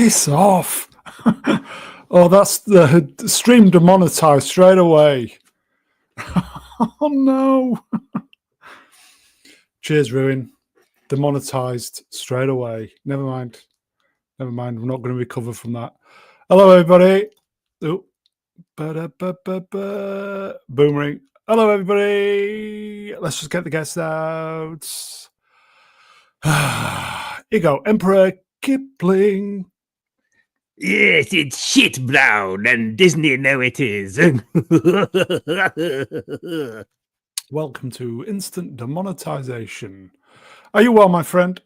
Piss off. Oh, that's the stream demonetized straight away. Oh, no. Cheers, Ruin. Demonetized straight away. Never mind. We're not going to recover from that. Hello, everybody. Oh. Boomerang. Hello, everybody. Let's just get the guests out. Here you go. Emperor Kipling. Yes, it's shit, Brown, and Disney know it is. Welcome to instant demonetization. Are you well, my friend?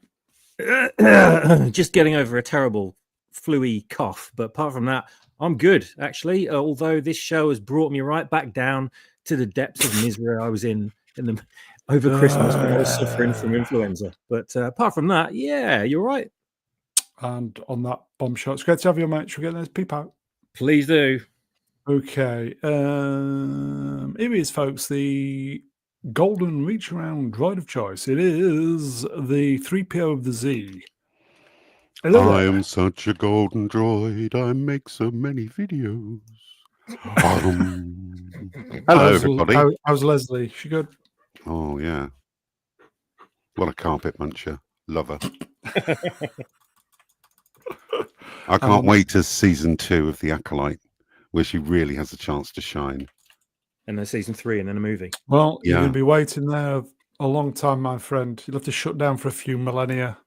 Just getting over a terrible flu-y cough, but apart from that, I'm good, actually. Although this show has brought me right back down to the depths of misery I was in the over Christmas when I was suffering from influenza. But apart from that, yeah, you're right. And on that bombshell, it's great to have you, mate. Should we get this peep out? Please do. Okay. Here is, folks, the golden reach around droid of choice. It is the 3PO of the Z. Hello I there. am such a golden droid. I make so many videos. Hello, everybody. How's Leslie? She good? Oh, yeah. What a carpet muncher. Love her. I can't wait to season 2 of The Acolyte, where she really has a chance to shine. And then season 3 and then a movie. Well, you're going to be waiting there a long time, my friend. You'll have to shut down for a few millennia.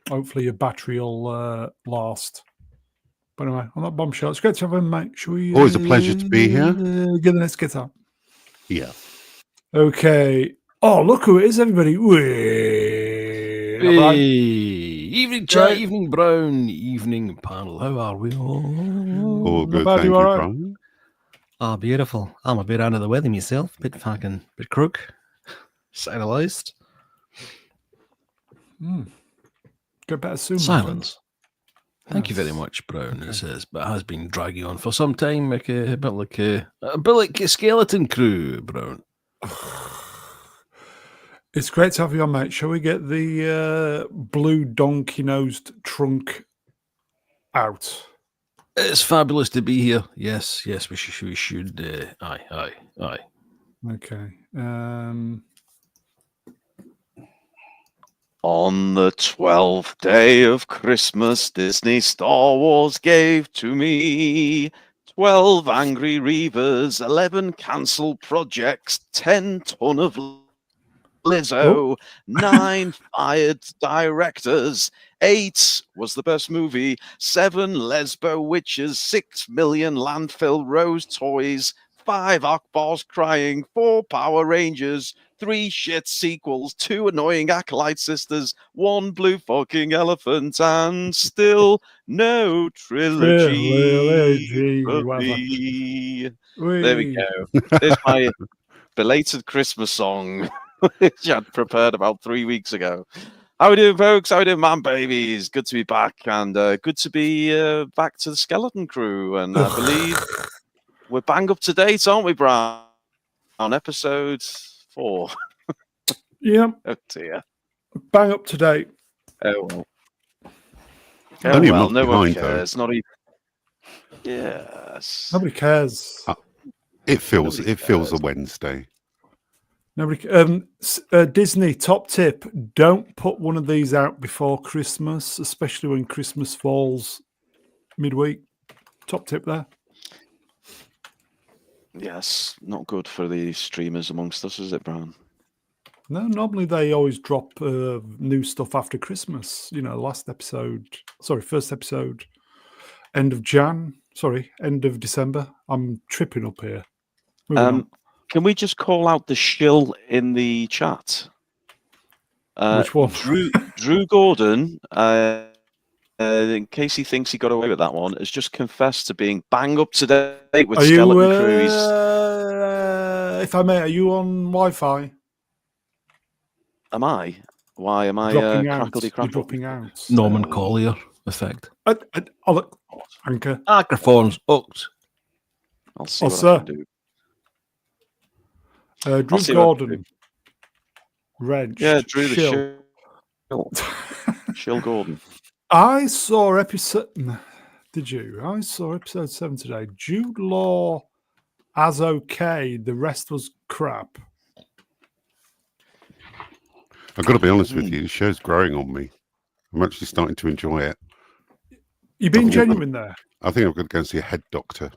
Hopefully your battery will last. But anyway, on that bombshell, it's great to have him, mate. Shall we? Always a pleasure to be here. Get the next guitar. Yeah. Okay. Oh, look who it is, everybody. Hey, evening chat, evening Brown, evening panel. How are we all? All good, thank you, Brian. Oh, beautiful. I'm a bit under the weather myself. Bit crook. Signalized. Get better soon. Silence. Thank you very much, Brown. Okay. It says, but it has been dragging on for some time, like a bit like a skeleton crew, Brown. It's great to have you on, mate. Shall we get the blue donkey-nosed trunk out? It's fabulous to be here. Yes, we should. Aye. Okay. On the 12th day of Christmas, Disney Star Wars gave to me 12 angry reavers, 11 cancelled projects, 10 ton of Lizzo, 9 fired directors, 8 was the best movie, 7 lesbo witches, 6 million landfill rose toys, 5 Akbars crying, 4 Power Rangers, 3 shit sequels, 2 annoying Acolyte sisters, 1 blue fucking elephant, and still no trilogy. There we go. There's my belated Christmas song, which I'd prepared about 3 weeks ago. How we doing, folks? How we doing, man babies? Good to be back, and good to be back to the Skeleton Crew. And I believe we're bang up to date, aren't we, Brown? On episode 4. Yeah. Oh dear. Bang up to date. Oh well. Only no behind, one cares. Not even. Yes. Nobody cares. It feels a Wednesday. Nobody. Disney top tip: don't put one of these out before Christmas, especially when Christmas falls midweek. Top tip there. Yes, not good for the streamers amongst us, is it, Brown? No, normally they always drop new stuff after Christmas. You know, first episode, end of December. I'm tripping up here. Can we just call out the shill in the chat? Which one? Drew Gordon, in case he thinks he got away with that one, has just confessed to being bang up to date with Skeleton Crew. If I may, are you on Wi-Fi? Am I? Why am I You're dropping out. Norman Collier effect. Anchor. Microphones hooked. I'll see what I can do. Drew Gordon. Reg. Yeah, Drew Shill. the Shill. Shill Gordon. I saw episode. Did you? I saw episode 7 today. Jude Law as okay. The rest was crap. I've got to be honest with you. The show's growing on me. I'm actually starting to enjoy it. You're being genuine there. I think I'm going to go and see a head doctor.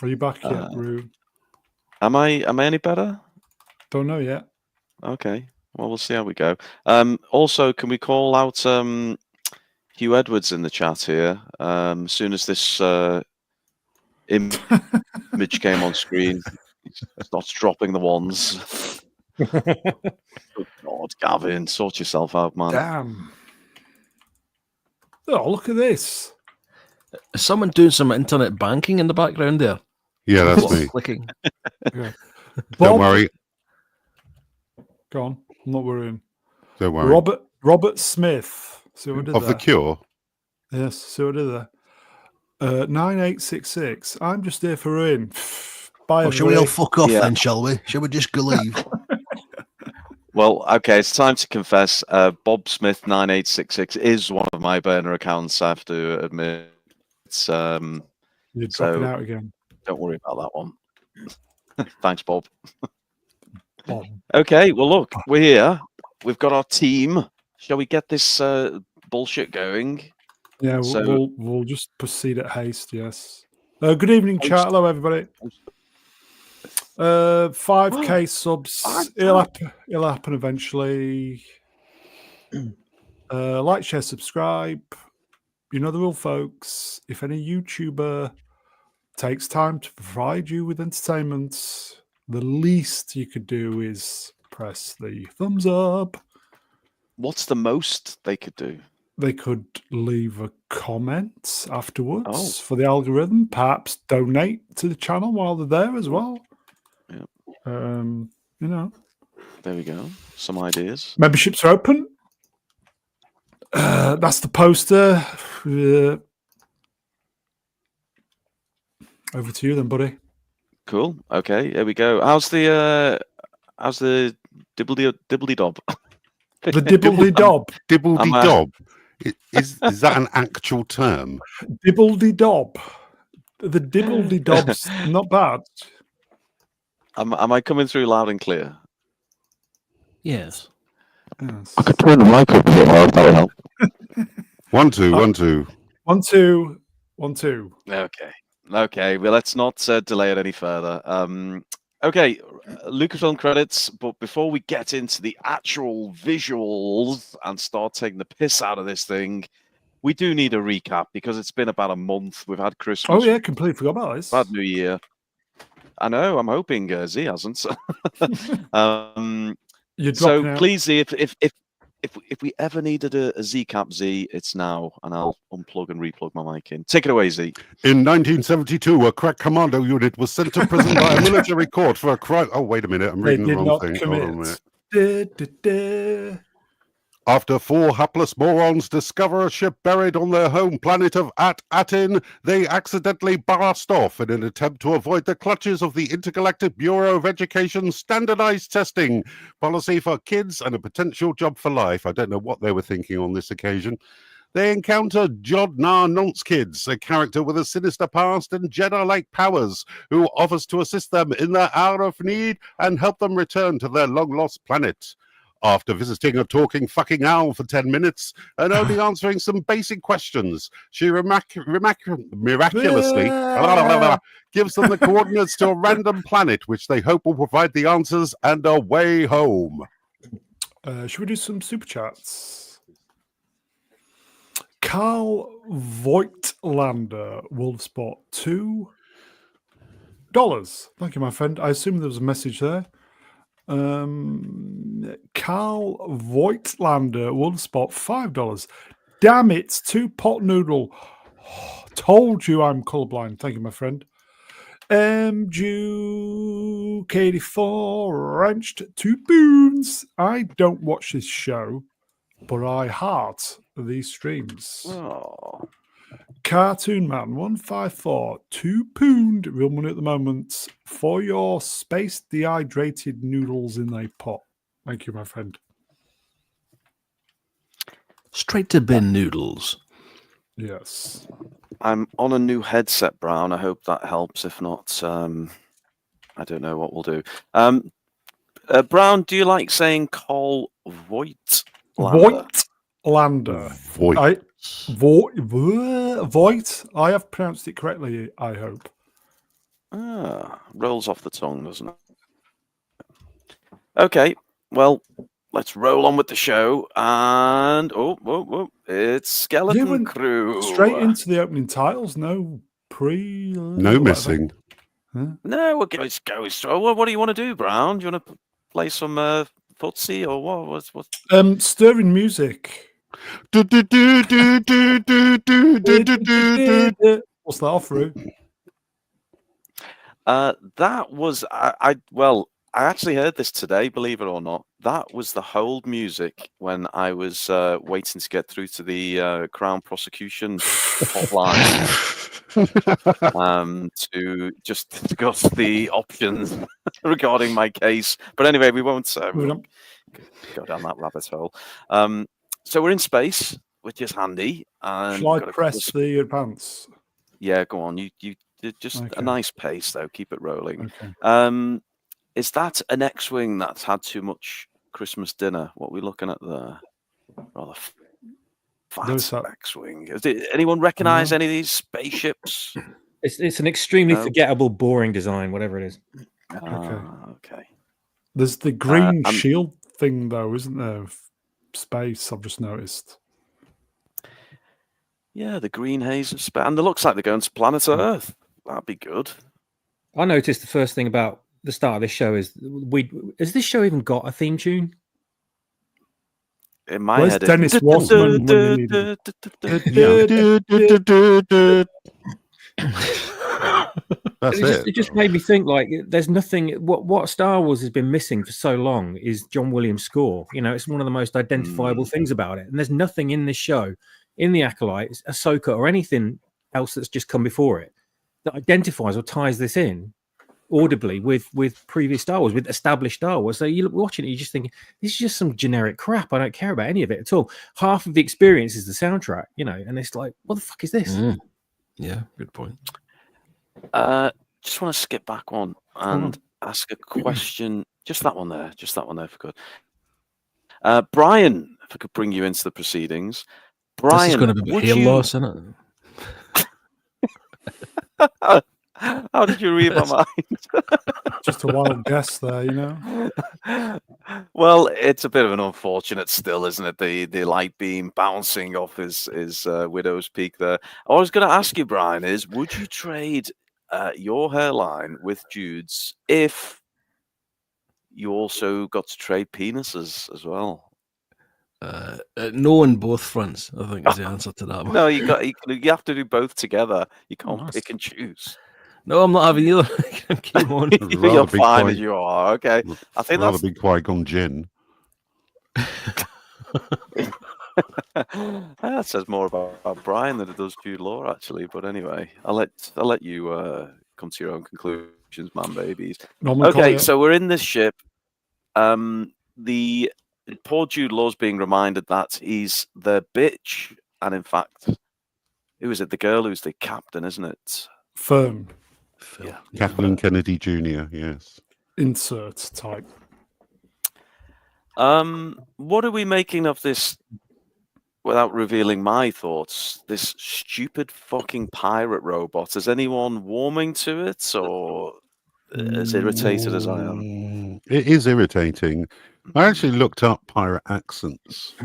Are you back yet, Rue? Am I any better? Don't know yet. Okay. Well, we'll see how we go. Also, can we call out Hugh Edwards in the chat here? As soon as this image came on screen, he starts dropping the ones. Good God, Gavin, sort yourself out, man. Damn. Oh, look at this. Is someone doing some internet banking in the background there? Yeah, that's What's me. clicking? Yeah. Don't worry. Go on. I'm not worrying. Don't worry. Robert Smith. See what I did Of there? the Cure. Yes, see what I did there. 9866. I'm just here for Ruin. Bye, Shall we all everybody. fuck off Yeah. then, shall we? Shall we just go leave? Well, okay, it's time to confess. Bob Smith 9866 is one of my burner accounts, I have to admit. It's You're dropping out again. don't worry about that one. Thanks, Bob. Bob. Okay, well, look, we're here. We've got our team. Shall we get this bullshit going? Yeah, So- we'll just proceed at haste, yes. Good evening, chat. Hello, everybody. 5k subs. It'll happen eventually. Like, share, subscribe. You know the rule, folks. If any YouTuber takes time to provide you with entertainment, the least you could do is press the thumbs up. What's the most they could do? They could leave a comment afterwards Oh. for the algorithm. Perhaps donate to the channel while they're there as well. Yep. You know, There we go. Some ideas. memberships are open. That's the poster. Over to you then, buddy. Cool. Okay, here we go. How's the dibbledy dob? The dibbledy dob. Dibbledy dob. Is that an actual term? Dibbledy dob. The dibbledy dob's not bad. Am I coming through loud and clear? Yes. Yes. could turn the mic up a bit more if that would help. 1 2 1 2. 1 2 1 2. Okay. Well, let's not delay it any further. Okay, Lucasfilm credits. But before we get into the actual visuals and start taking the piss out of this thing, we do need a recap because it's been about a month. We've had Christmas. Oh yeah, completely forgot about this. Bad New Year. I know. I'm hoping Zee hasn't. You're So dropping out. please, Zee, if we ever needed a Z cap Z, it's now, and I'll unplug and replug my mic in. Take it away, Z. In 1972, a crack commando unit was sent to prison by a military court for a crime. Oh, wait a minute. I'm They reading the did wrong not thing. Hold on a minute. commit. After 4 hapless morons discover a ship buried on their home planet of Atin, they accidentally blast off in an attempt to avoid the clutches of the Intergalactic Bureau of Education's standardized testing policy for kids and a potential job for life. I don't know what they were thinking on this occasion. They encounter Jod Nar Nonce Kids, a character with a sinister past and Jedi-like powers, who offers to assist them in their hour of need and help them return to their long-lost planet. After visiting a talking fucking owl for 10 minutes and only answering some basic questions, she miraculously gives them the coordinates to a random planet, which they hope will provide the answers and a way home. Should we do some super chats? Carl Voigtlander, Wolfspot, $2. Thank you, my friend. I assume there was a message there. Carl Voigtlander, Wolfspot, $5. Damn it, 2 pot noodle. Told you I'm colorblind. Thank you, my friend. Juke 84 wrenched 2 boons. I don't watch this show, but I heart these streams. Oh. Cartoon Man 154, 2 pound, real money at the moment, for your space dehydrated noodles in a pot. Thank you, my friend. tried to bin noodles? Yes. I'm on a new headset, Brown. I hope that helps. If not, I don't know what we'll do. Brown, do you like saying Cole Voigt? Voigtlander. Voigt. Voigt. I have pronounced it correctly, I hope. Rolls off the tongue, doesn't it? Okay, well, let's roll on with the show. And it's Skeleton Crew. Straight into the opening titles. No No missing. No, we'll go. Well, what do you want to do, Brown? Do you want to play some footsie or what? What's stirring music. What's that off, Roo? That was I actually heard this today, believe it or not. That was the hold music when I was waiting to get through to the Crown prosecution hotline to just discuss the options regarding my case. But anyway, we won't go down that rabbit hole. So we're in space, which is handy. And shall I press the pants? Yeah, go on. You just Okay. a nice pace though. Keep it rolling. Okay. Is that an X-wing that's had too much Christmas dinner? What are we looking at there? Rather fat X-wing. Anyone recognize any of these spaceships? It's an extremely forgettable, boring design, whatever it is. Okay. There's the green shield thing though, isn't there? Space, I've just noticed. Yeah, the green haze of space. And it looks like they're going to planet Earth. That'd be good. I noticed the first thing about the start of this show is has this show even got a theme tune? In my head, Dennis Wasserman That's it just made me think, like, there's nothing. What Star Wars has been missing for so long is John Williams' score. You know, it's one of the most identifiable things about it, and there's nothing in this show, in the Acolyte, Ahsoka, or anything else that's just come before it that identifies or ties this in audibly with previous Star Wars, with established Star Wars. So you look watching it, you just think this is just some generic crap. I don't care about any of it at all. Half of the experience is the soundtrack, you know, and it's like, what the fuck is this? Yeah, good point. Just want to skip back one and ask a question. Just that one there for good. Brian, if I could bring you into the proceedings. Brian, this is going to be hair loss, isn't it? How did you read my mind? Just a wild guess there, you know. Well, it's a bit of an unfortunate still, isn't it? The light beam bouncing off his widow's peak there. I was going to ask you, Brian, would you trade your hairline with Jude's if you also got to trade penises as well? No on both fronts, I think, is the answer to that one. No, you have to do both together. You can't pick and choose. No, I'm not having either. Keep on. You're fine as you are. Okay, I think rather big Qui-Gon Jinn. That says more about Brian than it does Jude Law, actually. But anyway, I'll let you come to your own conclusions, man, babies. Okay, so we're in this ship. The poor Jude Law's being reminded that he's the bitch, and in fact, who is it? The girl who's the captain, isn't it? Fern. Yeah. Kathleen Kennedy Jr. Yes. Insert type. What are we making of this? Without revealing my thoughts, this stupid fucking pirate robot. Is anyone warming to it, or as irritated as I am? It is irritating. I actually looked up pirate accents.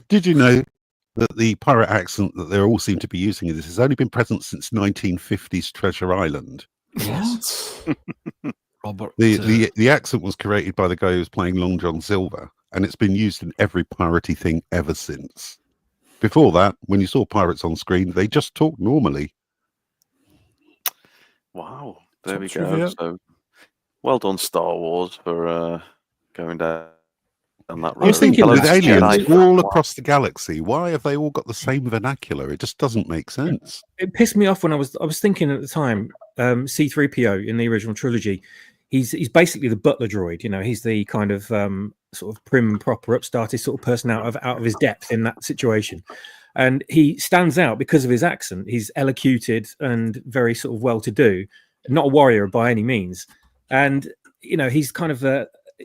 Did you know that the pirate accent that they all seem to be using in this has only been present since 1950s Treasure Island? Yes. Robert. The accent was created by the guy who was playing Long John Silver, and it's been used in every piratey thing ever since. Before that, when you saw pirates on screen, they just talked normally. Wow, there we go. So, well done, Star Wars, for going down that road. I was thinking with aliens all across the galaxy, why have they all got the same vernacular? It just doesn't make sense. It pissed me off when I was thinking at the time, C-3PO in the original trilogy, he's basically the butler droid, you know, he's the kind of sort of prim, proper, upstarty sort of person out of his depth in that situation. And he stands out because of his accent. He's elocuted and very sort of well-to-do, not a warrior by any means. And, you know, he's kind of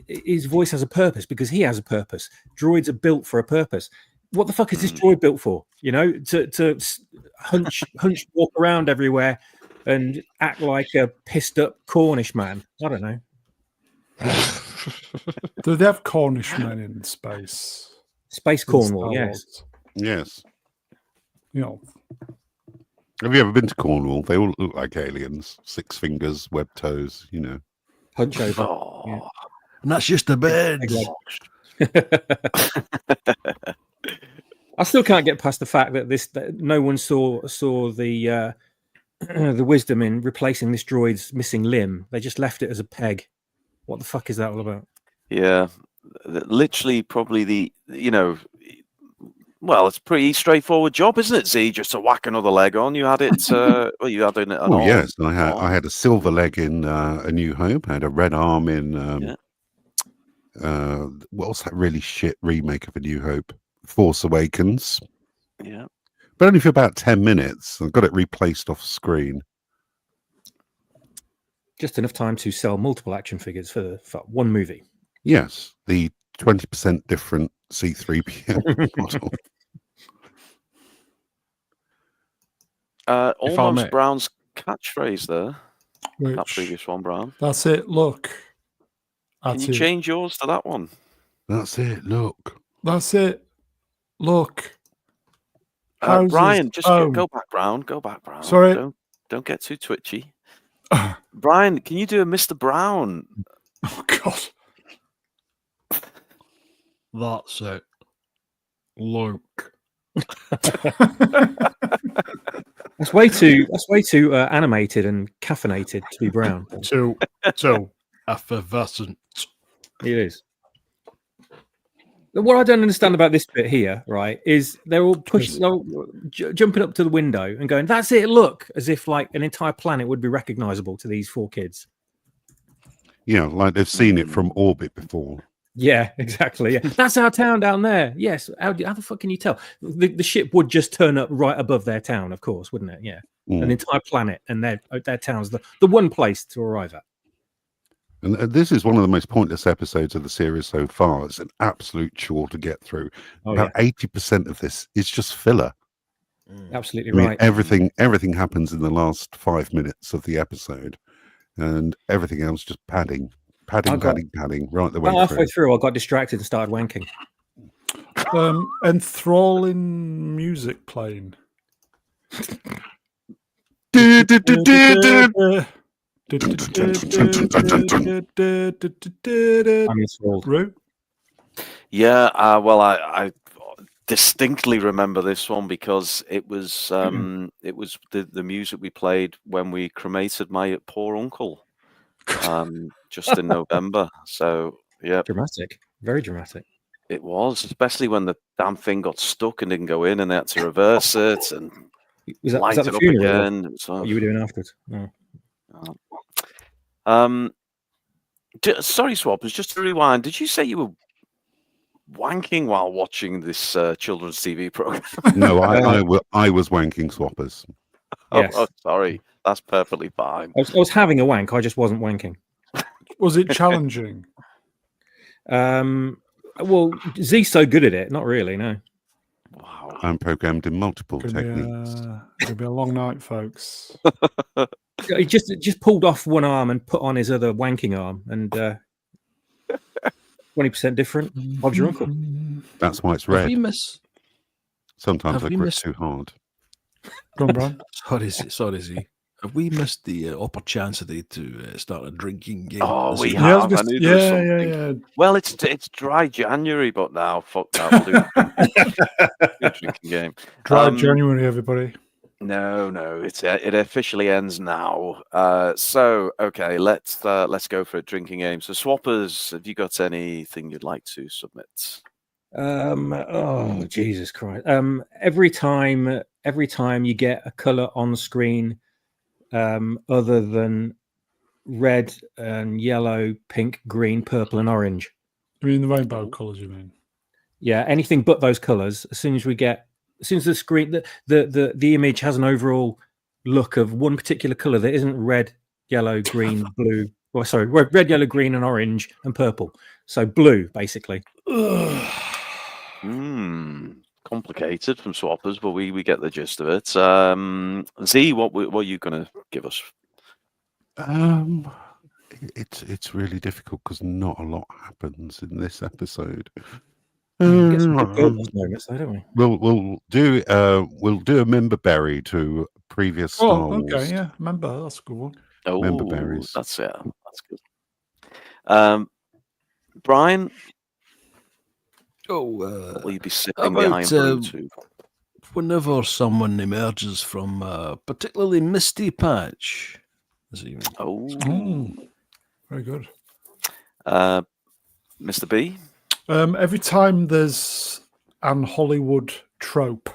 his voice has a purpose because he has a purpose. Droids are built for a purpose. What the fuck is this droid built for? You know, to hunch, walk around everywhere and act like a pissed up Cornish man. I don't know. Do they have Cornish men in space? Space In Cornwall, Star yes. Wars? Yes. You know, Have you ever been to Cornwall? They all look like aliens. 6 fingers, webbed toes, you know. Hunch over. Oh, Yeah. And that's just a bed. Big I still can't get past the fact that that no one saw the the wisdom in replacing this droid's missing limb. They just left it as a peg. What the fuck is that all about? yeah. Literally, probably well, it's a pretty straightforward job, isn't it, Z? Just to whack another leg on. You had it. Well, you had it. Oh yes, I had a silver leg in A New Hope. I had a red arm in what was that really shit remake of A New Hope? Force Awakens. Yeah. But only for about 10 minutes. I got it replaced off screen. Just enough time to sell multiple action figures for one movie. Yes, the 20% different C-3PO model. Almost Brown's catchphrase there. That which, previous one, Brown. that's it. Look. Can you change yours to that one? That's it. Look. That's it. Look. Brian, just go back, Brown. Go back, Brown. Sorry. Don't get too twitchy. Brian, can you do a Mr. Brown? Oh God. That's it. Look. That's way too animated and caffeinated to be Brown. So effervescent. It is. What I don't understand about this bit here, right, is they're all jumping up to the window and going, "That's it! Look!" as if like an entire planet would be recognizable to these 4 kids. Yeah, like they've seen it from orbit before. Yeah, exactly. Yeah. That's our town down there. Yes. How the fuck can you tell? The ship would just turn up right above their town, of course, wouldn't it? Yeah. An entire planet and their town's the one place to arrive at. And this is one of the most pointless episodes of the series so far. It's an absolute chore to get through. About 80% of this is just filler. Absolutely I mean, right. everything happens in the last 5 minutes of the episode, and everything else just padding right the way Halfway through, I got distracted and started wanking. Enthralling music playing. I'm enthralled. Roo? Yeah, well, I distinctly remember this one because it was the music we played when we cremated my poor uncle, just in November. So yeah, Dramatic, very dramatic. it was, especially when the damn thing got stuck and didn't go in, and they had to reverse it and Was light that it the up funeral? again. So, What you were doing afterwards? No. sorry, Swappers, just to rewind. Did you say you were wanking while watching this children's TV program? No, I was wanking Swappers. Yes. Oh, sorry. That's perfectly fine. I was having a wank. I just wasn't wanking. Was it challenging? Well, Z's so good at it. Not really, no. Wow. I'm programmed in multiple Gonna techniques. be a long night, folks. He just pulled off one arm and put on his other wanking arm, and 20% different. Bob's your uncle. That's why it's Have red. we missed? Sometimes have I we grip missed- too hard. Go on, Brian. Sorry, Z. Have we missed the opportunity to start a drinking game? Oh, this we evening? have. I knew there was something. Yeah. Well, it's dry January, but now, fuck that. We'll do a drinking game. Dry January, everybody. No, it officially ends now. So okay, let's go for a drinking game. So Swappers, have you got anything you'd like to submit? Oh, Jesus Christ. Every time you get a color on screen other than red and yellow, pink, green, purple, and orange, I mean, the rainbow colours, you mean? Yeah, anything but those colours. As soon as the screen, the image has an overall look of one particular colour that isn't red, yellow, green, blue. Or sorry, red, yellow, green, and orange, and purple. So blue, basically. Complicated from swappers, but we get the gist of it. Z, what are you going to give us? It's really difficult because not a lot happens in this episode. Get some good girl boss moments, though, don't we? We'll do a member berry to previous Star Wars. Okay, yeah, member, that's a good one. Member Oh, berries. that's good. Brian, what will you be sipping the iron brew to? Whenever someone emerges from a particularly misty patch this evening. Oh, very good. Mr. B? Every time there's an Hollywood trope.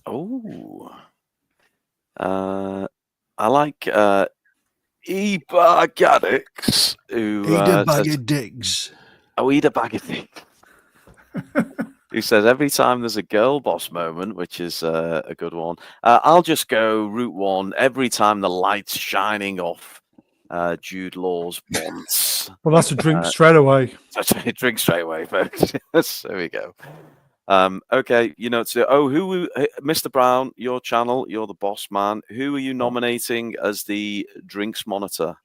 Oh. I like E-Bagadix, who Eat a bag says, of dicks. eat a bag of dicks. Who says every time there's a girl boss moment, which is a good one. I'll just go route one every time the light's shining off Jude Law's bonds. Well, that's a drink straight away. Drink straight away, folks. There we go. Okay, Mr. Brown, your channel, you're the boss man. Who are you nominating as the drinks monitor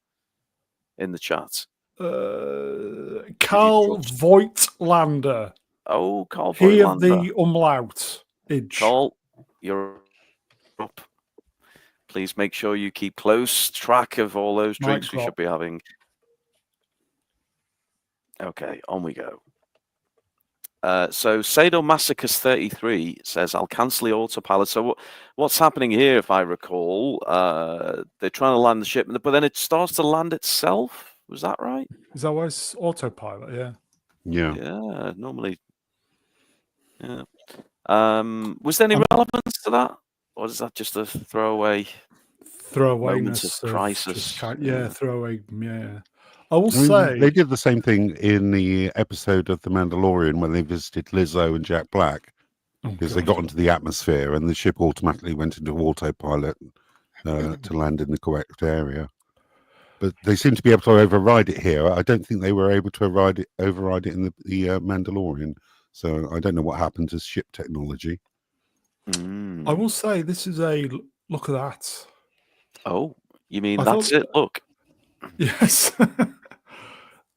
in the chat? Carl Voigtlander. Oh, Carl He of Voigtlander. the umlaut. Carl, you're up. Please make sure you keep close track of all those drinks we should be having. Okay, on we go. So Sadomasochist 33 says, I'll cancel the autopilot. So what's happening here, if I recall? They're trying to land the ship, but then it starts to land itself. Was that right? Is that why it's autopilot? Yeah. Yeah, normally. Yeah. Was there any relevance to that? Or is that just a throwaway moment of crisis? Throwaway, yeah. I will say they did the same thing in the episode of The Mandalorian when they visited Lizzo and Jack Black, because they got into the atmosphere and the ship automatically went into autopilot to land in the correct area. But they seem to be able to override it here. I don't think they were able to override it in the Mandalorian. So I don't know what happened to ship technology. I will say this is a look at that. Oh, you mean that's it? Look. Yes.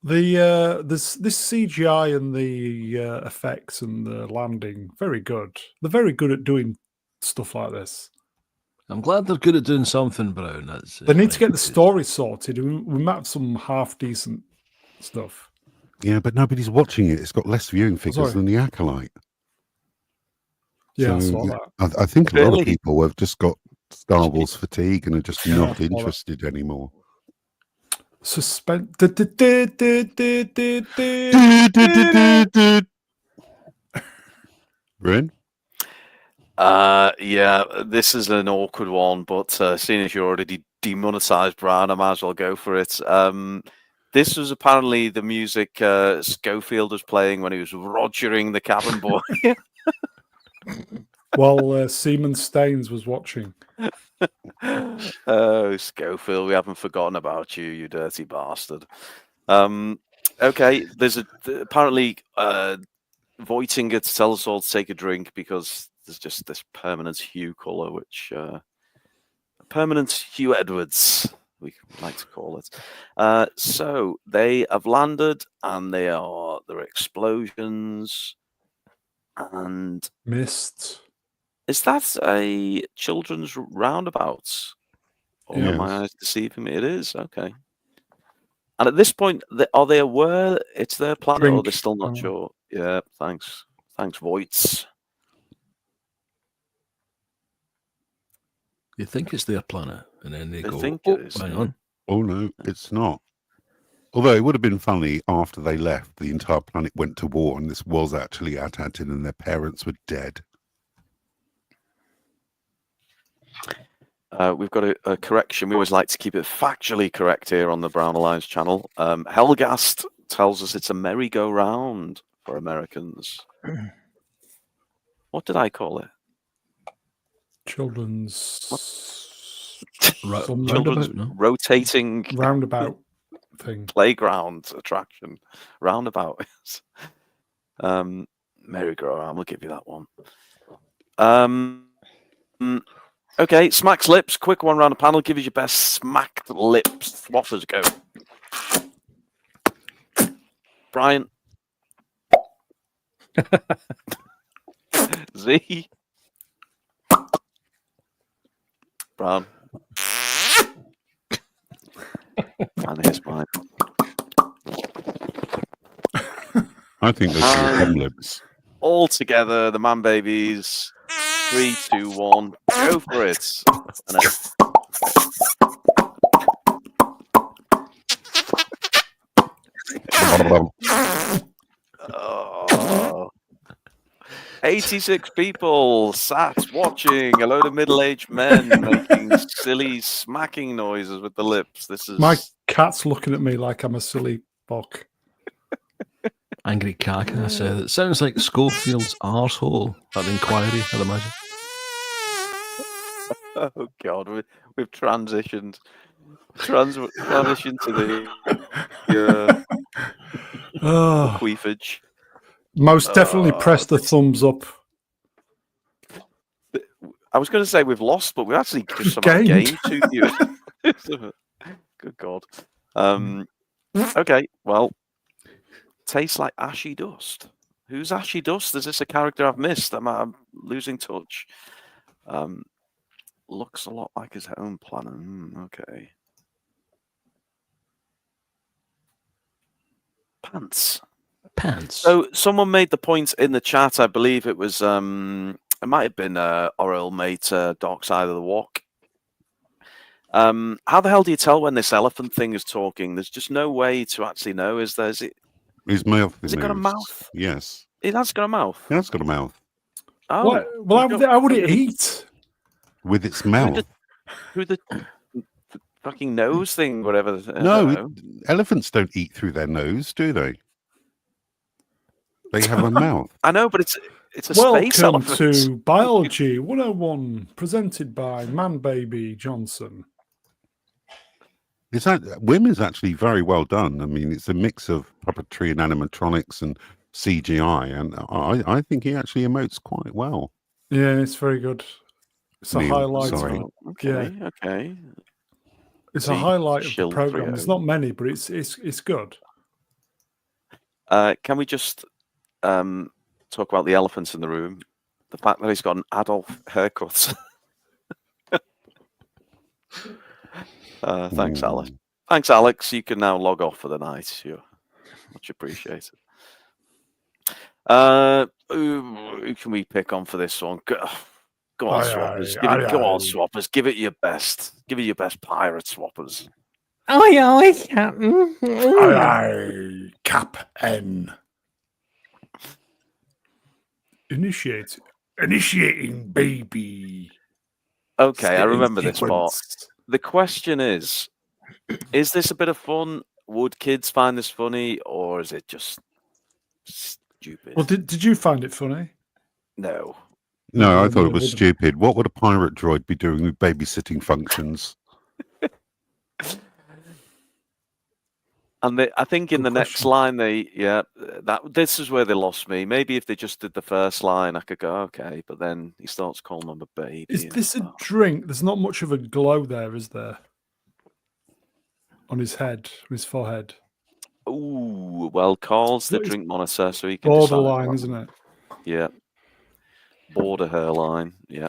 This CGI and the effects and the landing, very good. They're very good at doing stuff like this. I'm glad they're good at doing something, Brown. They need to get the story sorted. We might have some half decent stuff. Yeah, but nobody's watching it. It's got less viewing figures than The Acolyte. Yeah, so I think a lot of people have just got Star Wars fatigue and are just not interested anymore. Suspense. Bryn? Yeah, this is an awkward one, but seeing as you already demonetized Brian, I might as well go for it. This was apparently the music Schofield was playing when he was rogering the cabin boy. While Seaman Staines was watching. Oh, Schofield, we haven't forgotten about you, you dirty bastard. Okay, there's apparently Voitinger to tell us all to take a drink because there's just this permanent hue color, which permanent Hugh Edwards, we like to call it. So they have landed, and there are explosions and mist. Is that a children's roundabout? Or are my eyes deceiving me? It is, okay. And at this point, are they aware it's their planet, or they're still not sure? Yeah, thanks. Thanks, Voights. You think it's their planet, and then they go, think it is. Hang on. Oh, no, it's not. Although it would have been funny after they left, the entire planet went to war, and this was actually Atatin, and their parents were dead. We've got a correction. We always like to keep it factually correct here on the Brown Alliance channel. Helgast tells us it's a merry-go-round for Americans. What did I call it? Children's some Children's no? rotating roundabout thing. playground attraction. Roundabout. Merry-go-round, we'll give you that one. Okay, smacked lips. Quick one round the panel. Give us your best smacked lips. Swappers go. Brian. Z. Brown. And here's mine. I think those are thumb lips. All together, the man babies. 3, 2, 1. Go for it. And oh. 86 people sat watching a load of middle-aged men making silly smacking noises with the lips. This is My cat's looking at me like I'm a silly bok. Angry caca said it sounds like Schofield's arsehole at the inquiry, I'd imagine. oh god, we've transitioned to the queefage. Most definitely press the thumbs up. I was going to say we've lost, but we actually just somehow gained 2 viewers. Good God. Okay, well, tastes like ashy dust. Who's ashy dust? Is this a character I've missed? I'm losing touch. Looks a lot like his home planet. Okay. Pants. So someone made the point in the chat. I believe it was. It might have been Oral mate Dark Side of the Walk. How the hell do you tell when this elephant thing is talking? There's just no way to actually know. Is there? Is it? His mouth. Has it got a mouth? Yes. It has got a mouth. It has got a mouth. Oh, well, how would it eat? With its mouth. Through the fucking nose thing, whatever. No, elephants don't eat through their nose, do they? They have a mouth. I know, but it's a space Welcome elephant. to Biology 101, presented by Man Baby Johnson. Wim is actually very well done. I mean, it's a mix of puppetry and animatronics and CGI, and I think he actually emotes quite well. Yeah, it's very good. It's a highlight. Sorry. Okay. It's a highlight of the program. There's not many, but it's good. Can we just talk about the elephants in the room? The fact that he's got an Adolf haircut. Thanks, Alex. Thanks, Alex. You can now log off for the night. You're much appreciated. Who can we pick on for this one? Go on, Swappers. Go on, Swappers. Give it your best. Give it your best, pirate Swappers. Aye, Captain. Aye, Cap-N. Initiating baby. Okay, I remember this part. The question is this a bit of fun? Would kids find this funny, or is it just stupid? Well, did you find it funny? No. No, I thought it was stupid. What would a pirate droid be doing with babysitting functions? And I think in the next line, this is where they lost me. Maybe if they just did the first line, I could go, okay. But then he starts calling them a baby. Is this a drink? There's not much of a glow there, is there? On his head, on his forehead. Ooh, well, Carl's the drink monitor, so he can borderline, isn't it? Yeah. Border hairline, yeah.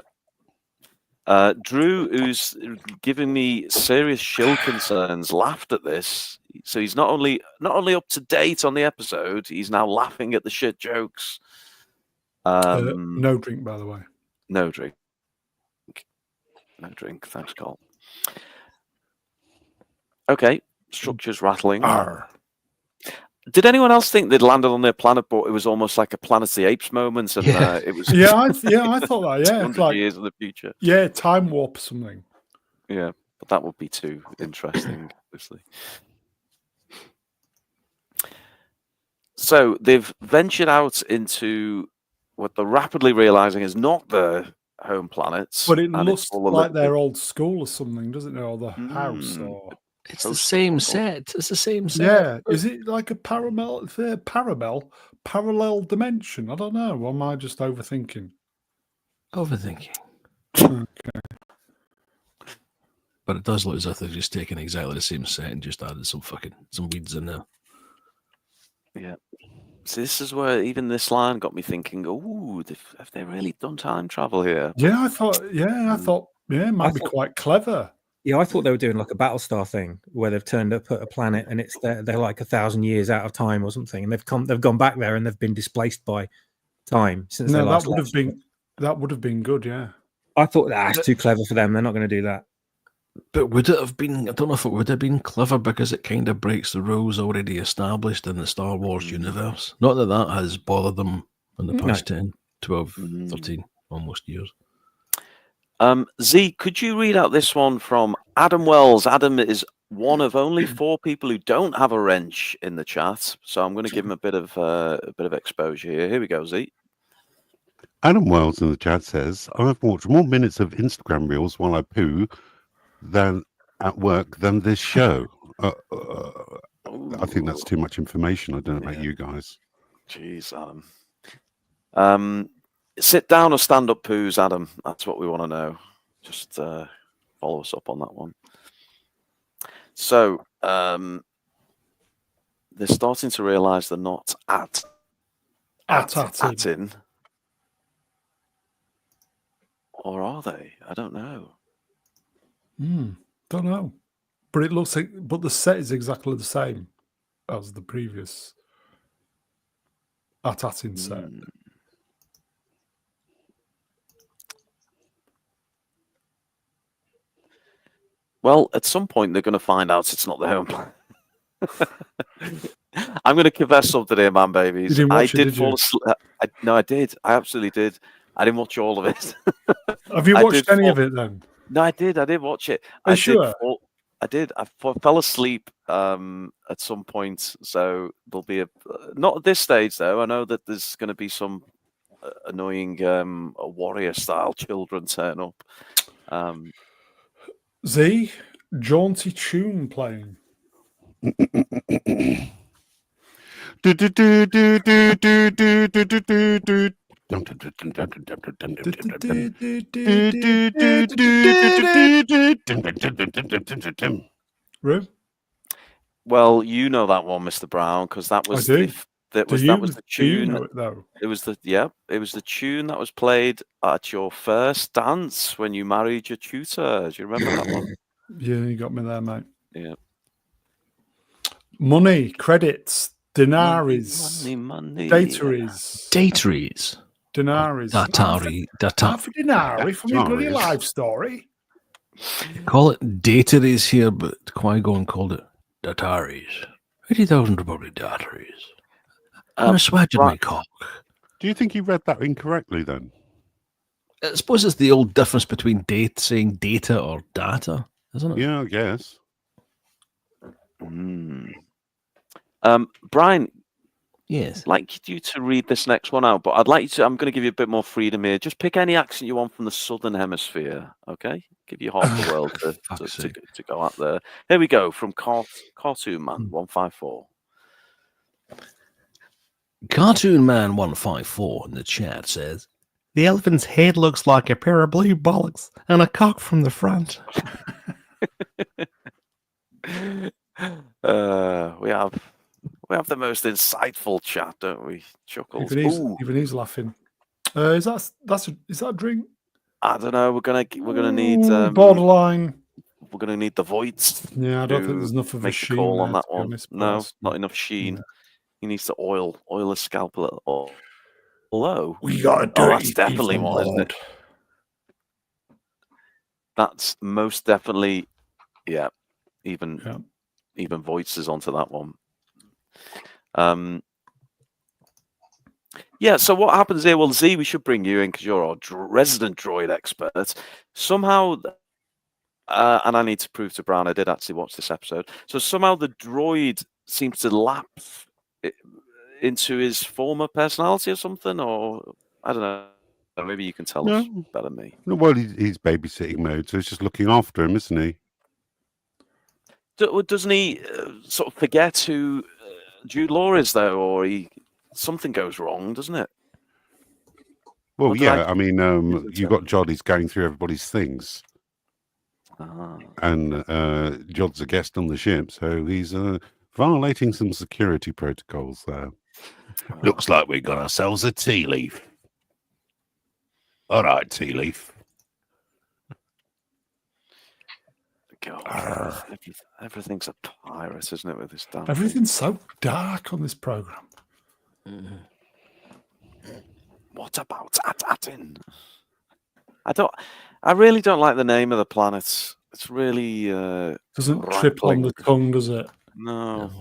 Drew, who's giving me serious shill concerns, laughed at this. So he's not only up to date on the episode, he's now laughing at the shit jokes. No drink, by the way. No drink. No drink. Thanks, Carl. Okay, structures rattling. Arr. Did anyone else think they'd landed on their planet, but it was almost like a Planet of the Apes moment, and it was I thought that. Yeah, 200 like, years in the future. Yeah, time warp or something. Yeah, but that would be too interesting, obviously. So they've ventured out into what they're rapidly realizing is not the home planets. But it and looks it's all a like little their bit- old school or something, doesn't it? Or the house, Mm. or It's the same Post-colonial. set. It's the same set. yeah. Is it like a parallel dimension? I don't know. Or am I just overthinking? Overthinking. Okay. But it does look as if they've just taken exactly the same set and just added some weeds in there. Yeah. So this is where even this line got me thinking, oh, have they really done time travel here? Yeah, I thought. Yeah, it might be thought- quite clever. Yeah, I thought they were doing like a Battlestar thing where they've turned up at a planet and they're like 1,000 years out of time or something, and they've gone back there and they've been displaced by time since they No, last that would have left. been good. Yeah. I thought that's too clever for them. They're not going to do that. But would it have been? I don't know if it would have been clever because it kind of breaks the rules already established in the Star Wars universe. Not that that has bothered them in the past 10, 12, 13, almost years. Z, could you read out this one from Adam Wells? Adam is one of only 4 people who don't have a wrench in the chat, so I'm going to give him a bit of exposure here. Here we go, Z. Adam Wells in the chat says, I've watched more minutes of Instagram reels while I poo than at work than this show. I think that's too much information. I don't know about you guys. Jeez, Adam. Sit down or stand up poos, Adam. That's what we want to know. Just follow us up on that one. So they're starting to realize they're not at Atin. Or are they? I don't know. Don't know, but it looks like. But the set is exactly the same as the previous Atin set. Well, at some point they're going to find out it's not the home planet. I'm going to confess something here, man, babies. You didn't watch did fall asleep. No, I did. I absolutely did. I didn't watch all of it. Have you watched any of it then? No, I did. I did watch it. Are you sure? I did. I fell asleep at some point, so there'll be not at this stage though. I know that there's going to be some annoying warrior style children turn up. Z, jaunty tune playing. Rue? Well, you know that one, Mr. Brown, because that was I do. that was Do the you tune. know it though? It was the tune that was played at your first dance when you married your tutor. Do you remember that one? Yeah, you got me there, mate. Yeah. Money, credits, denaries, Money. dataries, Dataries. denaries. Half a denari from your bloody Dataries. life story. Call it dataries here, but Qui-Gon called it dataries. 80,000 are probably dataries. I'm a swag in my cock. Do you think he read that incorrectly then? I suppose it's the old difference between saying data or data, isn't it? Yeah, I guess. Brian, Yes. I'd like you to read this next one out, but I'm going to give you a bit more freedom here. Just pick any accent you want from the Southern Hemisphere, okay? Give you half the world to go out there. Here we go, from Cartoon Man 154. Cartoon Man 154 in the chat says, the elephant's head looks like a pair of blue bollocks and a cock from the front. We have the most insightful chat, don't we? Chuckles. Even he's laughing. Is that a drink? I don't know. We're gonna need borderline. We're gonna need the voids. Yeah, I don't think there's enough of a make sheen a call on there, that to be one. honest, No, but not enough sheen. no. He needs to oil his scalp a little. Although, We got a that's definitely one, isn't it? That's most definitely, yeah. Even voices onto that one. Yeah, so what happens here? Well, Z, we should bring you in because you're our resident droid expert. Somehow, and I need to prove to Brown I did actually watch this episode. So somehow the droid seems to lapse into his former personality or something, or I don't know. Maybe you can tell us better than me. Well, he's babysitting mode, so he's just looking after him, isn't he? Doesn't he sort of forget who Jude Law is, though, or something goes wrong, doesn't it? Well, yeah. I mean, you got Joddy's going through everybody's things, and Jod's a guest on the ship, so he's violating some security protocols there. Looks like we got ourselves a tea leaf. All right, tea leaf. God, everything's a pirate, isn't it? With this damn Everything's so dark on this program. What about Atin? I really don't like the name of the planet. It's really doesn't trip on the tongue, does it? No.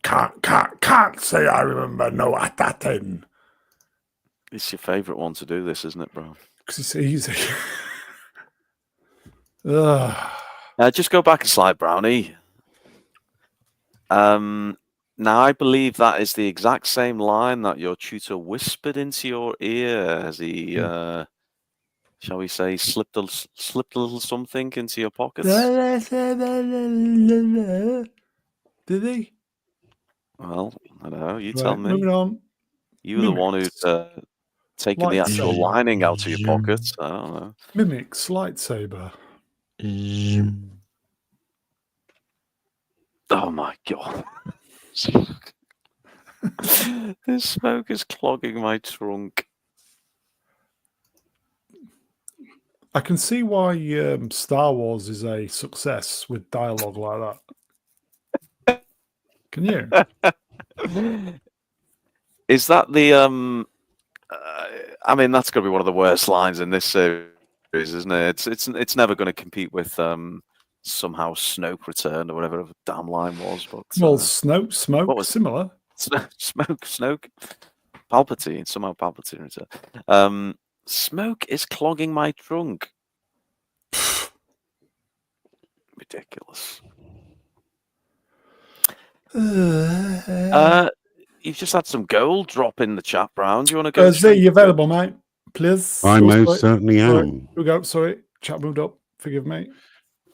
Can't say I remember no Atatin. It's your favourite one to do this, isn't it, bro? Because it's easy. Just go back a slide, Brownie. Now, I believe that is the exact same line that your tutor whispered into your ear as he, shall we say, slipped a little something into your pockets. Did he? Well, I don't know. You tell me. Moving on. You were the one who's taken the actual lining out of your pockets. I don't know. Mimics lightsaber. Oh my god. This smoke is clogging my trunk. I can see why Star Wars is a success with dialogue like that. Can you? Is that the I mean, that's going to be one of the worst lines in this series, isn't it? It's never going to compete with somehow Snoke Returned or whatever the damn line was. But well, Smoke what was similar. Snoke, Palpatine, somehow Palpatine Return. Smoke is clogging my trunk. Ridiculous. You've just had some gold drop in the chat, Brown. Do you want to go? Zee, you available, mate? Please. I most certainly am. Here we go. Sorry, chat moved up. Forgive me.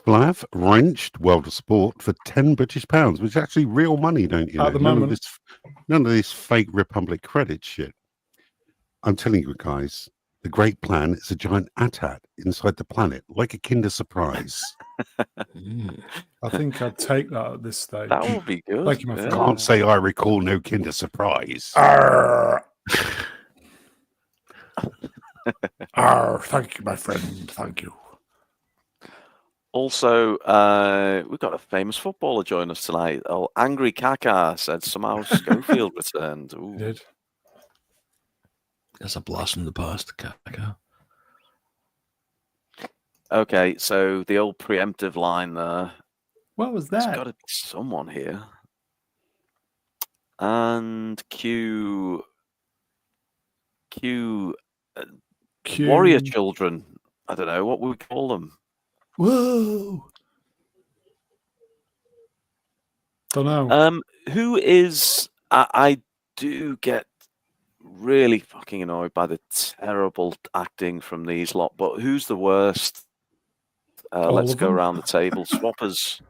Flav wrenched World of Sport for £10 British, which is actually real money, don't you know? At the moment. None of this fake Republic credit shit. I'm telling you guys, the great plan is a giant AT-AT inside the planet, like a Kinder Surprise. I think I'd take that at this stage. That would be good. Thank you, my friend. Can't say I recall no Kinder Surprise. Thank you, my friend. Thank you. Also, we've got a famous footballer join us tonight. Oh, Angry Kaka said somehow Schofield returned. Ooh. He did. That's a blast from the past, Kaka. Okay, so the old preemptive line there. What was There's that? got to be someone here. And Q warrior children. I don't know what we call them. Whoa! Don't know. Who is? I do get really fucking annoyed by the terrible acting from these lot. But who's the worst? Let's go around the table. Swappers.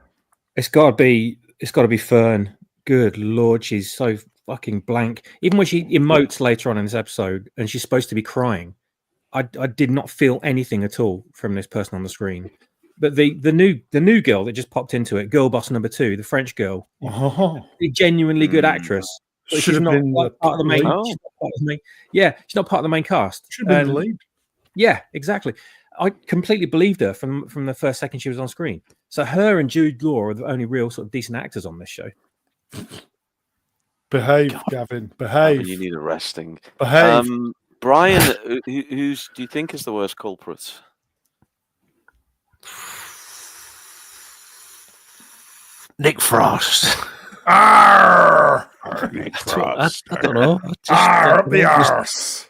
It's got to be Fern. Good Lord, she's so fucking blank. Even when she emotes later on in this episode, and she's supposed to be crying, I did not feel anything at all from this person on the screen. But the new girl that just popped into it, girl boss number 2, the French girl, a genuinely good actress. But she's not part of the main. Oh. She's not part of the main. Yeah, she's not part of the main cast. Should have been the lead. Yeah, exactly. I completely believed her from the first second she was on screen. So her and Jude Law are the only real sort of decent actors on this show. Behave, God. Gavin. Behave. Gavin, you need a resting. Behave. Brian, who's do you think is the worst culprit? Nick Frost. Nick I Frost. don't know. Up the arse.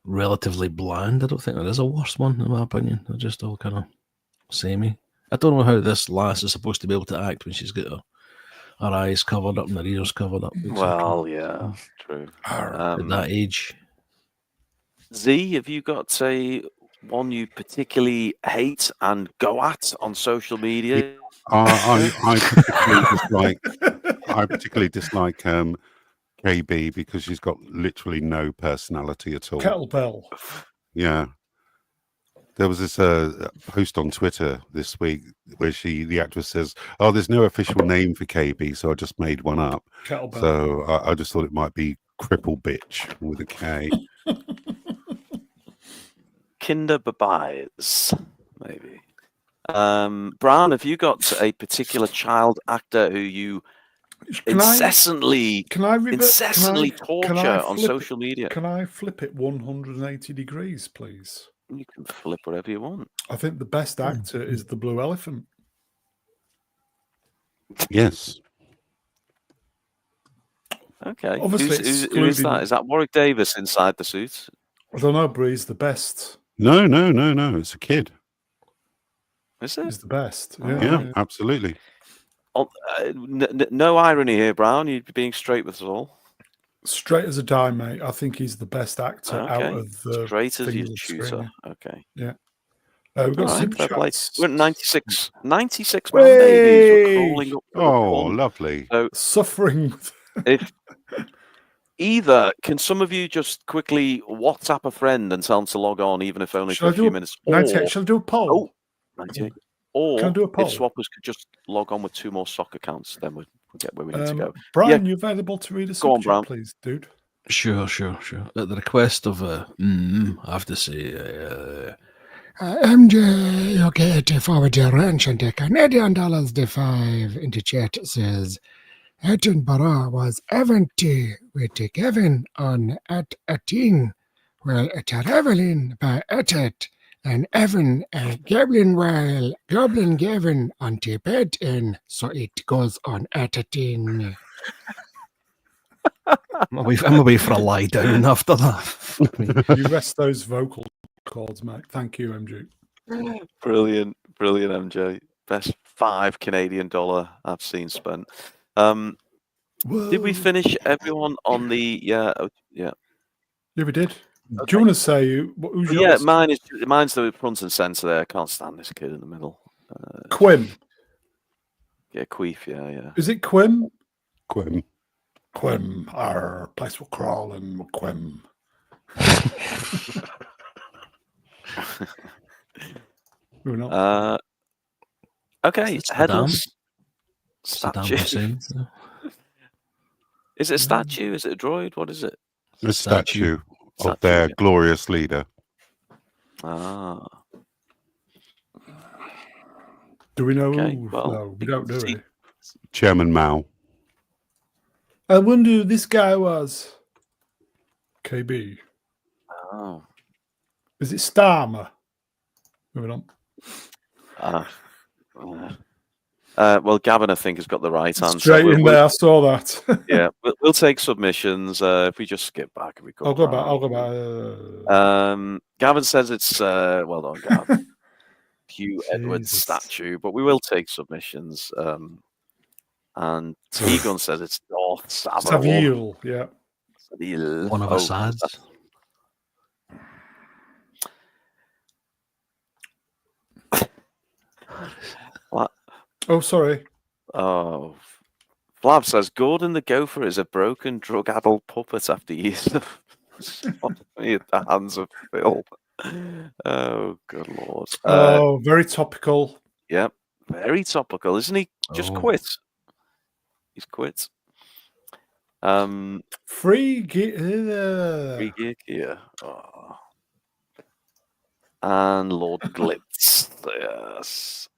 Relatively bland. I don't think there is a worse one, in my opinion. They're just all kind of samey. I don't know how this lass is supposed to be able to act when she's got her eyes covered up and her ears covered up. Well, yeah, true. At that age. Z, have you got one you particularly hate and go at on social media? I particularly dislike KB because she's got literally no personality at all. Kettlebell. Yeah. There was this post on Twitter this week where the actress says, "Oh, there's no official name for KB, so I just made one up." Kettlebell. So I just thought it might be Cripple Bitch with a K. Kinder Babayes, maybe. Brown, have you got a particular child actor who you incessantly torture on social media? Can I flip it 180 degrees, please? You can flip whatever you want. I think the best actor is the Blue Elephant. Yes. Okay. Obviously, who is that? Is that Warwick Davis inside the suit? I don't know, but he's the best. No. It's a kid. Is it? He's the best. Yeah, absolutely. No irony here, Brown. You'd be being straight with us all. Straight as a die, mate. I think he's the best actor out of the straight as your things shooter. screening. Okay. Yeah. We've got super chats. We're at 96 man babies. We're crawling up. Oh, lovely. So, suffering. If either can some of you just quickly WhatsApp a friend and tell them to log on, even if only for a few minutes? Shall I do a poll? 98. Or can I do a poll? If swappers could just log on with 2 more soccer accounts, then we'll get where we need to go. Brian, you available to read a super chat, please, dude? Sure. At the request of I have to say, MJ, you get forward your ranch and the Canadian dollars the 5 in the chat says Edinburgh was 70 with the Kevin on at 18. Well, traveling by it and Evan and Goblin while Goblin Gavin on the bed in, so it goes on at 18. I'm away for a lie down after that. You rest those vocal cords, mate. Thank you, MJ. Brilliant, MJ. Best $5 Canadian I've seen spent. Did we finish everyone on the? Yeah, we did. Okay. Do you want to say who's yours? Yeah, mine's the front and centre there. I can't stand this kid in the middle. Quim. Yeah, Queef. Yeah. Is it Quim? Quim. Our place will crawl and Quim. Okay, headless statue. Is it a statue? Is it a droid? What is it? A statue of their glorious leader. Ah. Do we know? No, we don't, do we? Chairman Mao. I wonder who this guy was. KB. Oh. Is it Starmer? Moving on. Well, Gavin, I think, has got the right answer. Straight in there, I saw that. Yeah, we'll take submissions. If we just skip back, I'll go back. Gavin says it's well done, Gavin. Hugh Edwards statue, but we will take submissions. And Egon says it's Darth Savile. Yeah, Savile. One of us ads. What? Oh, sorry. Oh, Flav says Gordon the Gopher is a broken, drug-addled puppet after years of sodomy at the hands of Phil. Oh, good lord. Oh, very topical. Yep, very topical. Isn't he? Just quit. He's quit. Free gear. Yeah. Oh. And Lord Glitz. Yes.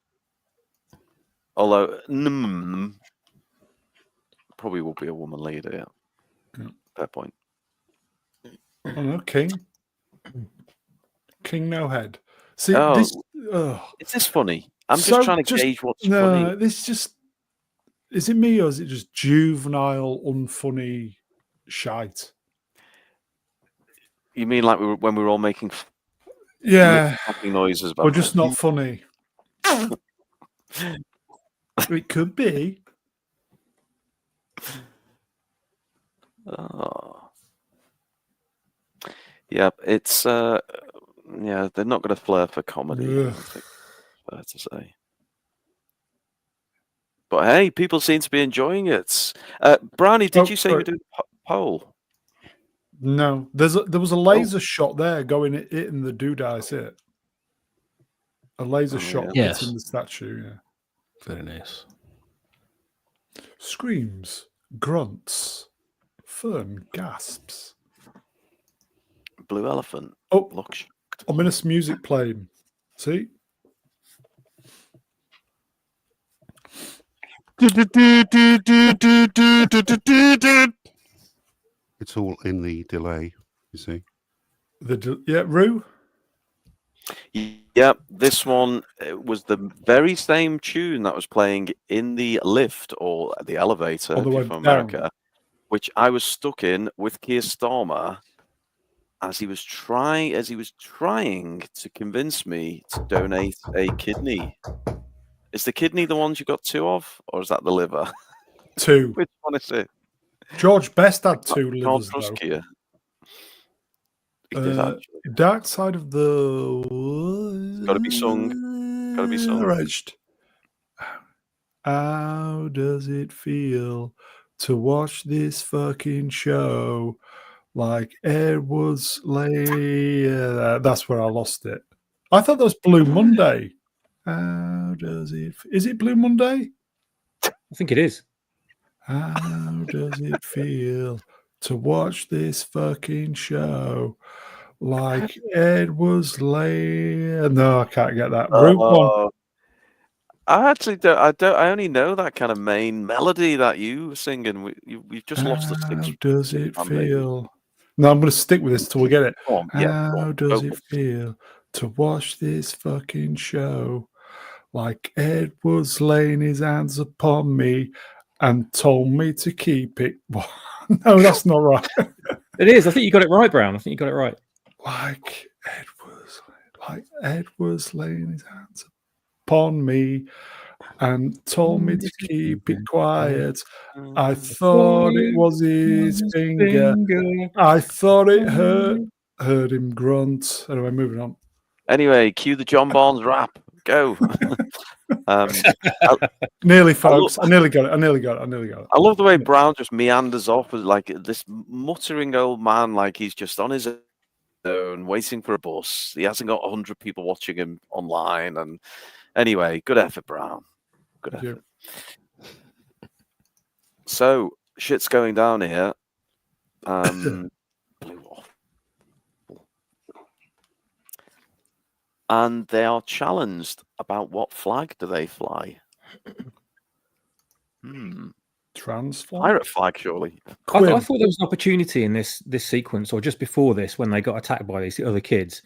Although, probably will be a woman leader, yeah. Fair point. Oh, no, King. King no head. See, is this funny? I'm just trying to gauge what's funny. This just... Is it me or is it just juvenile, unfunny shite? You mean like when we were all making noises about or just not funny? It could be. Oh. Yeah, it's yeah, they're not going to flair for comedy. I Ugh. think fair to say. But hey, people seem to be enjoying it. Brownie, did Oh, you say you were sorry. doing poll? No, there was a laser shot there going hitting the dude I see it. A laser shot Yes. hitting the statue. Yeah. Very nice. Screams, grunts, Fern gasps. Blue elephant. Oh, Look shocked. ominous music playing. See? It's all in the delay, you see. Rue? Yep, this one was the very same tune that was playing in the lift or the elevator, On the if way you're from down. America, which I was stuck in with Keir Starmer as he was trying to convince me to donate a kidney. Is the kidney the ones you got 2 of, or is that the liver? 2. Which one is it? George Best had 2 Can't livers, trust though. Keir. He did actually. Dark Side of the... Gotta be sung. Gotta be sung. Arranged. How does it feel to watch this fucking show like Edward's that's where I lost it. I thought that was Blue Monday. How does it... Is it Blue Monday? I think it is. How does it feel to watch this fucking show like Edward's No, I can't get that. Route one. I actually don't. I only know that kind of main melody that you were singing. We've just lost the 6. How does it feel? No, I'm going to stick with this till we get it. Go on, yeah, go How on, does go it for feel to watch this fucking show like Edward's laying his hands upon me and told me to keep it? No, that's not right. It is. I think you got it right, Brown. I think you got it right. Like Edward's laying his hands upon me and told me to keep it quiet. I thought it was his finger. I thought it heard him grunt. Anyway, moving on. Anyway, cue the John Barnes rap. Go. Nearly, folks. I nearly got it. I nearly got it. I love the way Brown just meanders off as like this muttering old man, like he's just on his own, waiting for a bus. He hasn't got 100 people watching him online. And anyway, good effort, Brown. Good effort. So shit's going down here. Blew off. And they are challenged about what flag do they fly. Trans flag? Pirate flag, surely. I thought there was an opportunity in this sequence, or just before this, when they got attacked by these other kids,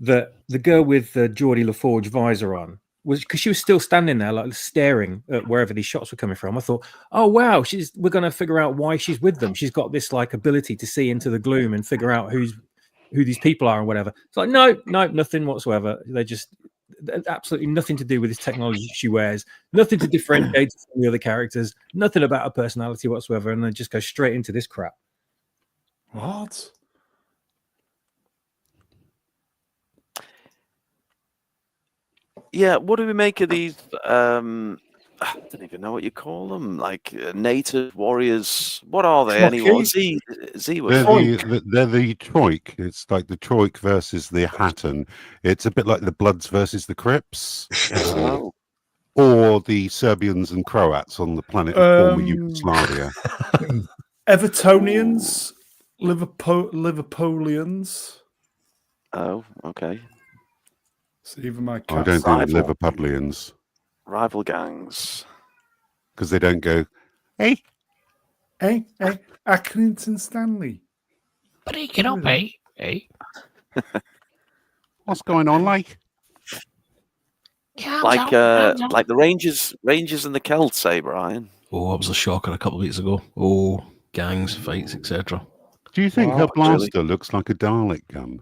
that the girl with the Geordie LaForge visor on was because she was still standing there, like staring at wherever these shots were coming from. I thought, oh wow, we're going to figure out why she's with them. She's got this like ability to see into the gloom and figure out who these people are and whatever. It's like no, nothing whatsoever. They just absolutely nothing to do with this technology she wears, nothing to differentiate from the other characters, nothing about her personality whatsoever, and then just go straight into this crap. What? Yeah, what do we make of these? I don't even know what you call them. Like native warriors. What are they anyway? Zee was. They're the Troik. It's like the Troik versus the Hatton. It's a bit like the Bloods versus the Crips. Or the Serbians and Croats on the planet of former Yugoslavia. Evertonians, Liverpoolians. Oh, okay. So even my I don't think Liverpudlians. Rival gangs. Because they don't go, hey, Accrington Stanley. Break it up, eh? What's going on, like? Like the Rangers and the Celts, eh, Brian? Oh, that was a shocker a couple of weeks ago. Oh, gangs, fights, etc. Do you think her blaster looks like a Dalek gun?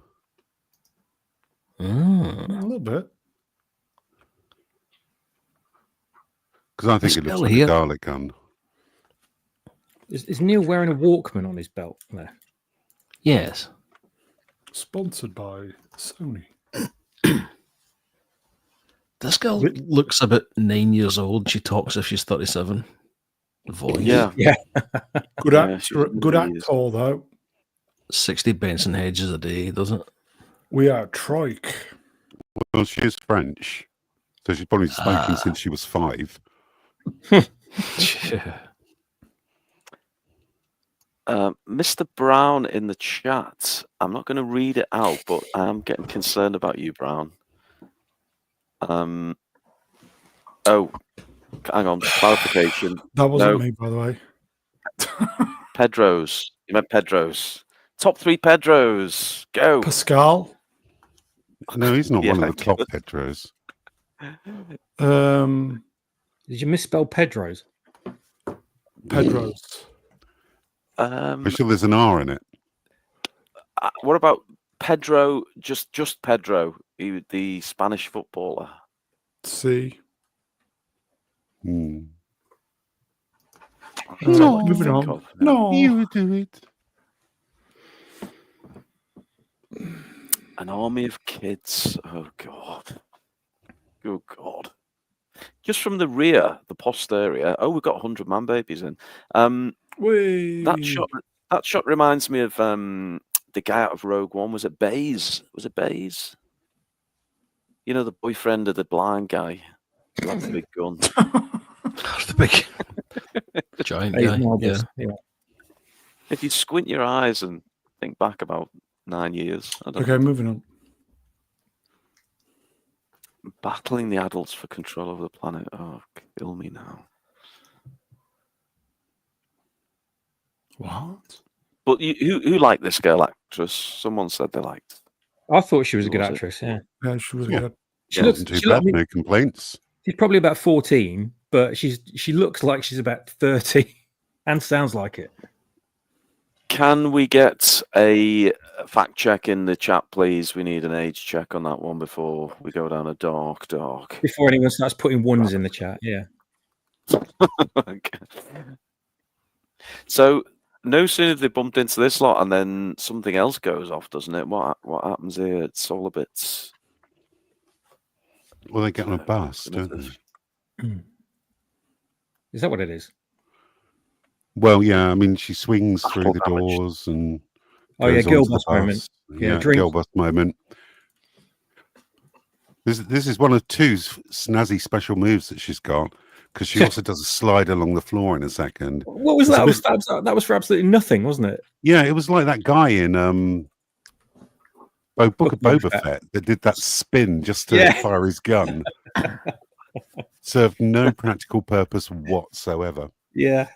A little bit. Because I think It's it looks still like here. a Dalek gun. Is Neil wearing a Walkman on his belt there? Yes. Sponsored by Sony. This girl Rick- looks about 9 years old. She talks if she's 37. The voice. Yeah. Good Yeah, actor, she's good really actor though. 60 Benson Hedges a day, doesn't it? We are Troik. Well, she is French, so she's probably smoking since she was 5. Yeah. Mr. Brown in the chat. I'm not going to read it out, but I am getting concerned about you, Brown. Oh, hang on. Clarification. That wasn't No. me, by the way. Pedro's. You meant Pedro's. Top 3 Pedro's. Go. Pascal. No, he's not Yeah, one of the top Pedros. Did you misspell Pedro's? Pedro's. I'm sure there's an R in it. What about Pedro? Just Pedro, the Spanish footballer. C. Hmm. No, moving on. No. You do it. An army of kids. Oh God. Oh God. Just from the rear, the posterior. Oh, we've got 100 man babies in. Whee. That shot reminds me of the guy out of Rogue One. Was it Baze? Was it Baze? You know, the boyfriend of the blind guy. Who had the big gun. The big giant Dave guy. Marbles, Yeah. yeah. If you squint your eyes and think back about 9 years, I don't Okay, moving on. battling the adults for control of the planet. Oh, kill me now. What? But who liked this girl actress? Someone said they liked. I thought she was a Who good was it? actress. Yeah, Yeah, she was Yeah. good. she Yeah, looks. Wasn't too She look, I bad, mean, no complaints. she's probably about 14, but she looks like she's about 30, and sounds like it. Can we get a fact check in the chat, please? We need an age check on that one before we go down a dark. Before anyone starts putting ones in the chat, yeah. Okay. So no sooner have they bumped into this lot, and then something else goes off, doesn't it? What happens here? It's all a bit. Well, they get on a bus, don't they? Is that what it is? Well, yeah. I mean, she swings through Battle the damage. doors and Oh yeah, goes girl onto the bus moment. bus. Yeah, Yeah, drink. girl bus moment. This is one of 2 snazzy special moves that she's got, because she also does a slide along the floor in a second. What was It's a that? That was for absolutely nothing, wasn't it? Yeah, it was like that guy in Book of Book of Boba Fett. Fett that did that spin just to Yeah. fire his gun. Served no practical purpose whatsoever. Yeah.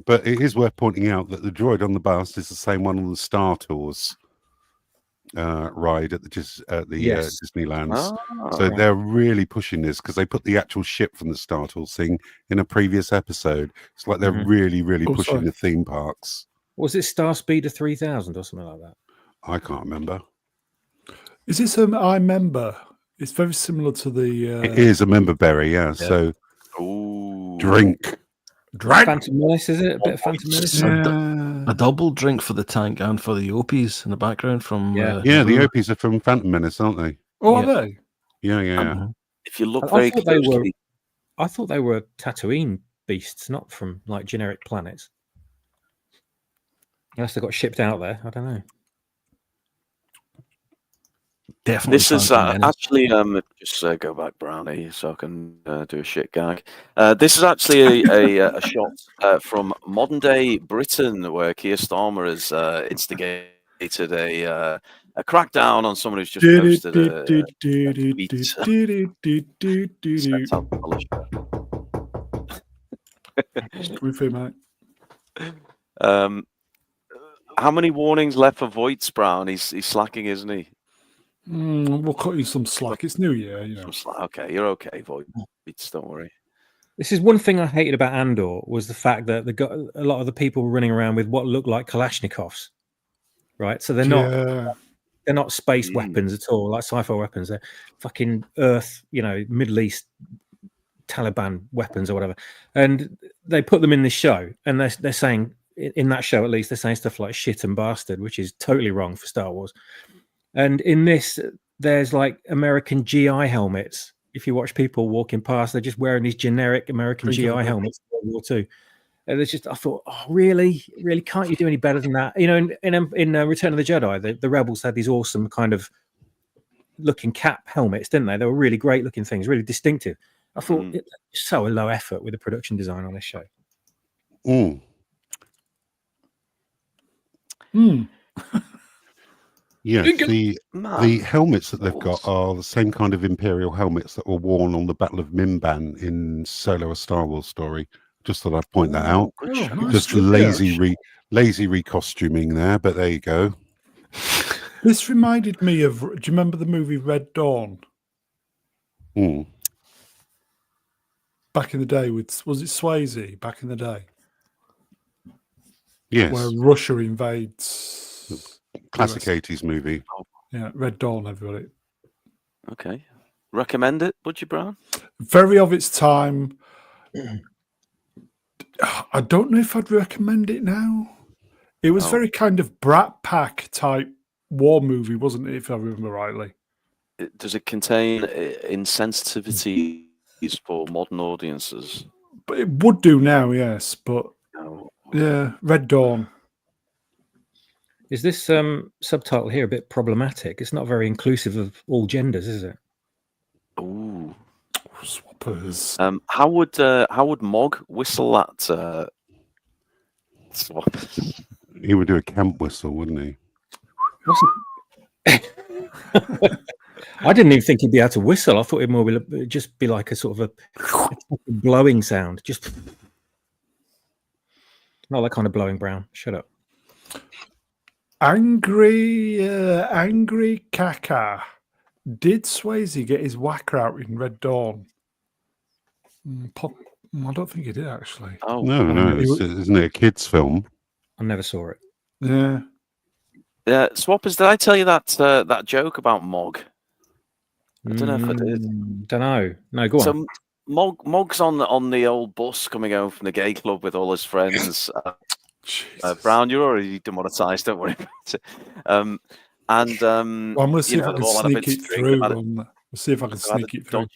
But it is worth pointing out that the droid on the bus is the same one on the Star Tours ride at the Yes. Disneylands. Ah, So right. they're really pushing this because they put the actual ship from the Star Tours thing in a previous episode. It's like they're Mhm. really Oh, pushing sorry. the theme parks. Was it Star Speeder 3000 or something like that? I can't remember. Is this I remember? It's very similar to the It is a member berry, yeah. So ooh. drink. Phantom Menace, is it? A bit of Phantom Menace? Yeah. A double drink for the tank and for the Opies in the background from Yeah. Yeah, the Blue. Opies are from Phantom Menace, aren't they? Oh, Yeah. are they? Yeah. If you look I very thought they were- closely, I thought they were Tatooine beasts, not from like generic planets. Unless they got shipped out there, I don't know. Definitely. this is Phantom Menace. actually just go back, Brownie, so I can do a shit gag. This is actually a shot from modern day Britain, where Keir Starmer has instigated a crackdown on someone who's just posted a tweet. Sent out the Goofy, mate. how many warnings left for Voights, Brown? He's slacking, isn't he? We'll cut you some slack. It's New Year, you know. Okay, you're okay, Voights. Don't worry. This is one thing I hated about Andor was the fact that a lot of the people were running around with what looked like Kalashnikovs, right? So they're not space weapons at all, like sci-fi weapons. They're fucking Earth, Middle East Taliban weapons or whatever, and they put them in this show, and they're saying in that show at least they're saying stuff like shit and bastard, which is totally wrong for Star Wars. And in this, there's like American GI helmets. If you watch people walking past, they're just wearing these generic American GI helmets in World War II. And it's just, I thought, oh, really, can't you do any better than that? You know, in Return of the Jedi, the rebels had these awesome kind of looking cap helmets, didn't they? They were really great looking things, really distinctive. I thought it's so low effort with the production design on this show. Yes, the helmets that they've got are the same kind of Imperial helmets that were worn on the Battle of Mimban in Solo: A Star Wars Story. Just thought I'd point that out. Just lazy recostuming there, but there you go. This reminded me of. Do you remember the movie Red Dawn? Back in the day, was it Swayze? Back in the day, yes, where Russia invades. Classic 80s movie. Yeah, Red Dawn, everybody. Okay. Recommend it, would you, Brown? Very of its time. I don't know if I'd recommend it now. It was very kind of Brat Pack type war movie, wasn't it, if I remember rightly? Does it contain insensitivities for modern audiences? But it would do now, yes. But yeah, Red Dawn. Is this subtitle here a bit problematic? It's not very inclusive of all genders, is it? Ooh, swappers. How would Mog whistle that? Swappers. He would do a camp whistle, wouldn't he? I didn't even think he'd be able to whistle. I thought it'd more just be like a sort of a blowing sound, just not that kind of blowing, Brown. Shut up. Angry Caca. Did Swayze get his whacker out in Red Dawn? I don't think he did, actually. Oh no, isn't it a kids' film? I never saw it. Yeah. Swappers, did I tell you that joke about Mog? I don't know if I did. Don't know. No, go on. So Mog's on the old bus coming home from the gay club with all his friends. Brown, you're already demonetised. Don't worry about it. I'm going to see if I can sneak it through. We'll see if I can sneak it through.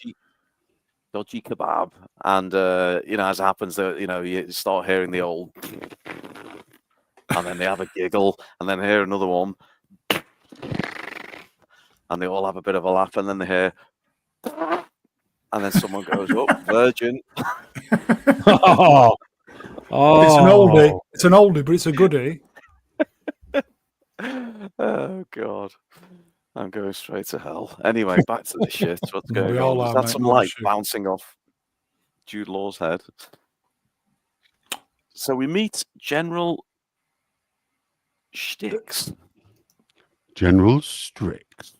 Dodgy kebab, and as it happens, you start hearing the old, and then they have a giggle, and then hear another one, and they all have a bit of a laugh, and then they hear, and then someone goes, "Oh, virgin." Oh, It's an oldie, but it's a goodie. Oh God, I'm going straight to hell. Anyway, back to the shit. What's going on? Is that some light bouncing off Jude Law's head? So we meet General Strix. General Strix.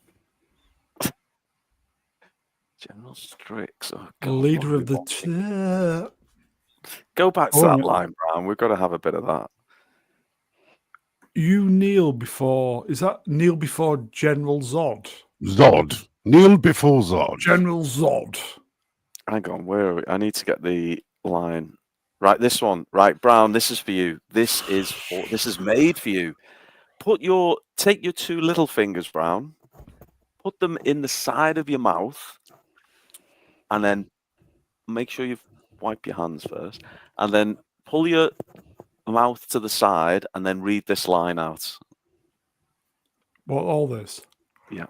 General Strix. Oh, God, leader of the. Go back to that line, Brown. We've got to have a bit of that. You kneel before. Is that kneel before General Zod? Zod. Kneel before Zod. General Zod. Hang on, where are we? I need to get the line. Right, this one. Right, Brown, this is for you. This is made for you. Take your two little fingers, Brown. Put them in the side of your mouth. And then make sure you wipe your hands first. And then pull your mouth to the side and then read this line out. What, all this? Yeah.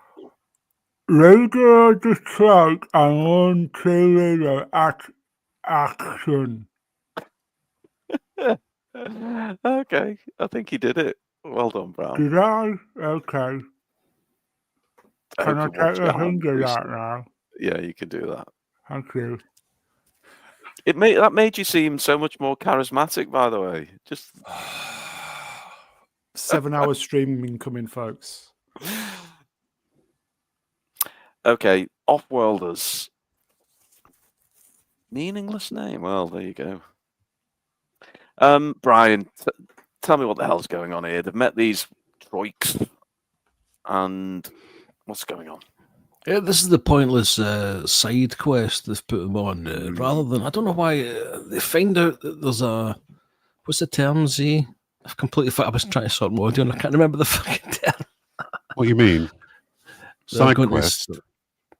Later the strike and until action. Okay, I think he did it. Well done, Brown. Did I? Okay. Can I take the finger out now? Yeah, you can do that. Thank you. That made you seem so much more charismatic, by the way. Just 7 hours streaming coming, folks. Okay, Offworlders. Meaningless name. Well, there you go. Brian, tell me what the hell's going on here. They've met these troiks, and what's going on? Yeah, this is the pointless side quest they've put them on, rather than, I don't know why, they find out that there's a, what's the term, Z? I've completely, I was trying to sort my audio and I can't remember the fucking term. What do you mean? They're Side going quest?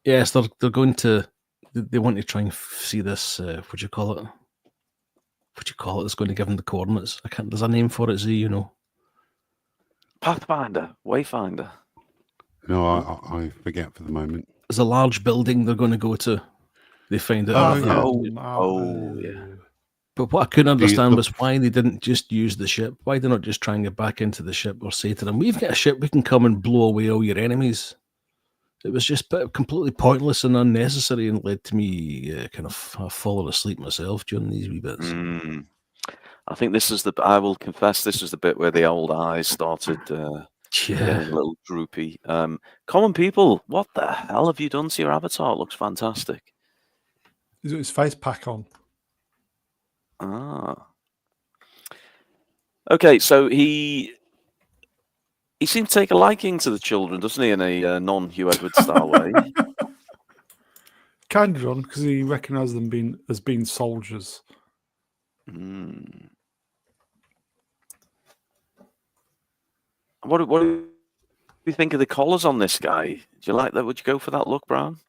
yes, they're going to, they want to try and see this, what do you call it? What do you call it? That's going to give them the coordinates. I can't, there's a name for it, Z, you know. Pathfinder, Wayfinder. No, I forget for the moment. There's a large building they're going to go to. They find out. Yeah. But what I couldn't understand the- was why they didn't just use the ship. Why they're not just trying to get back into the ship or say to them, "We've got a ship, we can come and blow away all your enemies." It was just completely pointless and unnecessary, and led to me kind of falling asleep myself during these wee bits. I think this is I will confess, this was the bit where the old eyes started getting a little droopy. Common people, what the hell have you done to your avatar? It looks fantastic. He's got his face pack on. Ah. Okay, so he seems to take a liking to the children, doesn't he, in a non-Hugh Edwards style way? Kind of on, because he recognised them as being soldiers. What do you think of the collars on this guy? Do you like that? Would you go for that look, Brown?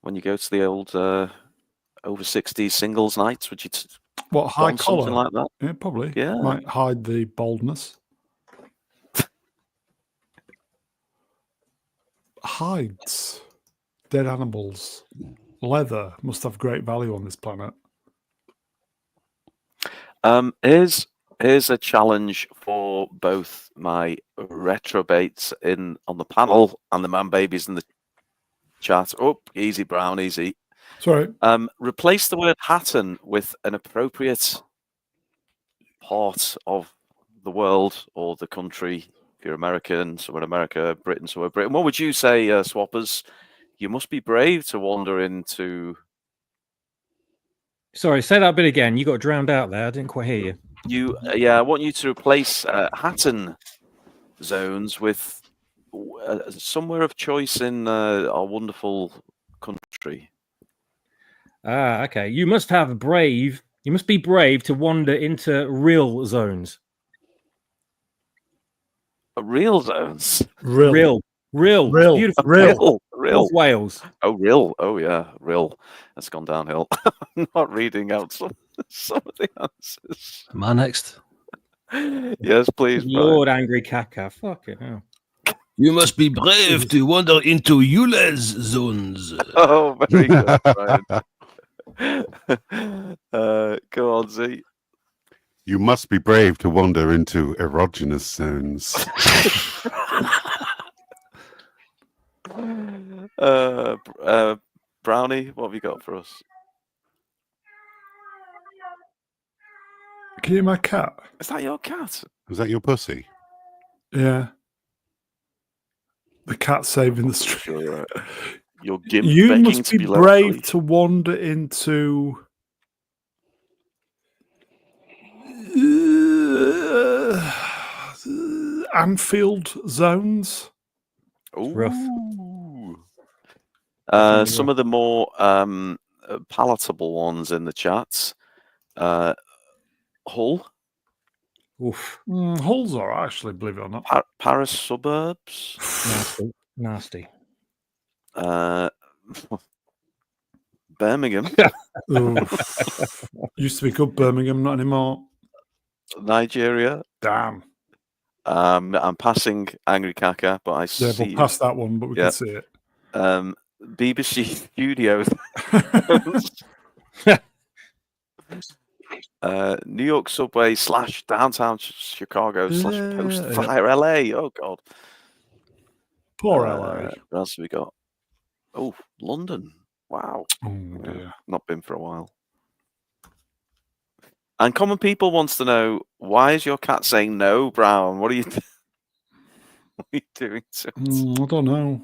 When you go to the old over 60s singles nights, would you What, high want something collar? like that? Yeah, probably. Yeah. Might hide the baldness. Hides. Dead animals. Leather must have great value on this planet. Here's a challenge for both my retrobates on the panel and the man babies in the chat. Oh, easy, Brown, easy. Sorry. Replace the word Hatton with an appropriate part of the world or the country. If you're American, somewhere in America, Britain, somewhere Britain. What would you say, Swappers? You must be brave to wander into. Sorry, say that bit again. You got drowned out there. I didn't quite hear you. I want you to replace Hatton zones with somewhere of choice in our wonderful country. Ah, okay. You must be brave to wander into real zones. Real zones. Real. Beautiful. North Wales. Oh, real. Oh, yeah, real. That's gone downhill. I'm not reading out some of the answers. Am I next? Yes, please, Lord Angry Caca. Fucking hell. You must be brave to wander into Euler's zones. Oh, very good, Brian. Go on, Z. You must be brave to wander into erogenous zones. Brownie, what have you got for us? Can you hear my cat? Is that your cat? Was that your pussy? Yeah. The cat saving the street. Your gimp You begging must to be let brave free. to wander into Anfield zones. Rough. Some of the more palatable ones in the chats. Hull. Oof. Hull's all right, actually, believe it or not. Paris suburbs. Nasty. Birmingham. Used to be good, Birmingham, not anymore. Nigeria. Damn. I'm passing Angry Caca, but I see. We'll pass that one, but we can see it. BBC Studios. New York subway / downtown Chicago / post fire LA. Oh God. Poor LA. What else have we got? Oh, London. Wow. Oh dear. Not been for a while. And common people wants to know, why is your cat saying no, Brown? What are you doing to it? I don't know.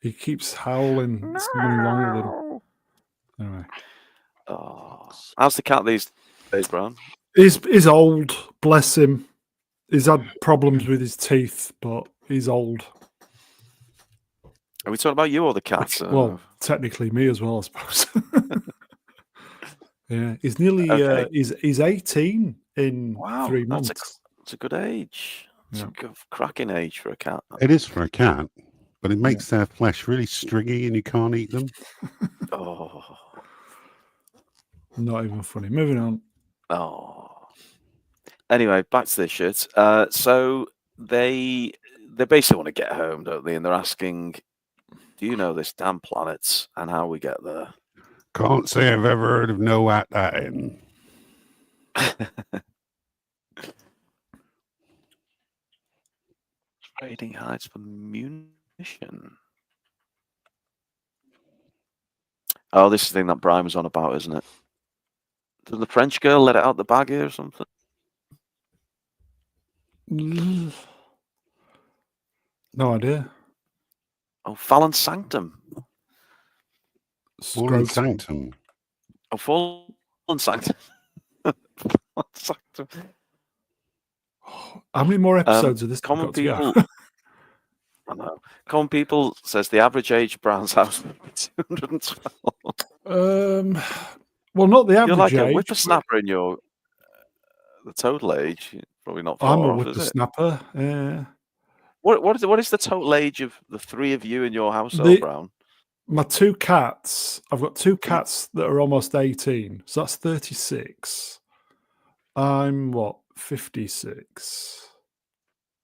He keeps howling. There's something wrong with him. Anyway. Oh, how's the cat these days, Brown? He's old, bless him. He's had problems with his teeth, but he's old. Are we talking about you or the cat? Well, technically me as well, I suppose. Yeah, he's nearly Okay. he's 18 in Wow, 3 that's months. it's a good age. It's Yeah. a good, cracking age for a cat. It is for a cat, but it makes their flesh really stringy and you can't eat them. Oh, Not even funny. Moving on. oh. Anyway, back to this shit. So they basically want to get home, don't they? And they're asking, "Do you know this damn planet and how we get there?" Can't say I've ever heard of no At-Atin. Trading hides for munition. Oh, this is the thing that Brian was on about, isn't it? Did the French girl let it out the bag here or something? No idea. Oh, Fallon Sanctum. Fallen Scrotum. Sanctum. Oh, Fallen Sanctum. Fallen Sanctum. How many more episodes of this have Common got to go? people. I know. Common people says the average age of Brown's house is 212. Well, not the You're average like a age. but whippersnapper in your the total age. Probably not far I'm a off, is it? whippersnapper. Yeah. What is the total age of the three of you in your household, Brown? My 2 cats. I've got 2 cats that are almost 18, so that's 36. I'm what, 56.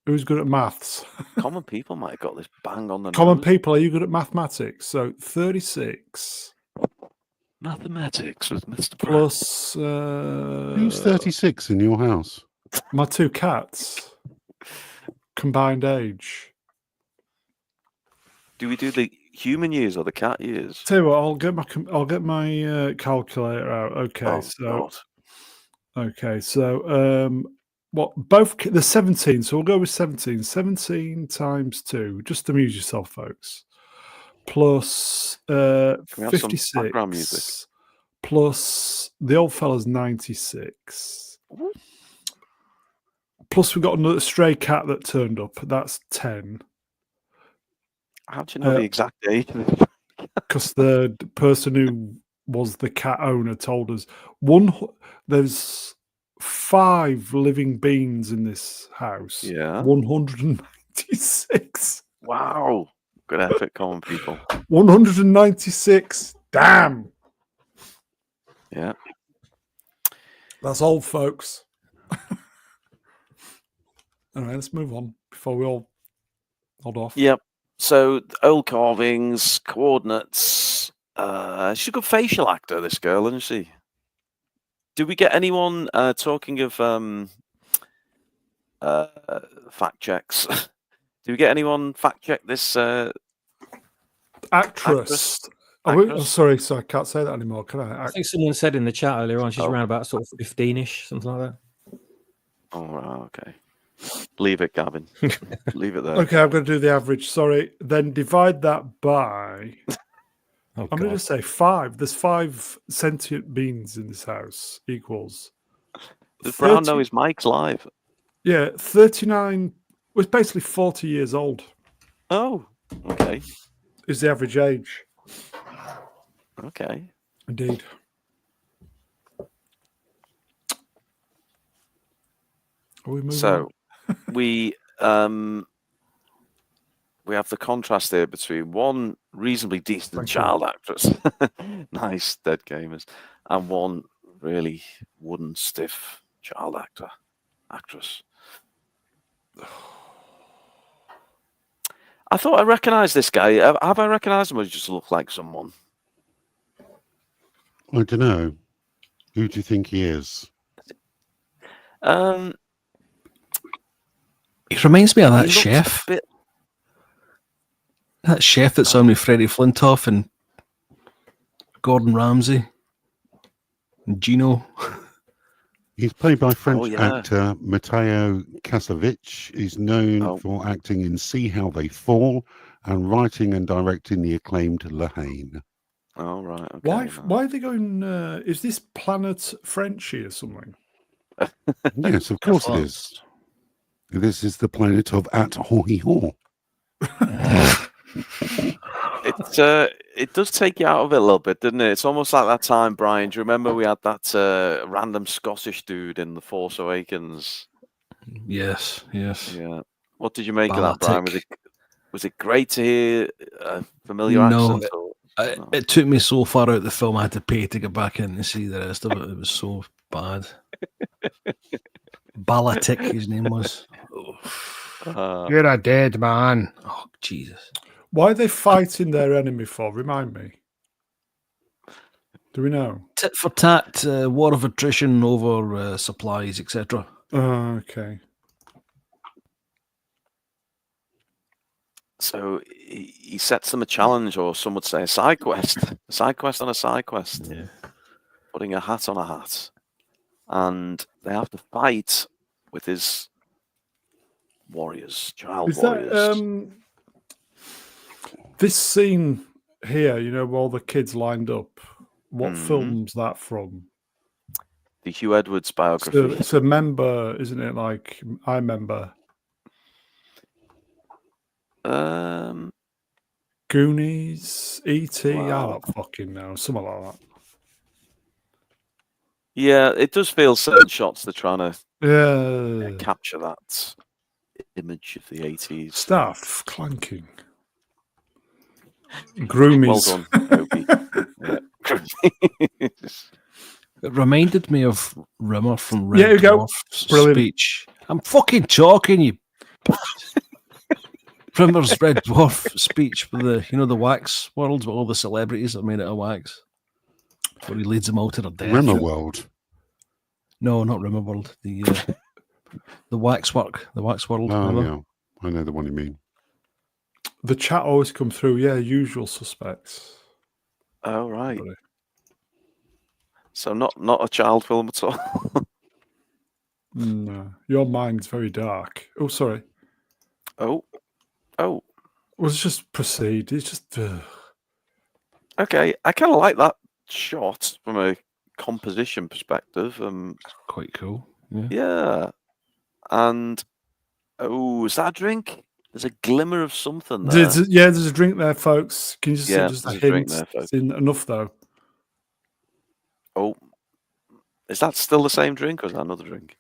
Who's good at maths? Common people might have got this bang on the Common nose. people, are you good at mathematics? So 36 Mathematics with Mr. Brown. plus Who's 36 in your house? my 2 cats. Combined age. Do we do the human years or the cat years? Tell you what, I'll get my calculator out. Okay, God. What both the 17, so we'll go with 17. 17 times 2. Just amuse yourself, folks. Plus we have some background 56 music? plus the old fella's 96. Plus we've got another stray cat that turned up. That's 10. How do you know the exact age? Because the person who was the cat owner told us there's 5 living beings in this house. Yeah. 196. Wow. Good effort, common people. 196. Damn. Yeah. That's old, folks. Anyway, let's move on before we all hold off. Yep. So old carvings, coordinates. She's a good facial actor, this girl, isn't she? Did we get anyone talking of fact checks? Did we get anyone fact check this Actress. Actress? Sorry, I can't say that anymore, can I? I think someone said in the chat earlier on she's around about sort of 15-ish, something like that. Oh, right, okay. Leave it, Gavin. Leave it there. Okay, I'm going to do the average. Sorry. Then divide that by. Oh, I'm going to God. say 5. There's 5 sentient beings in this house equals. Does Brown know his mic's live? Yeah, 39. Was basically 40 years old. Oh, okay. Is the average age. Okay. Indeed. Are we moving So on? we have the contrast there between one reasonably decent Thank child actress, nice dead gamers, and one really wooden stiff child actress. I thought I recognised this guy. Have I recognised him, or does he just look like someone? I don't know. Who do you think he is? It reminds me of He that looks chef. a bit- That chef that's on with Freddie Flintoff and Gordon Ramsay and Gino. He's played by French yeah. actor Matteo Kasavich. He's known for acting in See How They Fall and writing and directing the acclaimed La Haine. Oh, right. Okay, Why are they going? Is this planet Frenchy or something? Yes, of course it is. This is the planet of At Hoi Ho. It does take you out of it a little bit, doesn't it? It's almost like that time, Brian. Do you remember we had that random Scottish dude in The Force Awakens? Yes, yes. Yeah. What did you make of that, Brian? Was it great to hear a familiar No, accent? Or... No. It took me so far out of the film, I had to pay to get back in and see the rest of it. It was so bad. Balatik, his name was. You're a dead man. Oh, Jesus. Why are they fighting their enemy for? Remind me. Do we know? Tit for tat, war of attrition over supplies, etc. Okay. So he sets them a challenge, or some would say a side quest. A side quest on a side quest. Yeah. Putting a hat on a hat. And they have to fight with his warriors, child warriors. That this scene here, you know, while the kids lined up, what film's that from? The Hugh Edwards biography. It's a member, isn't it? Like, I remember. Goonies, E.T., I don't fucking know, something like that. Yeah, it does feel certain shots they're trying to Yeah. capture that image of the 80s. Staff clanking. Groomies. Well done, Toby. It reminded me of Rimmer from Red Here you go. Dwarf's Brilliant. speech. I'm fucking talking, you. Rimmer's Red Dwarf speech with the wax world with all the celebrities that made it of wax, where he leads them all to their death. Rimmerworld. No, not Rimmerworld. The waxwork, the wax world. Oh, remember? yeah. I know the one you mean. The chat always come through, yeah, usual suspects. Oh, right. Sorry. So not a child film at all. No, your mind's very dark. Oh, sorry. Oh. Let's just proceed. It's just. Okay, I kind of like that shot from a composition perspective. Quite cool. Yeah. Yeah. And is that a drink? There's a glimmer of something there. There's a drink there, folks. Can you just Yeah, just a there's a drink hint? there, folks. Enough though. Oh, is that still the same drink, or is that another drink?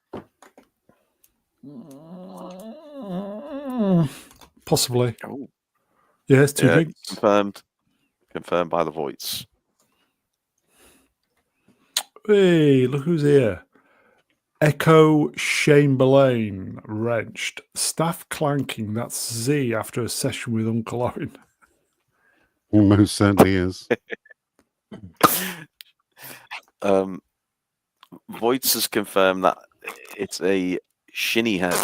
Possibly. Oh, Yes, two drinks. Confirmed by the voice. Hey, look who's here. Echo Chamberlain wrenched. Staff clanking. That's Z after a session with Uncle Owen. He most certainly is. Voice has confirmed that it's a shinny head.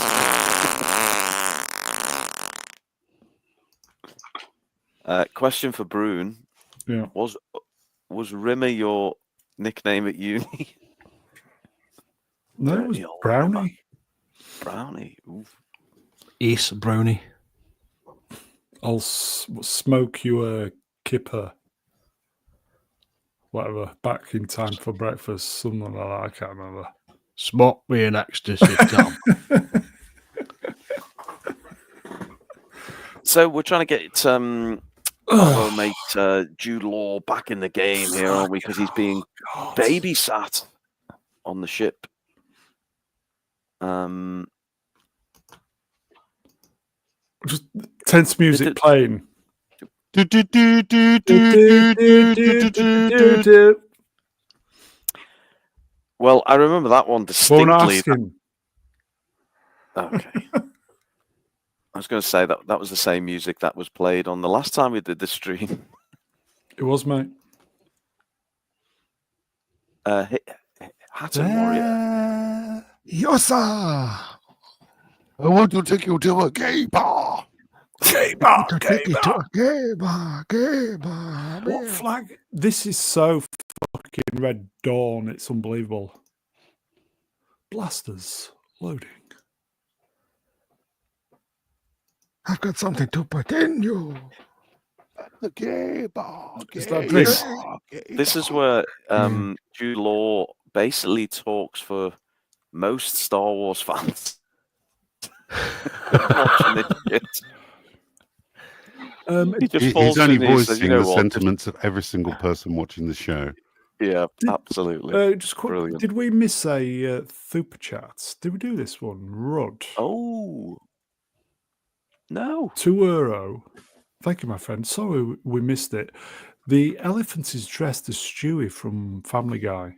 Question for Brune. Yeah. Was Rimmer your nickname at uni? No, it was Brownie. Brownie. Oof. Ace Brownie. I'll smoke you a kipper. Whatever. Back in time for breakfast. Something like that. I can't remember. Smoke me an ecstasy, Tom. So we're trying to get our mate Jude Law back in the game here, aren't we? Because he's being babysat on the ship. Just tense music playing. Well, I remember that one distinctly. Won't ask him. Okay. I was going to say that was the same music that was played on the last time we did the stream. It was, mate. Hatton Warrior. Yossa! I want to take you to a gay bar. Gay bar, To take you to a gay bar, gay bar. What yeah. flag? This is so fucking Red Dawn. It's unbelievable. Blasters loading. I've got something to put in you. The gay bar. Is that Gay this? bar, gay This is bar. where Jude Law basically talks for most Star Wars fans. Watching this shit. He just He's falls only to his knees and says, voicing "You know the what? sentiments of every single person watching the show. Yeah, Did- absolutely. Just quick, Brilliant. did we miss a Thuper Chats? Did we do this one? Rud. Oh no! €2. Thank you, my friend. Sorry we missed it. The elephant is dressed as Stewie from Family Guy.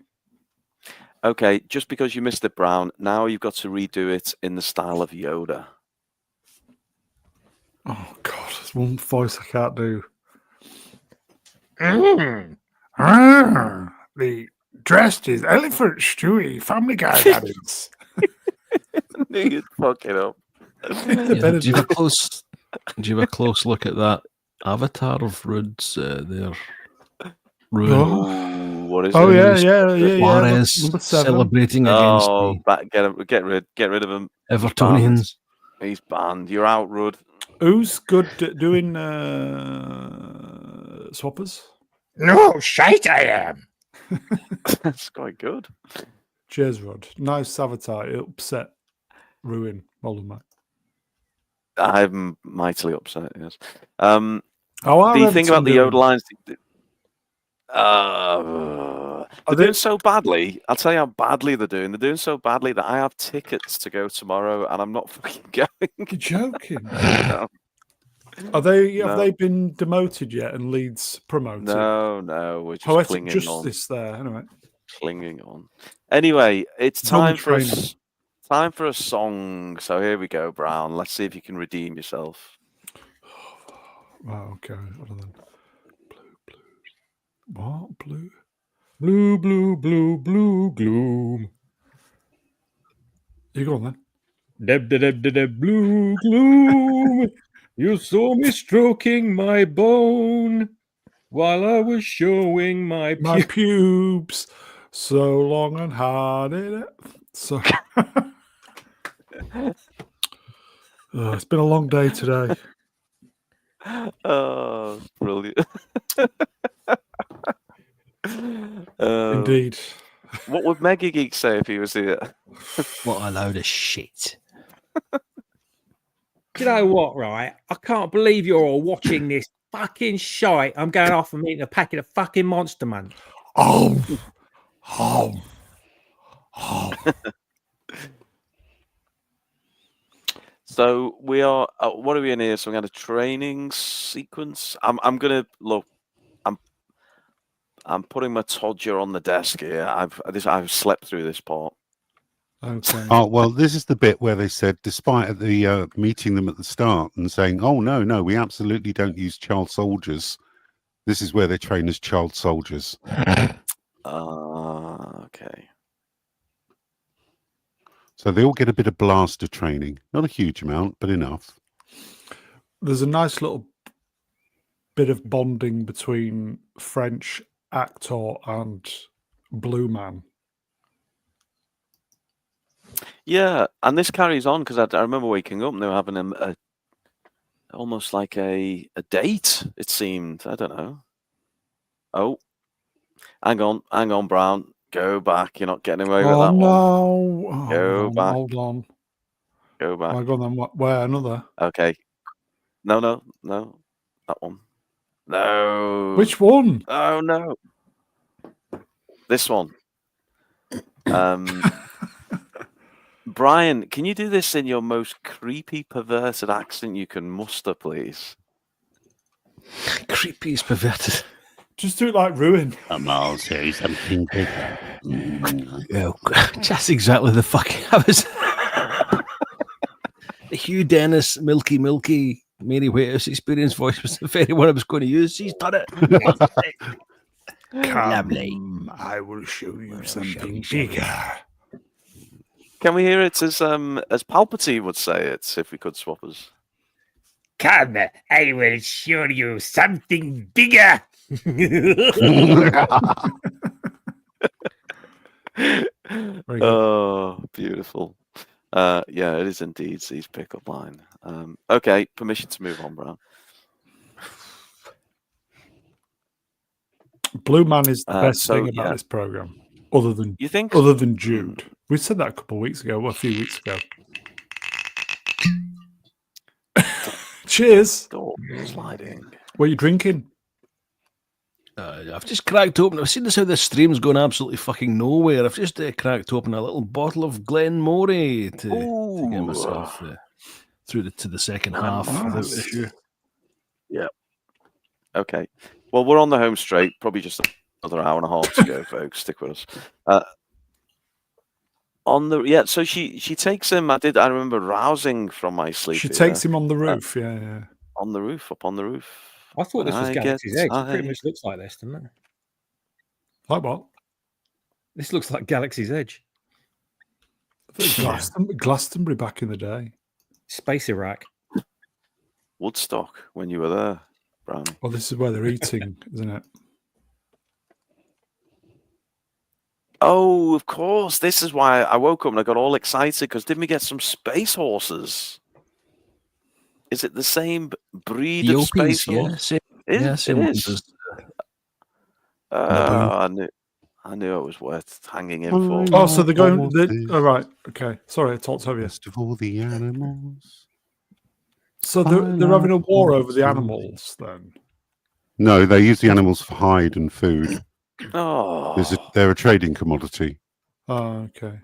Okay, just because you missed it, Brown, now you've got to redo it in the style of Yoda. Oh God, there's one voice I can't do. The dressed as elephant Stewie Family Guy daddies. You'd fuck it up. Yeah, do you have a close look at that avatar of Rud's there? Ruin. Oh. Ooh, what is Oh it? yeah. Juarez Number 7. celebrating against Oh, the get rid of him. Evertonians. He's banned. You're out, Rud. Who's good at doing swappers? No, shite I am. That's quite good. Cheers, Rod. Nice avatar. It upset Ruin. Well done, mate. I'm mightily upset. Yes. How are The thing about the Everton Yoda lines, they're they- doing so badly. I'll tell you how badly they're doing. They're doing so badly that I have tickets to go tomorrow, and I'm not fucking going. You're joking. No. Have they No. been demoted yet and Leeds promoted? No, we're just Poetic clinging justice there. Anyway, on. Clinging on. Anyway, it's Done time for training. time for a song. So here we go, Brown. Let's see if you can redeem yourself. Wow, okay. What are they? What? Blue, gloom. You go on then. Deb, blue gloom. You saw me stroking my bone while I was showing my My pubes, so long and hard in it. So it's been a long day today. Oh, brilliant. Indeed. What would Mega Geek say if he was here? What a load of shit. Do you know what, right? I can't believe you're all watching this fucking shite. I'm going off and eating a packet of fucking Monster Man. Oh. So we are. What are we in here? So we got a training sequence. I'm gonna look. I'm putting my Todger on the desk here. I've slept through this part. Okay. Oh, well, this is the bit where they said, despite the meeting them at the start and saying, oh, no, we absolutely don't use child soldiers. This is where they train as child soldiers. Okay. So they all get a bit of blaster training. Not a huge amount, but enough. There's a nice little bit of bonding between French actor and Blue Man. Yeah, and this carries on because I remember waking up and they were having a almost like a date. It seemed. I don't know. Oh, hang on, Brown. Go back. You're not getting away with that one. Oh, Go back. Hold on. Go back. Oh, go on then. Where? Another? Okay. No. That one. No. Which one? Oh no. This one. Brian, can you do this in your most creepy, perverted accent you can muster, please? Creepy is perverted. Just do it like Ruin. I'll say something bigger. Oh, that's exactly the fucking. I was the Hugh Dennis, Milky, Mary Whitehouse experience voice was the very one I was going to use. She's done it. Lovely. I will show you something bigger. Can we hear it as Palpatine would say it if we could swap us? Come, I will show you something bigger. Oh, beautiful. Yeah, it is indeed Zee's pickup line. Okay, permission to move on, Brown. Blue Man is the best so, thing about yeah. this program, other than You think? Jude. We said that a couple of weeks ago, a few weeks ago. Cheers. Door sliding. What are you drinking? I've just cracked open. I've seen this how this stream's going absolutely fucking nowhere. I've just cracked open a little bottle of Glenmorangie to get myself through to the second half without issue. Yeah. Okay. Well, we're on the home straight. Probably just another hour and a half to go, folks. Stick with us. So she takes him. I remember rousing from my sleep. She takes him on the roof. Yeah. On the roof, up on the roof. I thought this was When I Galaxy's get Edge. It pretty high. much looks like this, doesn't it? Like what? This looks like Galaxy's Edge. Glastonbury back in the day. Space Iraq. Woodstock when you were there, Brownie. Well, this is where they're eating, isn't it? Oh, of course. This is why I woke up and I got all excited because didn't we get some space horses? Is it the same breed of space horse? Same It is. I knew it was worth hanging in for. Oh, so they're going. All right. Okay. Sorry, I talked over you. Best of all the animals. So they're having a war over the animals then? No, they use the animals for hide and food. Oh, They're a trading commodity. Oh, okay.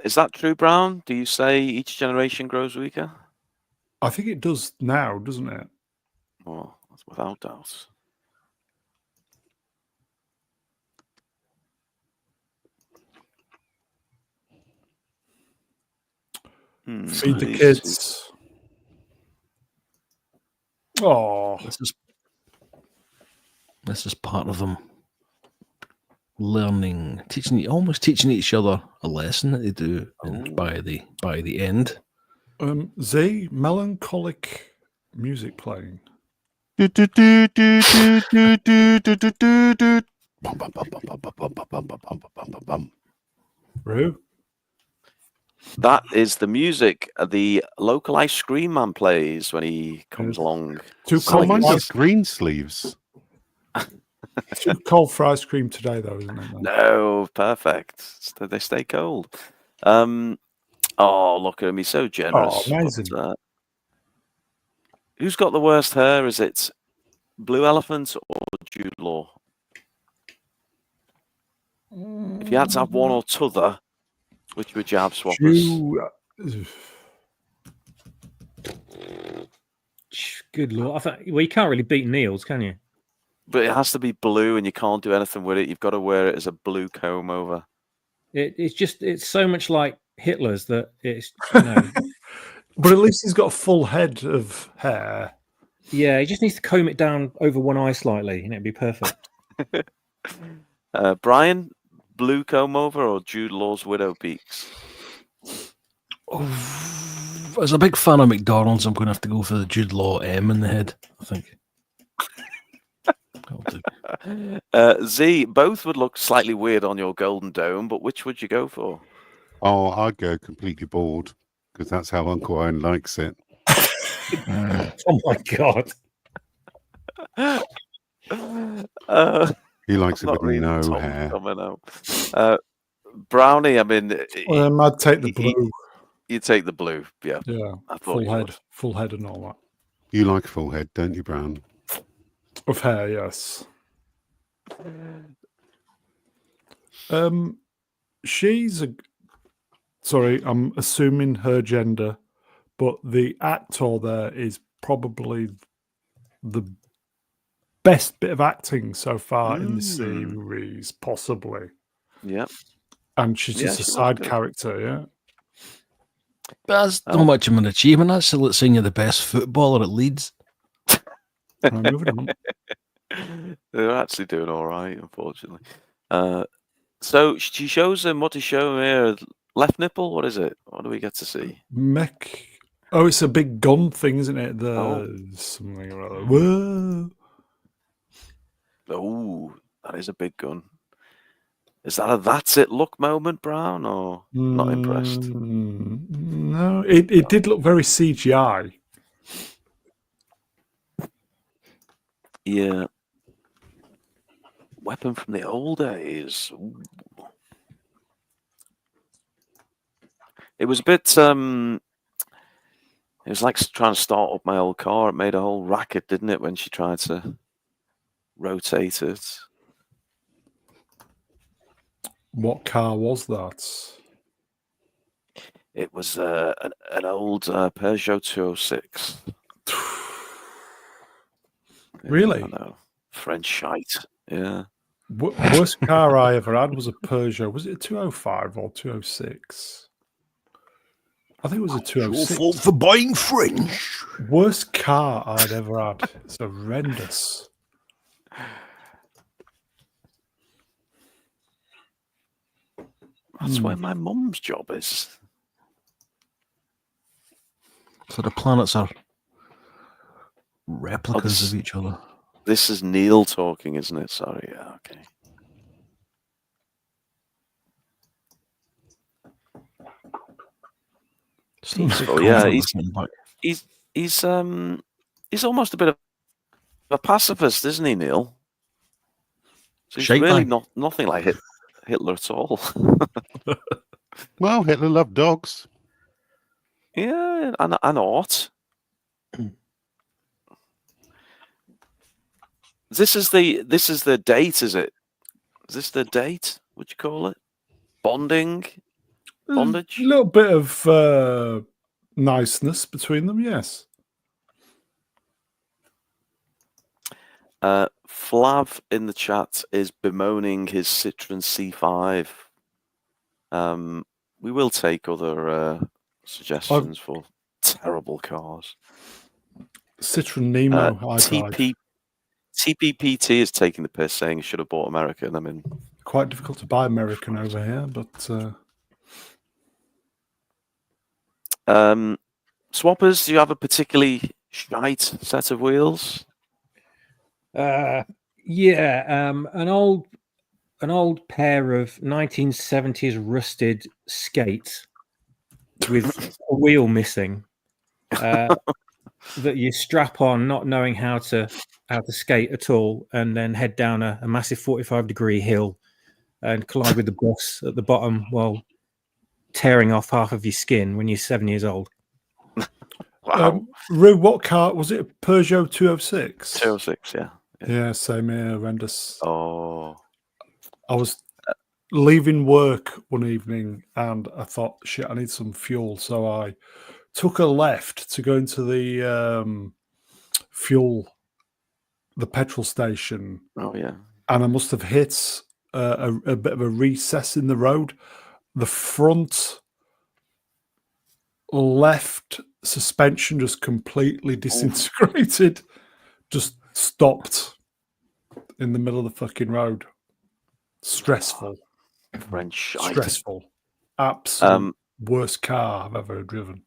is that true, Brown? Do you say each generation grows weaker? I think it does now, doesn't it? Well, that's without doubt. Feed the kids. Oh, This is part of them learning, almost teaching each other a lesson that they do by the end. Z, melancholic music playing. Roo? That is the music the local ice cream man plays when he comes along. Too Oh, cold, mine's green sleeves. too cold for ice cream today, though, isn't it? No, perfect. They stay cold. Oh, look at him. He's so generous. Oh, amazing. But, who's got the worst hair? Is it Blue Elephant or Jude Law? If you had to have one or t'other, which would you have, Swappers? Good lord! You can't really beat Neil's, can you? But it has to be blue, and you can't do anything with it. You've got to wear it as a blue comb over. It's so much like Hitler's that it's. But at least he's got a full head of hair. Yeah, he just needs to comb it down over one eye slightly, and it'd be perfect. Brian, blue comb over or Jude Law's widow peaks? As a big fan of McDonald's, I'm going to have to go for the Jude Law M in the head, I think. Z, both would look slightly weird on your golden dome, but which would you go for? Oh, I'd go completely bald because that's how Uncle Owen likes it. Oh my god! He likes it with really no Tom hair. coming out. Brownie, I mean, I'd take the blue. You take the blue, yeah. Yeah, I thought full head and all that. You like full head, don't you, Brown? Of hair, yes. Sorry, I'm assuming her gender, but the actor there is probably the best bit of acting so far in the series, possibly. Yeah. And she's just a side character, yeah. But that's not much of an achievement. That's like saying you're the best footballer at Leeds. Moving on. They're actually doing all right, unfortunately. So she shows him what to show him here. Left nipple? What is it? What do we get to see? Mech. Oh, it's a big gun thing, isn't it? Something or other. Whoa. Oh, that is a big gun. Is that a that's it look moment, Brown, or not impressed? No, it did look very CGI. Yeah. Weapon from the old days. Ooh. It was a bit. It was like trying to start up my old car. It made a whole racket, didn't it, when she tried to rotate it? What car was that? It was an old Peugeot 206. Really? I know. French shite. Yeah. Worst car I ever had was a Peugeot. Was it a 205 or 206? I think it was a Your 206. fault for buying French. Worst car I'd ever had. It's horrendous. That's where my mum's job is. So the planets are replicas of each other. This is Neil talking, isn't it? Sorry. Yeah. Okay. Oh yeah, he's almost a bit of a pacifist, isn't he, Neil? So he's really nothing like Hitler at all. Well, Hitler loved dogs. Yeah, and art. This is the date, is it? Is this the date? Would you call it bondage? A little bit of niceness between them, yes. Flav in the chat is bemoaning his Citroen C5. We will take other suggestions for terrible cars. Citroen Nemo. TPPT is taking the piss, saying he should have bought American. I mean, quite difficult to buy American over here, but Swappers, do you have a particularly shite set of wheels? An old pair of 1970s rusted skates with a wheel missing that you strap on, not knowing how to skate at all, and then head down a massive 45-degree hill and collide with the bus at the bottom while tearing off half of your skin when you're 7 years old. Wow. Rue, what car was it? A Peugeot 206? 206, yeah. Yeah, same here, horrendous. Oh. I was leaving work one evening and I thought, shit, I need some fuel. So I took a left to go into the petrol station. Oh, yeah. And I must have hit a bit of a recess in the road. The front left suspension just completely disintegrated, just stopped in the middle of the fucking road. Stressful. French shite. Stressful. Absolute worst car I've ever driven.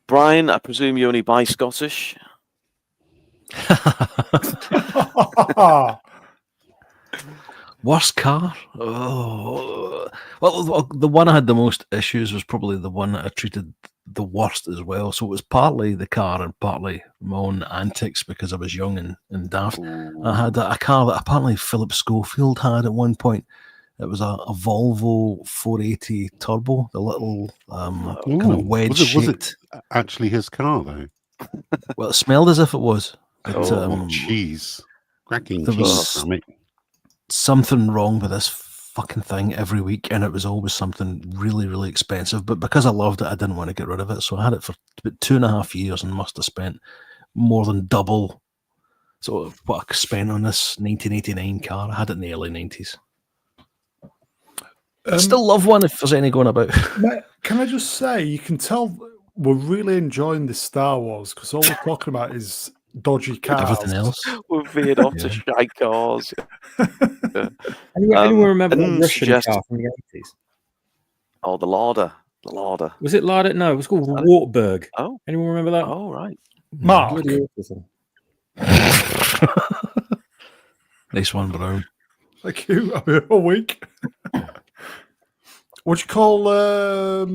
Brian, I presume you only buy Scottish? Worst car? Oh, well, the one I had the most issues was probably the one that I treated the worst as well. So it was partly the car and partly my own antics because I was young and daft. I had a car that apparently Philip Schofield had at one point. It was a Volvo 480 Turbo, the little kind of wedge-shaped. Was it actually his car, though? Well, it smelled as if it was. But, cheese. Cracking there cheese. was something wrong with this fucking thing every week, and it was always something really, really expensive. But because I loved it, I didn't want to get rid of it. So I had it for about 2.5 years and must have spent more than double sort of what I spent on this 1989 car. I had it in the early 90s. I still love one if there's any going about. Can I just say, you can tell we're really enjoying this Star Wars because all we're talking about is dodgy cars. Everything else. We're veered off to shite cars. Yeah. Anyone remember the Russian car from the 80s? Oh, the Lada. The Lada. Was it Lada? No, it was called Wartburg. Oh. Anyone remember that? Oh, right. Mark. Nice one, Brown. Thank you. I'm here all week. What do you call a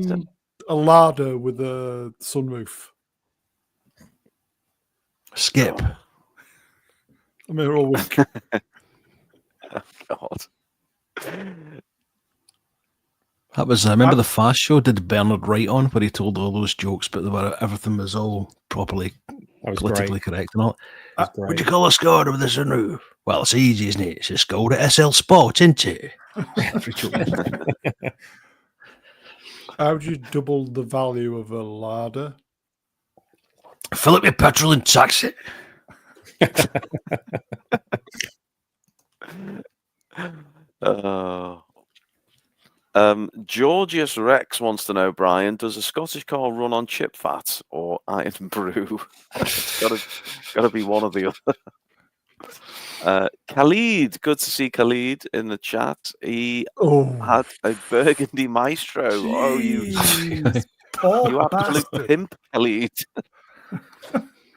Lada with a sunroof? Skip. I'm here all week. Oh, God. That was, I remember the Fast Show did Bernard Wright on, where he told all those jokes, but everything was all properly That was politically great. correct and all. That was Would you great. call a score with a sunroof? Well, it's easy, isn't it? It's just called at SL Sport, isn't it? Every joke. How do you double the value of a larder? Fill up your petrol and tax it. Georgius Rex wants to know, Brian, does a Scottish car run on chip fat or iron brew? It's gotta be one or the other. Khalid, good to see Khalid in the chat. He had a Burgundy Maestro. Oh, you absolute pimp, Khalid.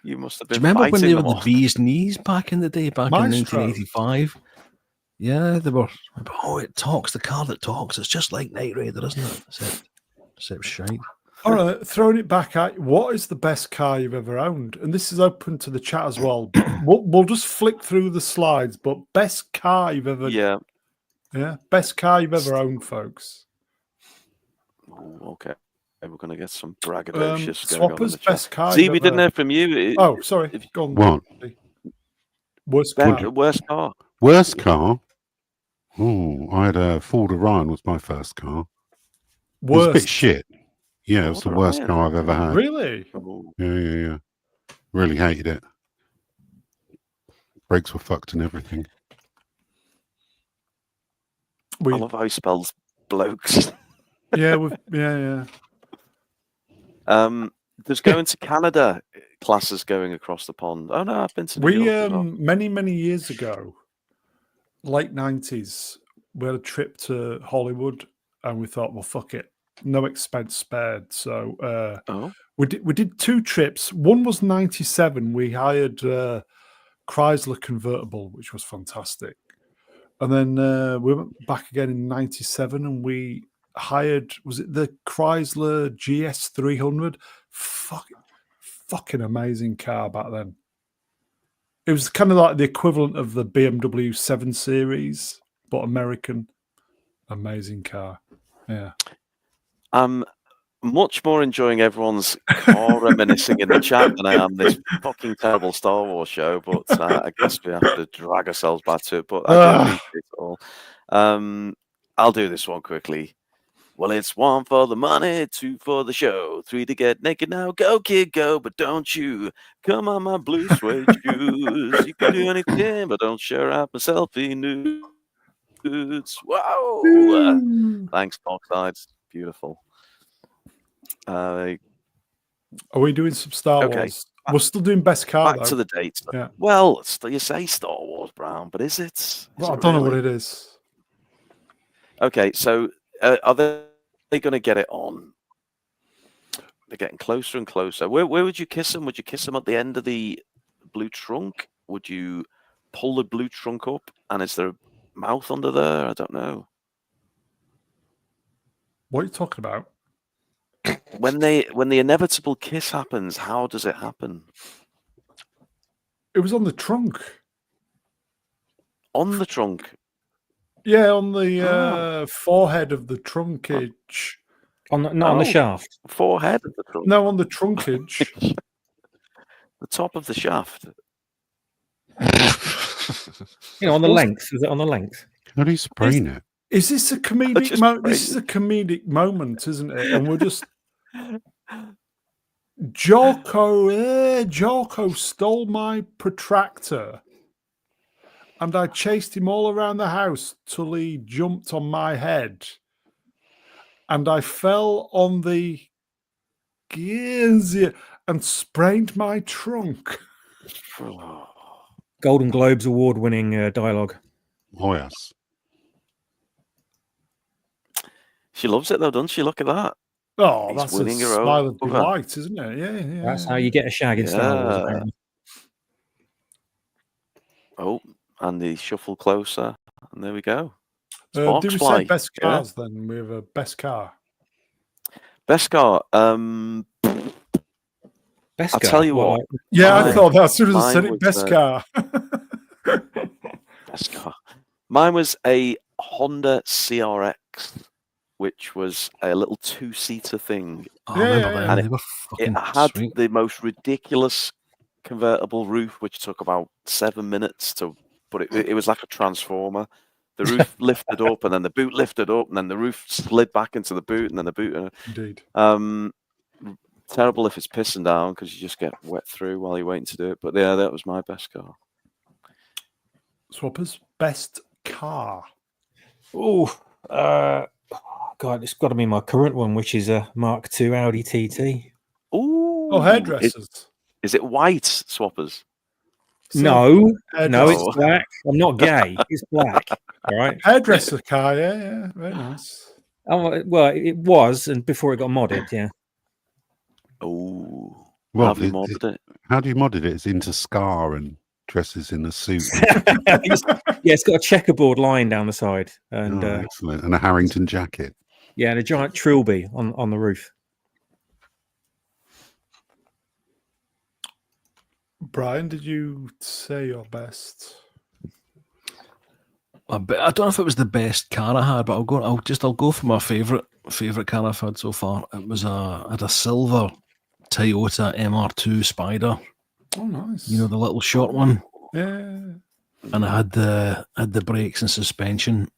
You must have Do you been remember when fighting they were them the all. bee's knees back in the day, back in Maestro. 1985? Yeah, they were. Oh, it talks. The car that talks. It's just like Knight Rider, isn't it? Except shite. All right, throwing it back at you, what is the best car you've ever owned? And this is open to the chat as well. But we'll just flick through the slides. But best car you've ever, Yeah. best car you've ever owned, folks. Ooh, okay. We're going to get some braggadocious going on in Swapper's the chat. best car. See, you've we didn't ever- hear from you. Oh, sorry. Go on. What? Worst car. Worst car. Worst car? Oh, I had a Ford Orion was my first car. It was a bit Worst. shit. Yeah, it was the Ford worst Orion. car I've ever had. Really? Ooh. Yeah. Really hated it. Brakes were fucked and everything. I love how he spells blokes. Yeah. There's going to Canada classes going across the pond. Oh no, I've been to New We York as well. many years ago, late 90s, we had a trip to Hollywood, and we thought, well, fuck it, no expense spared. So we did two trips. One was 97. We hired Chrysler convertible, which was fantastic, and then we went back again in 97, and we hired, was it the Chrysler GS 300? Fucking amazing car back then. It was kind of like the equivalent of the BMW 7 Series, but American. Amazing car. Yeah. I'm much more enjoying everyone's car reminiscing in the chat than I am this fucking terrible Star Wars show, but I guess we have to drag ourselves back to it, but I do appreciate it all. I'll do this one quickly. Well, it's 1 for the money, 2 for the show, 3 to get naked now. Go, kid, go, but don't you come on my blue suede shoes. You can do anything, but don't share out my selfie nudes. Wow! Thanks, Parksides. Beautiful. Are we doing some Star Okay. Wars? We're still doing best car, Back though. to the dates. Yeah. Well, you say Star Wars, Brown, but is it? Well, I don't know what it is. Okay, so are they going to get it on? They're getting closer and closer. Where would you kiss them? Would you kiss them at the end of the blue trunk? Would you pull the blue trunk up? And is there a mouth under there? I don't know. What are you talking about? When the inevitable kiss happens, how does it happen? It was on the trunk. On the trunk. Yeah, on the forehead of the trunkage. Not on the shaft. Forehead of the trunk. No, on the trunkage. The top of the shaft. On the length. Is it on the length? How do you sprain it? Is this a comedic moment? This is a comedic moment, isn't it? And we're just Jorko stole my protractor, and I chased him all around the house till he jumped on my head, and I fell on the gears and sprained my trunk. Golden Globes award-winning dialogue. Oh, yes. She loves it though, doesn't she? Look at that. Oh, He's that's a winning her smile of over. delight, isn't it? Yeah. That's how you get a shag in Star Wars. Yeah. Apparently. Oh, and they shuffle closer, and there we go. Do Sparks we say fly. best Yeah. cars then? We have a best car. Best car. Best I'll guy. tell you Well, what. Yeah, I Mine- thought that as soon as I mine said it, was, best car. Best car. Mine was a Honda CRX which was a little 2-seater thing. I remember yeah, them. And They were It fucking had sweet. the most ridiculous convertible roof, which took about 7 minutes to put it. It was like a transformer. The roof lifted up, and then the boot lifted up, and then the roof slid back into the boot, and then the boot. Indeed. Terrible if it's pissing down because you just get wet through while you're waiting to do it. But yeah, that was my best car. Swappers, best car. Oh, God, it's got to be my current one, which is a Mark II Audi TT. Ooh, Oh, hairdressers. Is it white, Swappers? No, Hairdresser. it's black. I'm not gay. It's black. All right. Hairdresser car, yeah, very nice. Oh, well, it was, and before it got modded, yeah. Oh, Well, have you modded it? how do you mod it? It's into Scar and dresses in a suit. Yeah, it's got a checkerboard line down the side, and Excellent. And a Harrington jacket. yeah, and a giant trilby on the roof. Brian, did you say your best? I don't know if it was the best car I had, but I'll go for my favorite car I've had so far. It was I had a silver Toyota MR2 Spider. Oh, nice. You know, the little short one. Yeah. And I had the brakes and suspension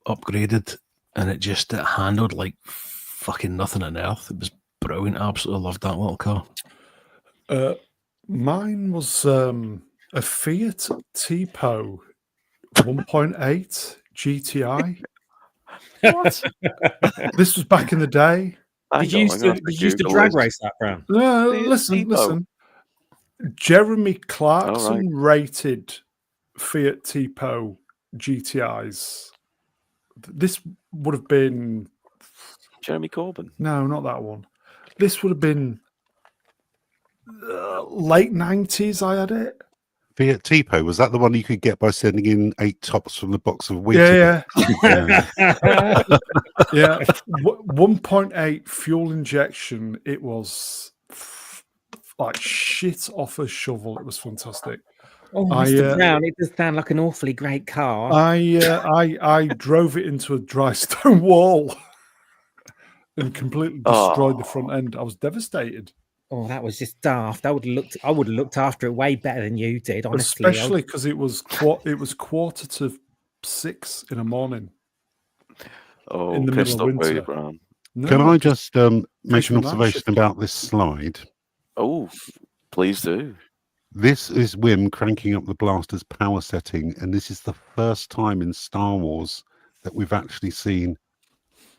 upgraded, and it handled like fucking nothing on earth. It was brilliant. I absolutely loved that little car. Mine was a Fiat Tipo 1.8 GTI. What? This was back in the day. Did you used to drag race that, Brown? No, Fiat listen. Tipo. Jeremy Clarkson Oh, rated Fiat Tipo GTIs. This would have been Jeremy Corbyn? no, not that one. This would have been late 90s. I had it. Fiat Tipo, was that the one you could get by sending in 8 tops from the box of wheat? Yeah. Yeah. Yeah. 1.8 fuel injection. It was like shit off a shovel. It was fantastic. Oh, Mr. Brown, it does sound like an awfully great car. I drove it into a dry stone wall and completely destroyed the front end. I was devastated. Oh, that was just daft. I would have looked after it way better than you did, honestly. Especially because it was 6:15 in the morning. Oh, in the pissed middle of off, were you, winter. Brown? No, Can I just make an from that observation shift. about this slide? Oh, please do. This is Wim cranking up the blaster's power setting, and this is the first time in Star Wars that we've actually seen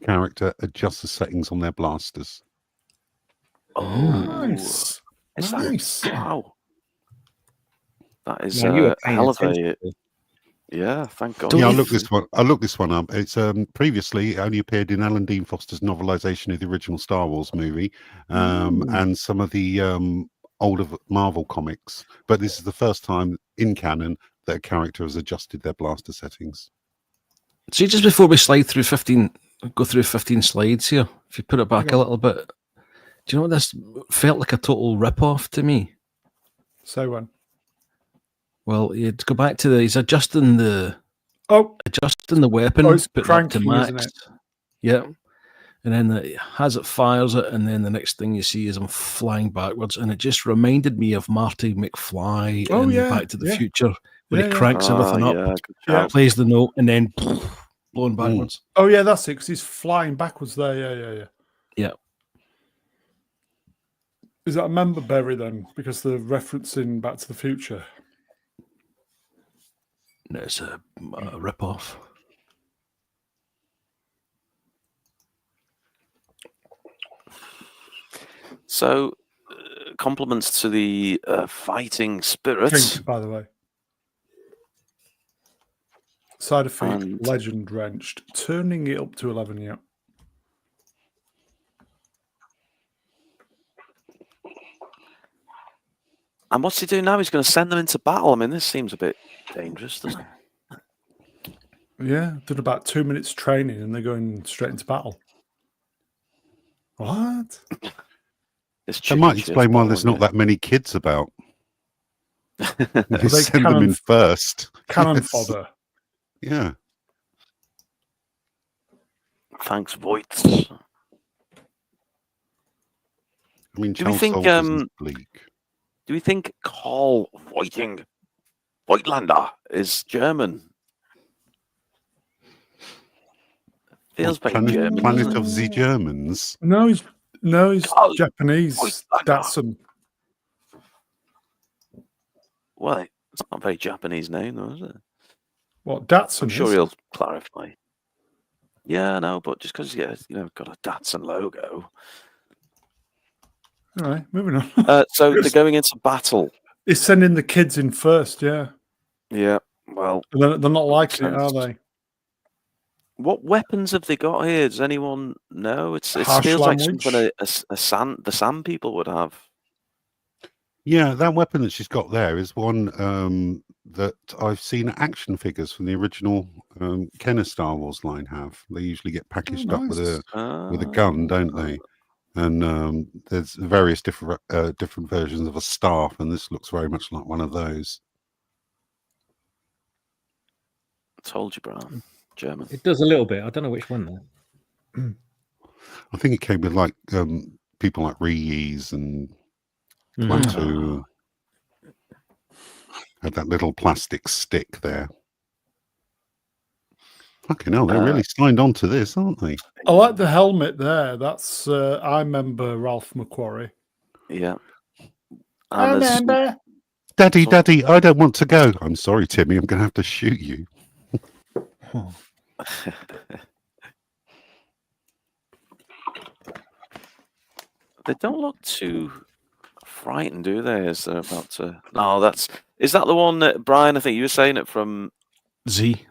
character adjust the settings on their blasters. Oh, Nice. Is that- Nice. wow. That is Yeah, you were a paying hell of attention. a. Yeah, thank God. Yeah, I looked this one up. It's previously it only appeared in Alan Dean Foster's novelization of the original Star Wars movie, and some of the older Marvel comics. But this is the first time in canon that a character has adjusted their blaster settings. See, just before we go through 15 slides here, if you put it back a little bit, do you know what this felt like? A total rip-off to me. So when? Well, you'd go back to he's adjusting the weapon, it's putting it up to cranking, max. isn't it? Yeah. And then it fires it, and then the next thing you see is him flying backwards, and it just reminded me of Marty McFly in Back to the Future, when he cranks everything up, plays the note, and then blowing backwards. Oh yeah, that's it. Because he's flying backwards there. Yeah. Is that a member berry then? Because they're referencing Back to the Future. No, it's a rip-off. So, compliments to the fighting spirit. Drink, by the way. Side effect, And- legend wrenched. Turning it up to 11, yeah. And what's he doing now? He's going to send them into battle. I mean, this seems a bit dangerous, doesn't it? Yeah, did about 2 minutes training and they're going straight into battle. What? That might explain why there's not that many kids about. They send them in first. Cannon Yes. fodder. Yeah. Thanks, Voights. I mean, Do we child think, soldiers is bleak. Do we think Karl Voigtlander is German? Feels very German. Planet doesn't of it? the Germans. No, he's Karl Japanese. Voigtlander. Datsun. Well, it's not a very Japanese name, though, is it? What Datsun? I'm sure is? he'll clarify. Yeah, no, but just because got a Datsun logo. All right, moving on. So they're going into battle. He's sending the kids in first. Yeah, Yeah, well, they're not liking it, are sense. they? What weapons have they got here? Does anyone know? It Harsh feels like language. something the Sand people would have. Yeah, that weapon that she's got there is one that I've seen action figures from the original Kenner Star Wars line have. They usually get packaged up with a gun, don't they? And there's various different versions of a staff, and this looks very much like one of those. Told you, Brown. German. It does a little bit. I don't know which one though. I think it came with like people like Rees and Plateau. Had that little plastic stick there. Fucking hell, they're really signed on to this, aren't they? I like the helmet there. That's I remember Ralph McQuarrie. Yeah. I And there's remember. Daddy, Daddy, I don't want to go. I'm sorry, Timmy, I'm going to have to shoot you. They don't look too frightened, do they? As they're about to. No, is that the one that Brian? I think you were saying it from Z.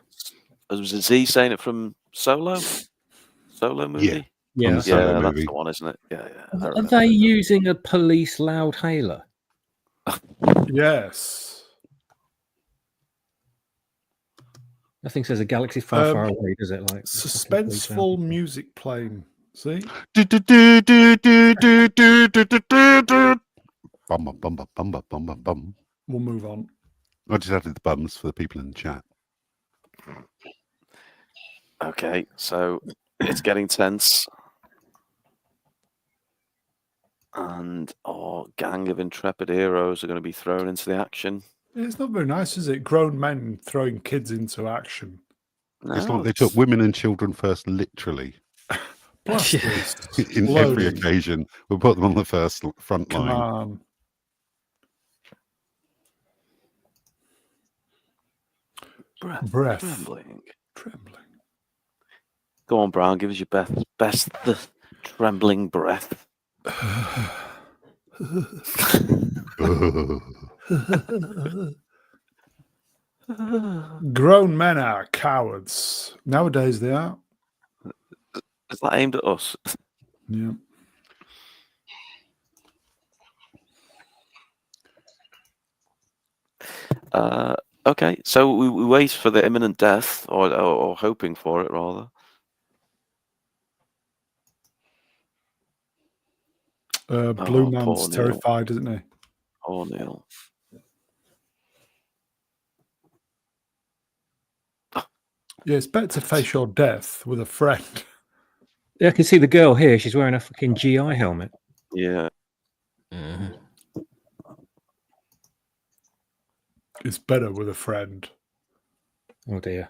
Was it Z saying it from Solo movie? Yeah, That's movie. the one, isn't it? Yeah. I Are remember they it. using a police loudhailer? Yes. Nothing says a galaxy far, far away, does it? Like Suspenseful music playing. See? Bum, bum, bum, bum, bum, bum, bum, bum. We'll move on. I just added the bums for the people in the chat. Okay, so it's getting tense. And our gang of intrepid heroes are going to be thrown into the action. It's not very nice, is it? Grown men throwing kids into action. It's like they took women and children first, literally. Blasters. In every occasion, we'll put them on the front Come line. on. Breath. Trembling. Go on, Brown. Give us your best the trembling breath. Grown men are cowards. Nowadays they are. Is that aimed at us? Yeah. Okay, so we wait for the imminent death, or hoping for it, rather. Blue Man's poor Neil. terrified, isn't he? Oh, Neil. Yeah, it's better to face your death with a friend. Yeah, I can see the girl here. She's wearing a fucking GI helmet. Yeah. It's better with a friend. Oh dear.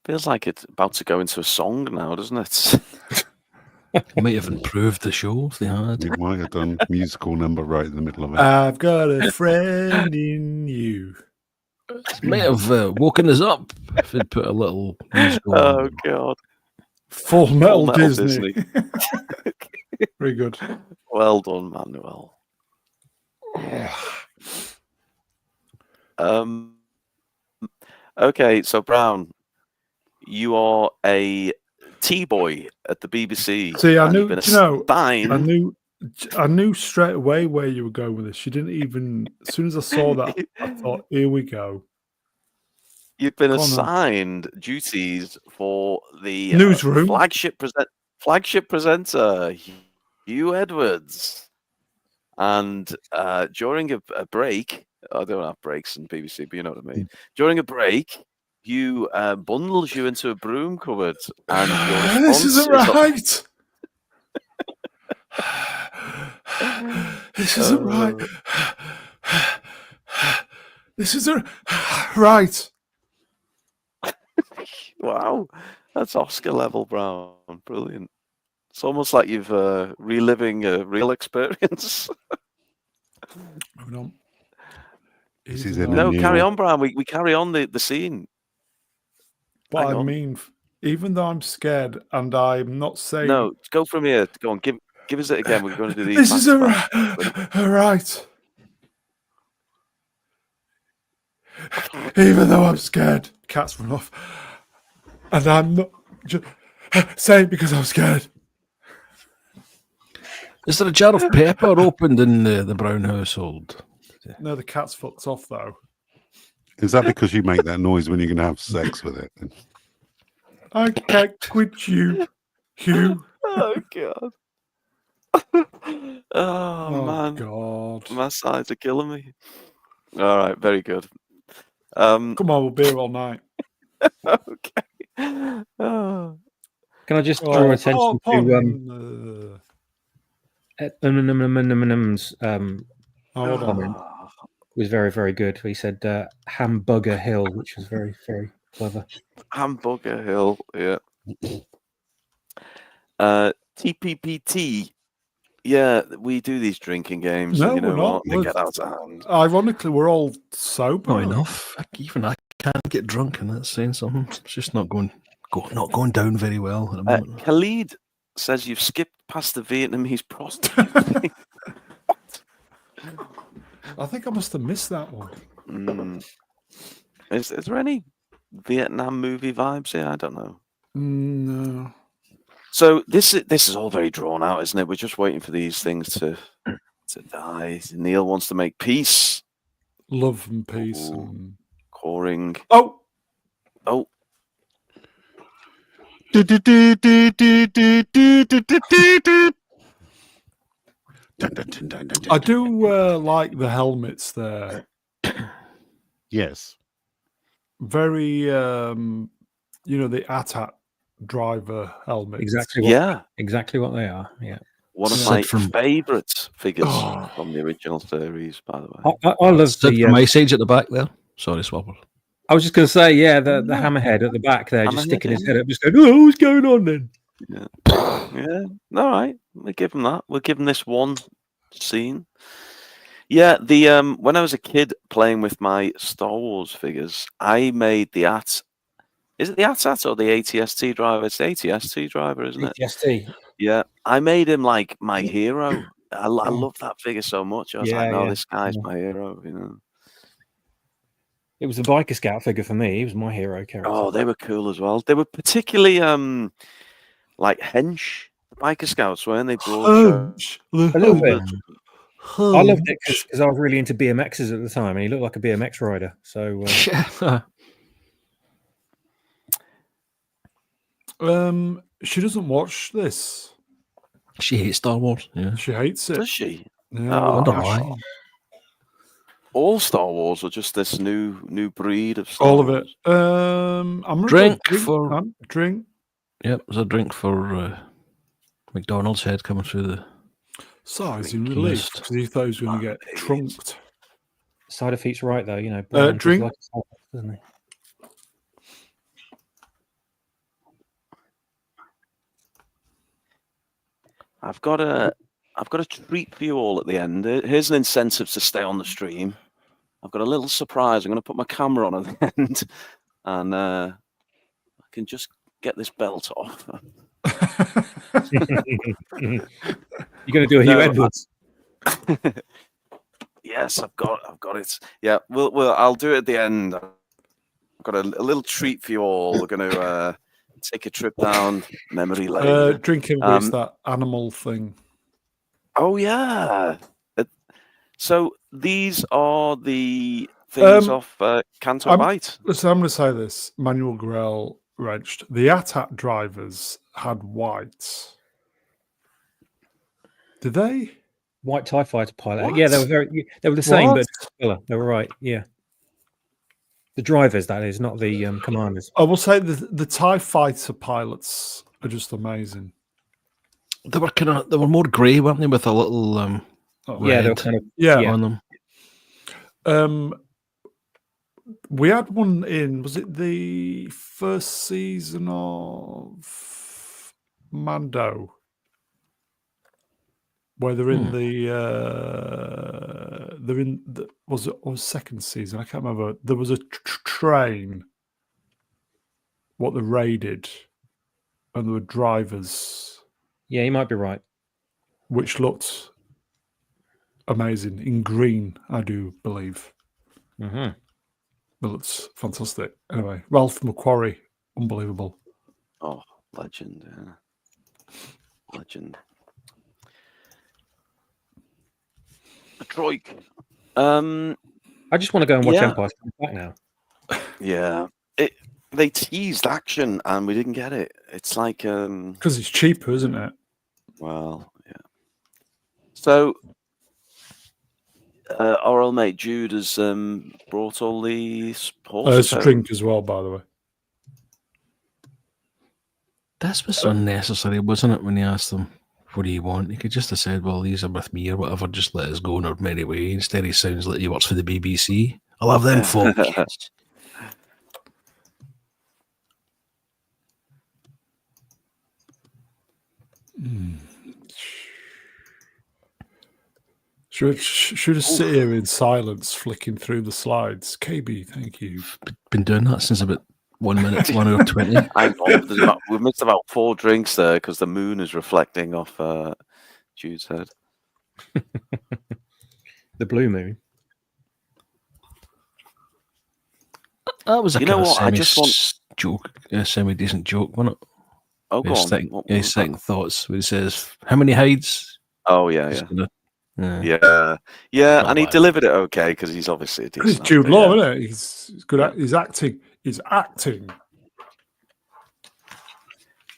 Feels like it's about to go into a song now, doesn't it? Might have improved the show if they had. You might have done a musical number right in the middle of it. I've got a friend in you. Might have woken us up if they'd put a little musical. Oh, God. Full Metal, Metal Disney. Very good. Well done, Manuel. Okay, so Brown, you are a T-boy at the BBC. See, I and knew. you've been Do you know? assigned- I knew straight away where you were going with this. She didn't even. As soon as I saw that, I thought, "Here we go." You've been Go on then. assigned duties for the Newsroom. flagship presenter, Hugh Edwards. And during a break, I don't have breaks in BBC, but you know what I mean. During a break, Hugh bundles you into a broom cupboard, and your This response isn't is right. This isn't right. This isn't right. Wow, that's Oscar level, Brown. Brilliant. It's almost like you've reliving a real experience. Moving on. This is Even in though- a No, new- carry on, Brown. We carry on the scene. But Hang I on. mean, even though I'm scared and I'm not saying No, go from here. Go on, give us it again. We're going to do these. this back isn't to back. right. Even though I'm scared, cats run off, and I'm not just saying because I'm scared. Is there a jar of pepper opened in the Brown household? No, the cat's fucked off though. Is that because you make that noise when you're going to have sex with it? I can't quit you, Hugh. Oh god. Oh man, God. my sides are killing me. All right, very good. Come on, we'll be here all night. Okay. Oh. Can I just draw attention to pardon, Eminem's hold on. comment was very, very good. He said Hamburger Hill, which was very, very clever. Hamburger Hill, yeah. TPPT. Yeah, we do these drinking games. No, and you know we're not. what? They get out of hand. Ironically, we're all sober. Not enough. Even I can't get drunk, and that's saying something. It's just not going down very well at the moment. Khalid says you've skipped past the Vietnamese prostitute. I think I must have missed that one. Is there any Vietnam movie vibes here? I don't know. No. So this is all very drawn out, isn't it? We're just waiting for these things to die. Neil wants to make peace. Love and peace. Ooh. And... Coring. Oh! I do like the helmets there. Yes. Very, the AT-AT driver helmets. Exactly what they are. Yeah. One of Sid my from- favourite figures from the original series, by the way. I love Sid the from Ice Age at the back there. Sorry, Swapper. I was just going to say, the hammerhead at the back there, just Hammerhead, sticking his yeah. head up, just going, "Oh, what's going on then?" Yeah. All right. We'll give him that. We'll give him this one scene. Yeah, the when I was a kid playing with my Star Wars figures, I made the AT. Is it the AT-AT or the ATST driver? It's the ATST driver, isn't it? ATST. Yeah, I made him like my hero. I love that figure so much. I was like, no, this guy's my hero. You know. It was the Biker Scout figure for me. He was my hero character. Oh, they were cool as well. They were particularly like hench Biker Scouts, weren't they? Hunch. A little bit. Hunch. I loved it because I was really into BMXs at the time, and he looked like a BMX rider. So she doesn't watch this. She hates Star Wars. Yeah. She hates it. Does she? Yeah, Oh, wonder gosh. why. All Star Wars or just this new breed of Star All of Wars? it. I'm gonna Drink go for- man. Drink. Yep, there's a drink for McDonald's head coming through the. So he's in Drink relief list. because he thought he was going to get trunked. Cider Feet's right, though. You know, Brian does drink. like his cider, doesn't he? I've got a treat for you all at the end. Here's an incentive to stay on the stream. I've got a little surprise. I'm going to put my camera on at the end, and I can just get this belt off. You're going to do a Hugh Edwards. Yes, I've got it. Yeah, I'll do it at the end. I've got a little treat for you all. We're going to take a trip down memory lane. Drinking with that animal thing. Oh yeah. So these are the things off Canto Bight. So I'm going to say this. Manuel Grell wrenched. The AT-AT drivers had whites. Did they? White TIE fighter pilot. What? Yeah, they were the same, What? but colour. They were right. Yeah. The drivers, that is, not the commanders. I will say the TIE fighter pilots are just amazing. They were more grey, weren't they, with a little Yeah, they were red kind of on them. We had one in, was it the first season of Mando? Where they're in was it or second season? I can't remember. There was a train. What they raided, and there were drivers. Yeah, you might be right. Which looked amazing in green, I do believe. Mm-hmm. Well, it's fantastic. Anyway, Ralph McQuarrie, unbelievable. Oh, legend. Yeah. Legend. Troik. I just want to go and watch Empire Strikes Back now. Yeah. They teased action and we didn't get it. It's like because it's cheaper, isn't it? Well, yeah. So our old mate Jude has brought all the horses It's a drink as well, by the way. This was unnecessary, wasn't it, when he asked them, what do you want? He could just have said, well, these are with me or whatever, just let us go on our merry way. Instead, he sounds like he works for the BBC. I love them folk. Should just sit here in silence, flicking through the slides. KB, thank you. Been doing that since about 1 minute, 1 hour 20. We've missed about 4 drinks there because the moon is reflecting off Jude's head. The blue moon. That was a You know what? I just want joke, a semi-decent joke, wasn't it? Oh, go on. His second thoughts, where he says, how many hides? Oh, yeah. And he delivered it okay because he's obviously a decent He's Jude Law, isn't it? He's good at he's acting. He's acting.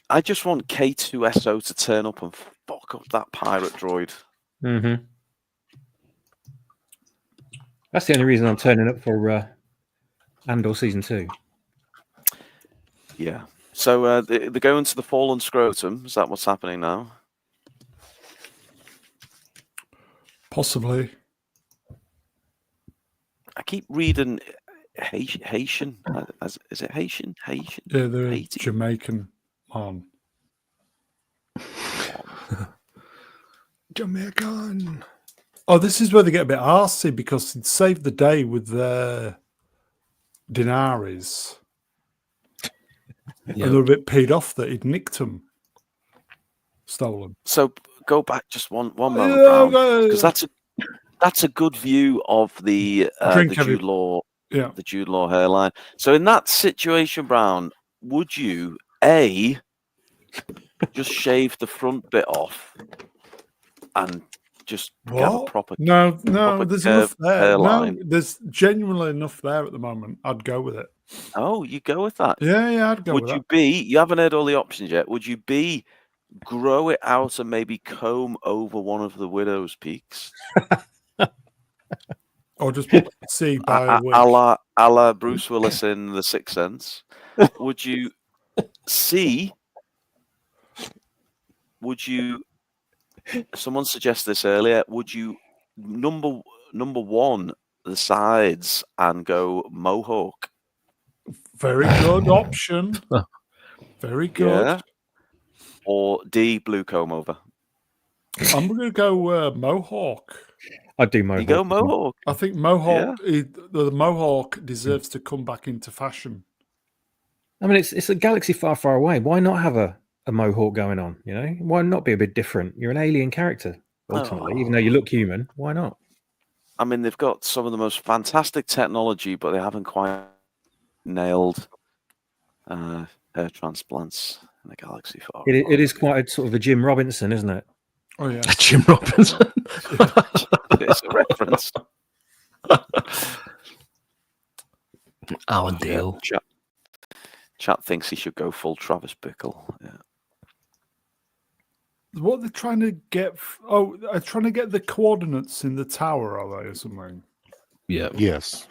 I just want K2SO to turn up and fuck up that pirate droid. Mm-hmm. That's the only reason I'm turning up for Andor Season 2. Yeah. So they're going to the fallen scrotum. Is that what's happening now? Possibly. I keep reading Haitian. Is it Haitian? Haitian? Yeah, they're Haiti? Jamaican man. Jamaican. Oh, this is where they get a bit arsey because he'd saved the day with their Daenerys. Yeah. And they're a bit peed off that he'd nicked them. Stolen. So go back just one moment, because that's a good view of the Jude Law, the Jude Law hairline. So in that situation, Brown, would you just shave the front bit off and just get a proper there's enough there. hairline? No, there's genuinely enough there at the moment. I'd go with it. Oh, you go with that? Yeah, I'd go with that. Would you haven't heard all the options yet? Would you grow it out and maybe comb over one of the widow's peaks? Or just see by a wig. A la Bruce Willis in The Sixth Sense. Would you someone suggested this earlier, would you number one the sides and go mohawk? Very good option. Very good. Yeah. Or D, blue comb over? I'm going to go mohawk. I'd do mohawk. You go mohawk? I think mohawk, the mohawk deserves to come back into fashion. I mean, it's a galaxy far, far away. Why not have a mohawk going on? You know, why not be a bit different? You're an alien character, ultimately, even though you look human. Why not? I mean, they've got some of the most fantastic technology, but they haven't quite nailed hair transplants in the galaxy far. It is quite a sort of a Jim Robinson, isn't it? Oh yeah, Jim Robinson. It's a reference. Alan Dale. Chat thinks he should go full Travis Bickle. Yeah. What they're trying to get? Oh, they're trying to get the coordinates in the tower, are they, or something? Yeah. Yes.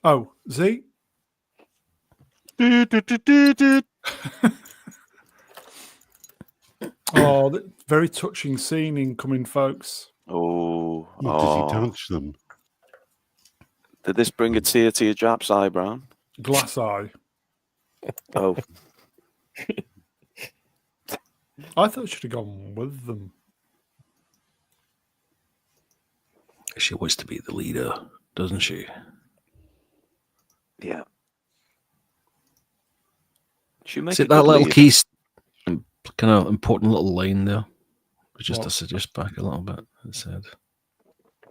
Oh, Z? Oh, very touching scene incoming, folks. Oh, Does he touch them? Did this bring a tear to your Jap's eye, Brown? Glass eye. Oh, I thought she'd have gone with them. She wants to be the leader, doesn't she? yeah. She makes See a that good little lead. key, kind of important little line there. Just What? to suggest back a little bit. It said,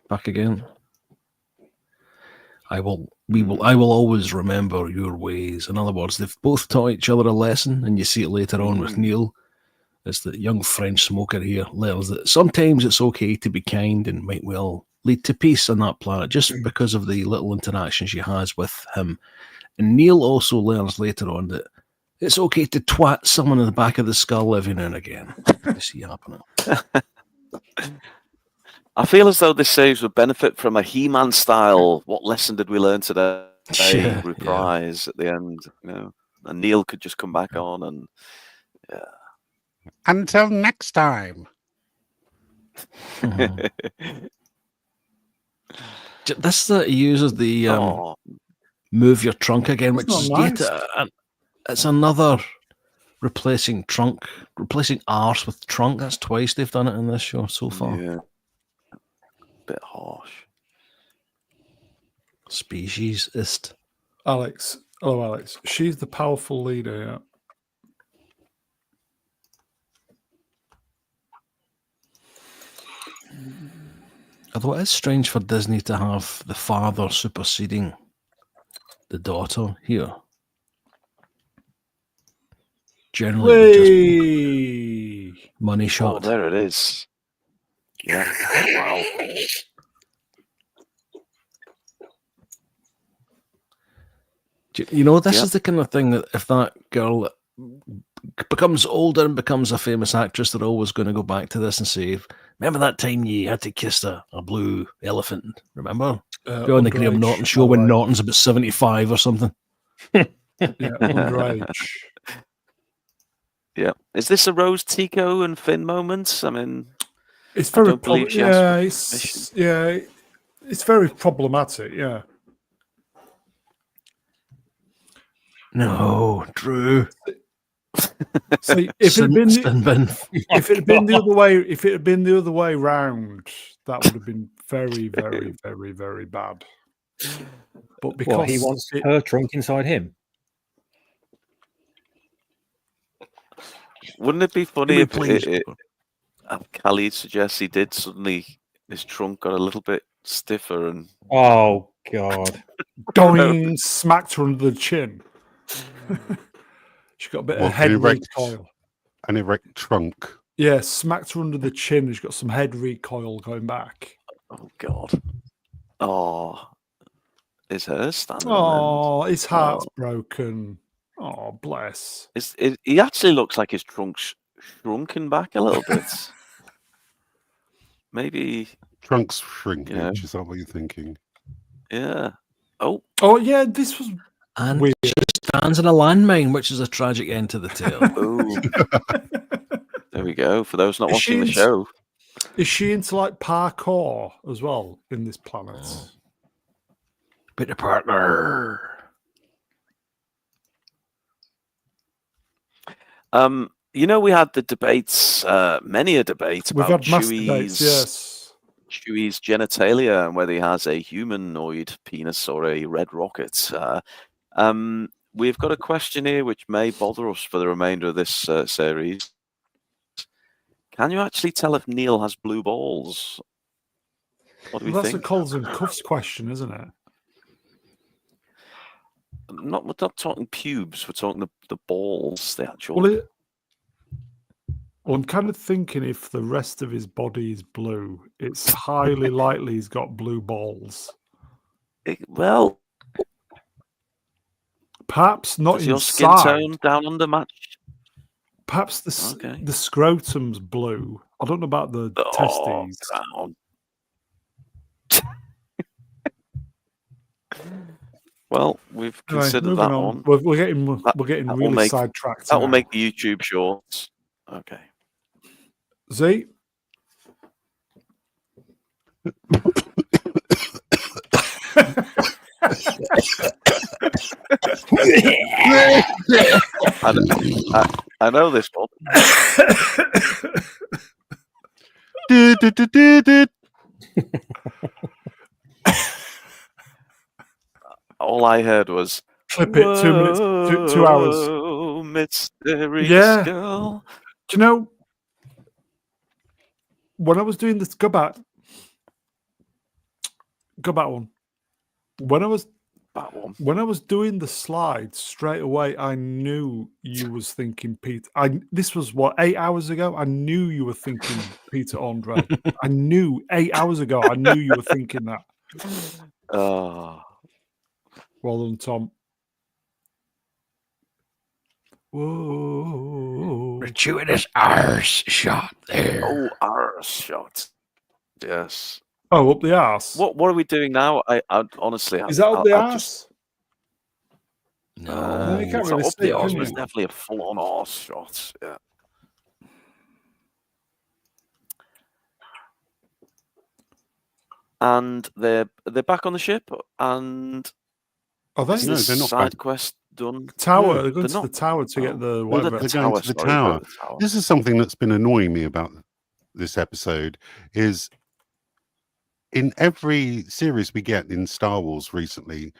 "Back again. I will always remember your ways." In other words, they've both taught each other a lesson, and you see it later on with Neil. As the young French smoker here learns that sometimes it's okay to be kind and might well lead to peace on that planet just because of the little interactions she has with him. And Neil also learns later on that it's okay to twat someone in the back of the skull every now and again. You see happening. I feel as though this series would benefit from a He-Man style. What lesson did we learn today? Yeah, Reprise at the end, and Neil could just come back on and Until next time. This he uses the Oh, move your trunk again, which It's is not nice. it's another replacing arse with trunk. That's twice they've done it in this show so far. yeah, bit harsh. Speciesist. Alex. Oh, Alex. She's the powerful leader, yeah. Although it is strange for Disney to have the father superseding the daughter here. Generally, it would just be Whee! money Oh, shot. there it is. Yeah. Wow. You know, this Yeah. is the kind of thing that if that girl becomes older and becomes a famous actress, they're always going to go back to this and say, "Remember that time you had to kiss a blue elephant? Remember? Go on the Graham Underage, Norton by show the when way. Norton's about 75 or something." Yeah, underage. Yeah. Is this a Rose Tico and Finn moment? I mean, It's I very don't believe she asked for permission. it's very problematic. Yeah, No, Drew. see, if it had been if it had been the other way round, that would have been very, very, very, very bad. But because Well, he wants her trunk inside him. Wouldn't it be funny please. if Khalid suggests he did suddenly his trunk got a little bit stiffer and Oh God! Doing smacked her under the chin. She got a bit of What, head an erect- recoil. An erect trunk. Yeah, smacked her under the chin. And she's got some head recoil going back. oh god. Oh, is hers standing on Oh, his heart's broken. Oh, bless. end? He actually looks like his trunk's shrunken back a little bit. Maybe, Trunk's shrinkage. Yeah. Is that what you're thinking? yeah. Oh, Yeah, this was And weird. she stands in a landmine, which is a tragic end to the tale. ooh. There we go. For those not Is watching the she- show. Is she into like parkour as well in this planet? Oh. Bit of partner. We had the debates, many a debate We've about had mass debates, yes. Chewie's genitalia and whether he has a humanoid penis or a red rocket. We've got a question here which may bother us for the remainder of this series. Can you actually tell if Neil has blue balls? What do we Well, that's think? a collars and cuffs question, isn't it? We're not talking pubes. We're talking the balls, the actual. Well, I'm kind of thinking if the rest of his body is blue, it's highly likely he's got blue balls. Well, Perhaps not does your skin inside. tone down under match? Perhaps Okay. the scrotum's blue. I don't know about the testes. Brown. Well, we've Anyway, considered moving that on. one. We're getting That will really make- sidetracked. That will now. make the YouTube shorts. Okay. Z. I know this one. All I heard was Clip it. 2 minutes. 2 hours. "Whoa, mysterious Yeah. girl." Do you know when I was doing this? Go back one. When I was That one. When I was doing the slides straight away, I knew you was thinking Peter. This was what, 8 hours ago. I knew you were thinking Peter Andre. I knew 8 hours ago. I knew you were thinking that. Oh, Well done, Tom. Whoa! Gratuitous arse shot there. oh, arse shot. Yes. Oh, up the arse. What are we doing now? I honestly, Is that up the I arse? just, No, you can't it's really not up see the it, arse, can but it's you? definitely a full-on arse shot. Yeah. And they're back on the ship, and Are they? is No, this they're not side back. quest done? Tower. No, They're going they're to the not. tower to get the Oh, whatever. They're going to the sorry, tower. the tower. This is something that's been annoying me about this episode. Is in every series we get in Star Wars recently,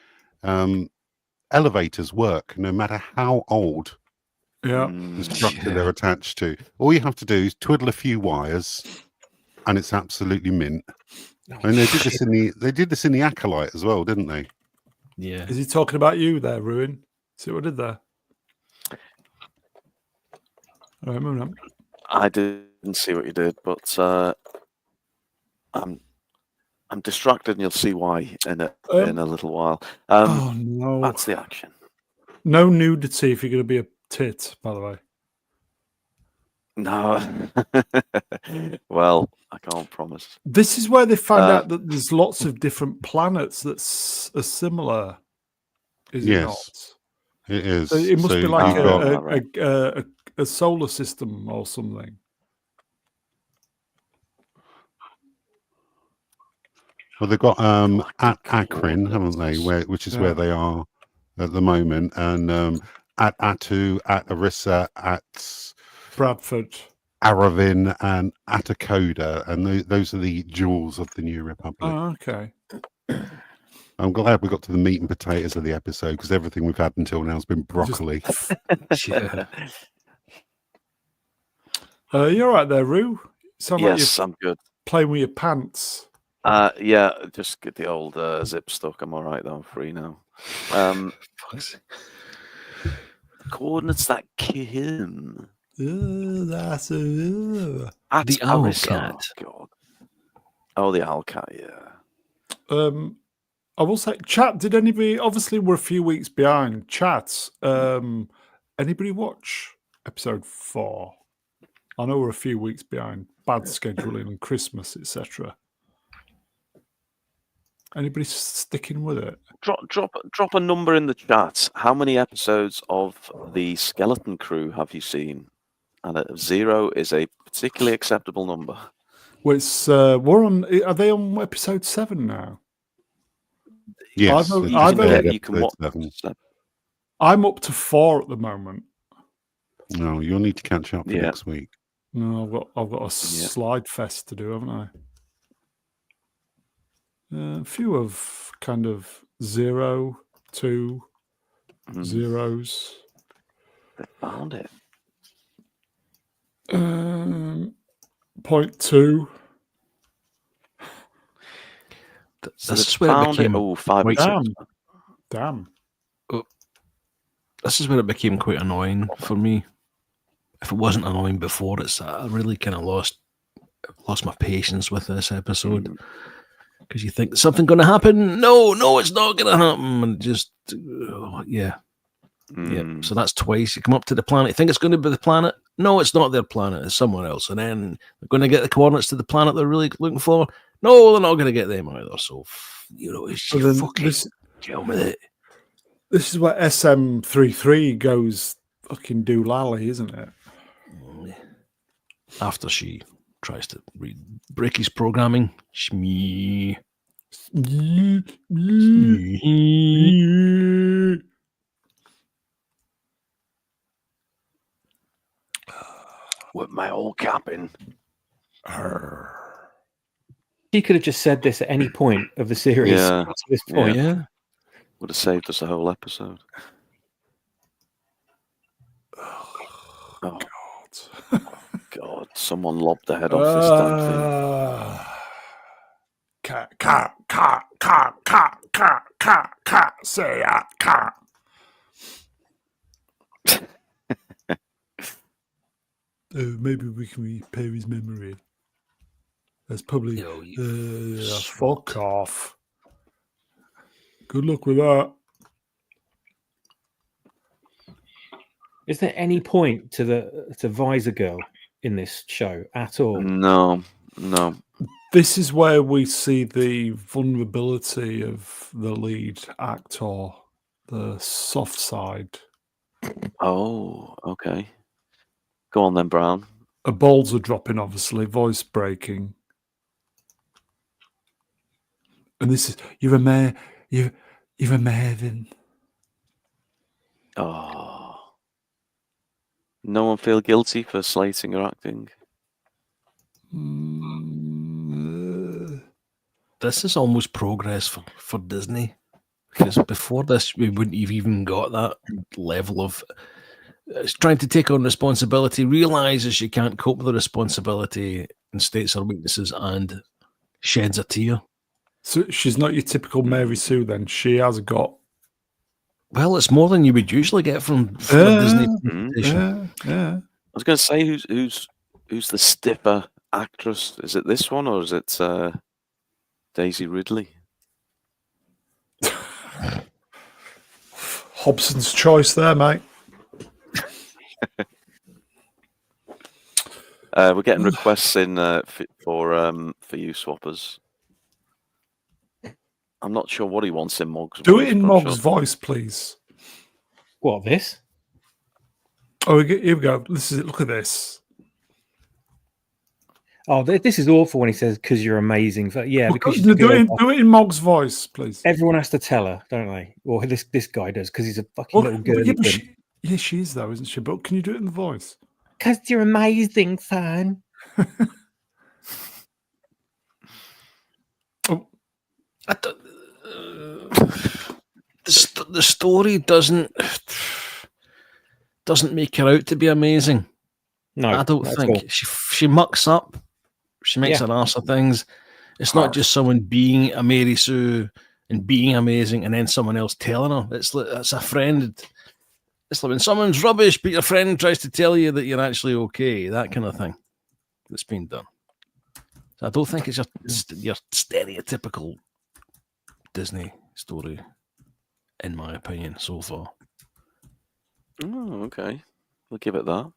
elevators work no matter how old Yeah. the structure they're attached to. All you have to do is twiddle a few wires, and it's absolutely mint. And they did this in the Acolyte as well, didn't they? yeah. Is he talking about you there, Ruin? See what I did there? All right, moving on. I didn't see what you did, but I'm distracted, and you'll see why in a little while. Oh no! That's the action. No nudity if you're going to be a tit, by the way. No. Well, I can't promise. This is where they find out that there's lots of different planets that are similar. Is it not? Yes, it is. So it must So be like you've got- a solar system or something. Well, they've got at Akron, haven't they? Which is where they are at the moment, and at Atu, at Arissa, at Bradford, Aravin, and Atakoda, and those are the jewels of the New Republic. Oh, okay. I'm glad we got to the meat and potatoes of the episode, because everything we've had until now has been broccoli. Yeah. You're right there, Roo. Sound like Yes, you're I'm good. playing with your pants. Yeah, just get the old zip stuck. I'm all right though. I'm free now. Coordinates that Kim. That's a... At The owl Arissa. cat. God. Oh, the owl cat. Yeah. I will say, chat. Did anybody? Obviously, we're a few weeks behind. Chat. Anybody watch episode 4? I know we're a few weeks behind. Bad scheduling and Christmas, etc. Anybody sticking with it? Drop a number in the chat. How many episodes of the Skeleton Crew have you seen? And 0 is a particularly acceptable number. Well, it's we're on. Are they on episode 7 now? Yes, You can watch. I'm up to 4 at the moment. No, you'll need to catch up for next week. No, I've got a slide fest to do, haven't I? A few of kind of 0, 2, zeros. They found it. 0.2. So This is where it became. 5 and 6. Damn. This is where it became quite annoying for me. If it wasn't annoying before, I really kind of lost my patience with this episode, because you think something going to happen. No, it's not going to happen, and just yeah. So that's twice. You come up to the planet, you think it's going to be the planet. No, it's not their planet. It's somewhere else, and then they're going to get the coordinates to the planet they're really looking for. No, they're not going to get them either. So it's just fucking deal with it. This is where SM33 goes fucking doolally, isn't it? After she tries to break his programming. Shmee. With my old cabin. He could have just said this at any point of the series Yeah. up to this point. Yeah. Would have saved us a whole episode. Oh, God. Someone lobbed the head off this damn thing. Say cat. Maybe we can repair his memory. That's probably fuck off. Good luck with that. Is there any point to Visor Girl in this show at all? No. This is where we see the vulnerability of the lead actor, the soft side. Oh, okay. Go on then, Brown. Her balls are dropping, obviously, voice breaking. And this is you're amazing. Oh. No one feel guilty for slating her acting? This is almost progress for Disney. Because before this, we wouldn't have even got that level of trying to take on responsibility, realizes she can't cope with the responsibility and states her weaknesses and sheds a tear. So she's not your typical Mary Sue then. She has got... Well, it's more than you would usually get from a Disney presentation. Yeah. I was going to say, who's the stiffer actress? Is it this one or is it Daisy Ridley? Hobson's choice there, mate. We're getting requests in for you swappers. I'm not sure what he wants in Mog's Do voice. it in but I'm Mog's sure. voice, please. What, this? Oh, here we go. This is it. Look at this. Oh, this is awful when he says, because you're amazing. Yeah, because she's do good. it in Mog's voice, please. Everyone has to tell her, don't they? Or this guy does, because he's a fucking little girl. Yeah, she is, though, isn't she? But can you do it in the voice? Because you're amazing, son. The story doesn't make her out to be amazing. No, I don't think. She mucks up. She makes an arse of things. It's not just someone being a Mary Sue and being amazing and then someone else telling her. It's a friend. It's like when someone's rubbish, but your friend tries to tell you that you're actually okay. That kind of thing that's been done. So I don't think it's your stereotypical Disney story, in my opinion, so far. Oh, okay. We'll give it that.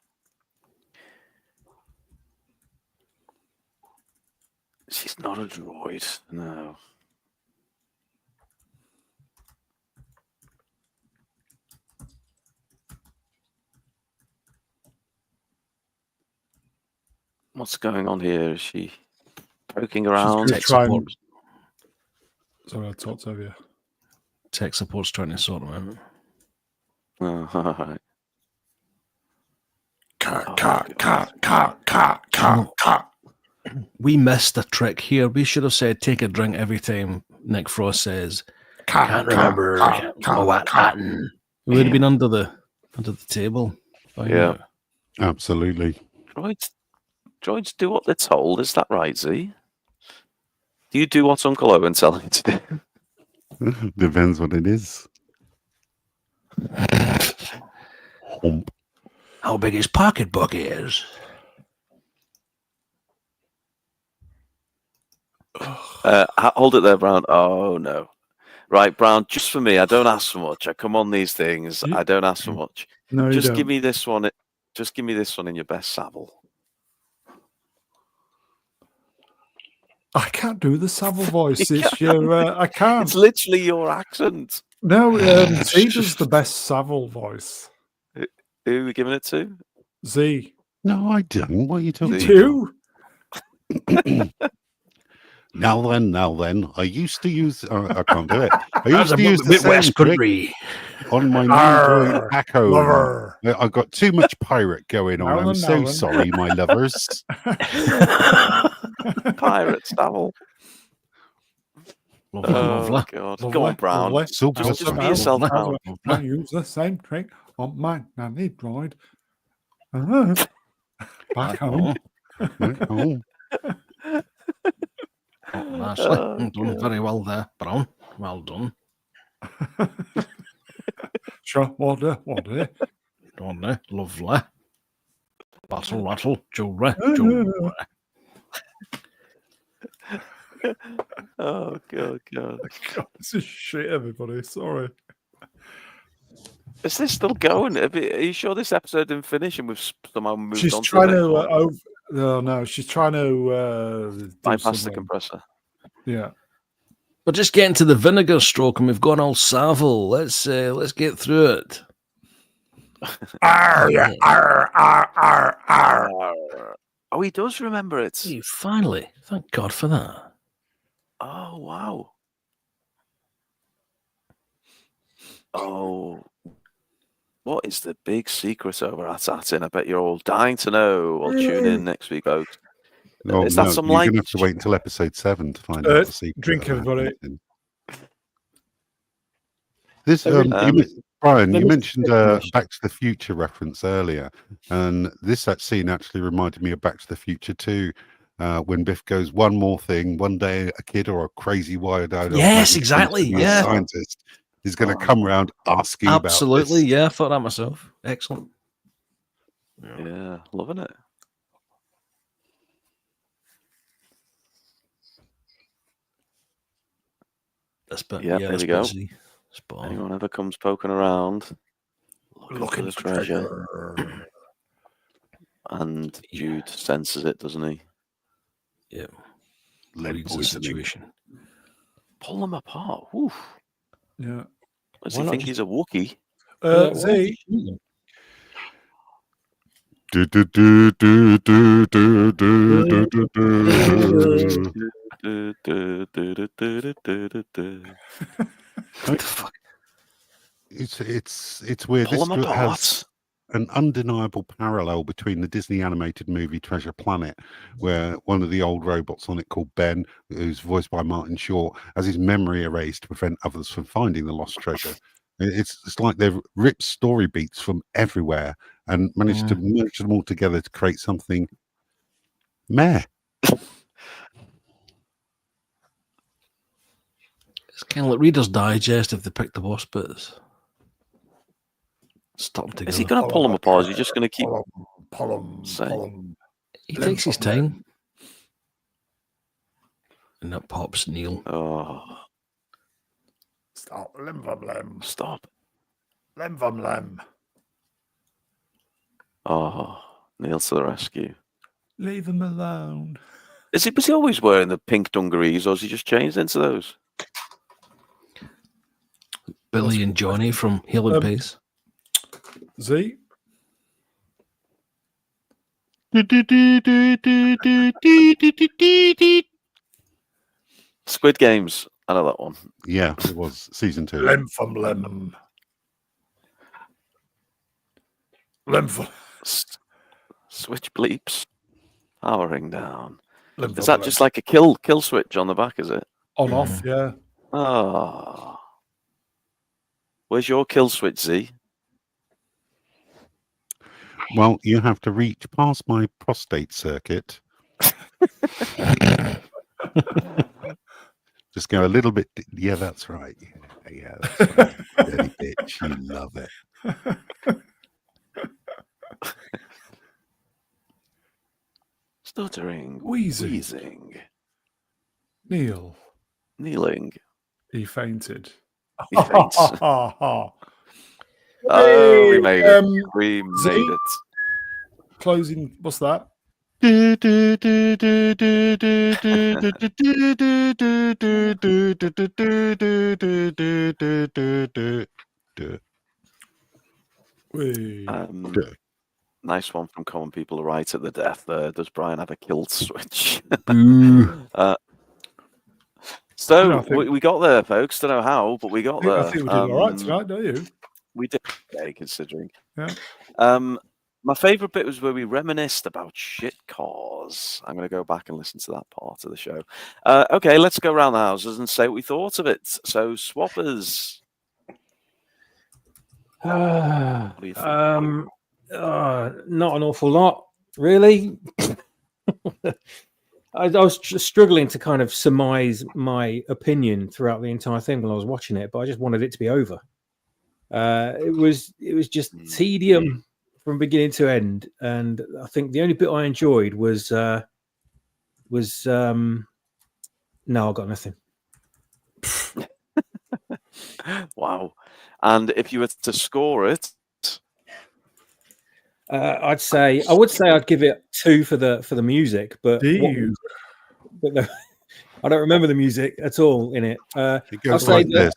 She's not a droid, no. What's going on here? Is she poking around? Sorry, I talked over you. Tech support's trying to sort them out. Oh, all right. Cut. We missed a trick here. We should have said, take a drink every time Nick Frost says, can't remember what happened. We would have been under the table. Yeah. Absolutely. Droids do what they're told. Is that right, Z? Do you do what Uncle Owen tells you to do? Depends what it is. Hump. How big his pocketbook is. Hold it there, Brown. Oh, no. Right, Brown, just for me. I don't ask for much. I come on these things. I don't ask for much. No, just you give don't. me this one. Just give me this one in your best Savile. I can't do the Savile voice. It's your. I can't. It's literally your accent. No, Z does the best Savile voice. Who are we giving it to? Z. No, I don't. What are you talking You about? do. Now then, I used to use. I can't do it. I That's used a to use the same Midwest trick country. on my new Arr, droid Echo. lover. I've got too much pirate going on. I'm so sorry, my lovers. Pirate Savile. Lovely, lovely. God. Lovely, Go on, Brown. lovely. So Just lovely. be yourself, Lovely. Brown. I use the same trick on my nanny droid. Uh-huh. Back home. Right, oh. Oh, nicely. Done God. very well there, Brown. Well done. Sure, water. Done, lovely. Rattle, jewelry. Oh, God. God, this is shit, everybody. Sorry. Is this still going? Are you sure this episode didn't finish and we've somehow moved She's on trying to the to. next one? No, she's trying to do Bypass the something. compressor. Yeah. We're just getting to the vinegar stroke, and we've gone all Savile. Let's get through it. Arr, yeah. Arr. Oh, he does remember it. Hey, finally, thank God for that. Oh, wow. Oh, what is the big secret over at Atin? I bet you're all dying to know. Well, tune in next week, folks. Oh, Is that no, some you're like? going to have to wait until episode 7 to find out the secret. Drink, of everybody. Atin. This, Um, Brian, let you me- mentioned Back to the Future reference earlier, and that scene actually reminded me of Back to the Future 2, when Biff goes, "One more thing, one day a kid or a crazy wired-eyed old Yes, man exactly, thinks he's a yeah. scientist is going to come around asking Absolutely, about this." yeah. I thought that myself. Excellent. Yeah, loving it. That's but Yeah, there we go. Spot on. Anyone ever comes poking around, looking for the treasure, and Jude senses it, doesn't he? Yeah. Lead Reads the poisoning. situation. Pull them apart. Oof. Yeah. Does Why he not think just- he's a Wookiee? Z. Do, do, do, do, do, do, do, do, do, do. What the fuck? It's weird. Pull This them has apart. an undeniable parallel between the Disney animated movie Treasure Planet, where one of the old robots on it called Ben, who's voiced by Martin Short, has his memory erased to prevent others from finding the lost treasure. It's like they've ripped story beats from everywhere and managed to merge them all together to create something meh. It's kind of like Reader's Digest if they pick the worst bits. Stop them together. Is he going to pull them apart? Is he just going to keep? Pull Say. them. He takes his time. And that pops Neil. Oh, Stop. Lem. stop. Lem. Oh, Neil to the rescue. Leave him alone. Was he always wearing the pink dungarees, or has he just changed into those? Billy and Johnny from Hill and Pace. Z. Squid Games. I know that one. Yeah, it was season 2. Lem. Switch bleeps. Powering down. Lem. Is that just like a kill switch on the back? Is it? on off? Yeah. Ah. Where's your kill switch, Z? Well, you have to reach past my prostate circuit. Just go a little bit. Yeah, that's right. Yeah, that's right. Dirty bitch. You love it. Stuttering. Wheezing. Neil. Kneeling. He fainted. He faints. Oh, Oh, we made it. We Z? made it. Closing. What's that? Nice one from Common People right at the death there. Does Brian have a kill switch? Boo. So No, I think- we got there, folks. Don't know how, but we got there. I think we did all right tonight, don't you? We did okay, considering. Yeah. My favourite bit was where we reminisced about shit cars. I'm going to go back and listen to that part of the show. Okay, let's go around the houses and say what we thought of it. So, swappers. What do you think? Not an awful lot, really. I was struggling to kind of surmise my opinion throughout the entire thing when I was watching it, but I just wanted it to be over. It was just tedium from beginning to end, and I think the only bit I enjoyed was no, I got nothing. Wow! And if you were to score it, I would say I'd give it 2 for the music, but I don't remember the music at all in it. It goes I'll say like this.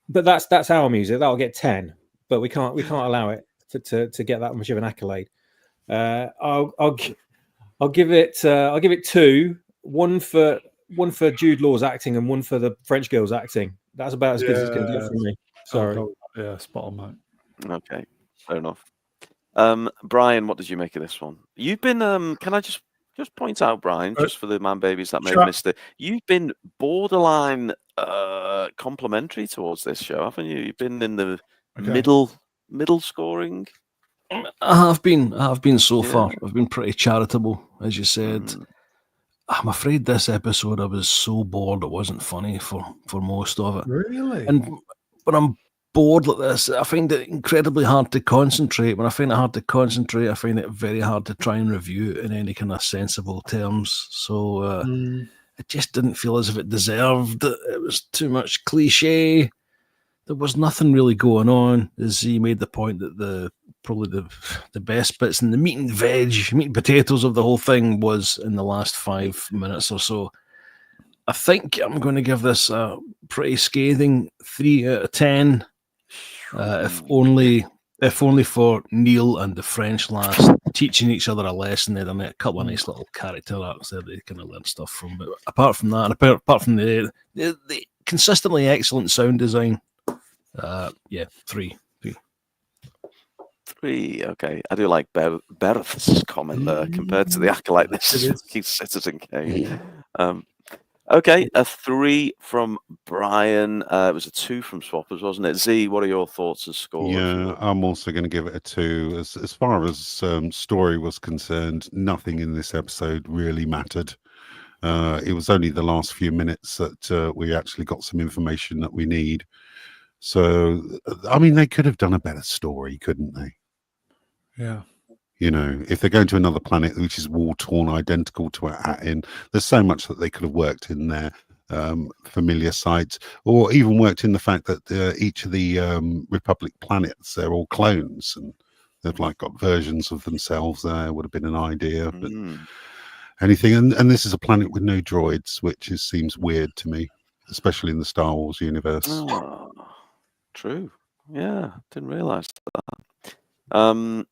But that's our music. That'll get 10, but we can't allow it to get that much of an accolade. I'll give it 2. One for Jude Law's acting and one for the French girl's acting. That's about as good as it's going to get from me. Sorry. Yeah, spot on, mate. Okay, fair enough. Brian, what did you make of this one? You've been can I just point out, Brian, just for the man babies that may have missed it, you've been borderline complimentary towards this show, haven't you? You've been in the middle scoring. I have been so far. I've been pretty charitable, as you said. I'm afraid this episode I was so bored it wasn't funny for most of it. Really? And when I'm bored like this, I find it incredibly hard to concentrate. When I find it hard to concentrate, I find it very hard to try and review it in any kind of sensible terms. So it just didn't feel as if it deserved it. It was too much cliche. There was nothing really going on. As he made the point that probably the best bits in the meat and potatoes of the whole thing was in the last 5 minutes or so. I think I'm going to give this a pretty scathing 3 out of 10. If only for Neil and the French lass teaching each other a lesson. They'd have a couple of nice little character arcs there they kind of learn stuff from. But apart from that, apart from the consistently excellent sound design, 3. 3, okay. I do like Berth's comment there compared to the acolyte. This is Citizen Kane. Okay, a 3 from Brian. It was a 2 from Swappers, wasn't it? Z, what are your thoughts as score? Yeah, I'm also going to give it a 2. As far as story was concerned, nothing in this episode really mattered. It was only the last few minutes that we actually got some information that we need. So, I mean, they could have done a better story, couldn't they? Yeah. You know, if they're going to another planet which is war-torn, identical to Atin, there's so much that they could have worked in their familiar sites, or even worked in the fact that each of the Republic planets, they're all clones, and they've like got versions of themselves there. Would have been an idea, but anything. And this is a planet with no droids, which seems weird to me, especially in the Star Wars universe. Oh, true. Yeah, didn't realise that.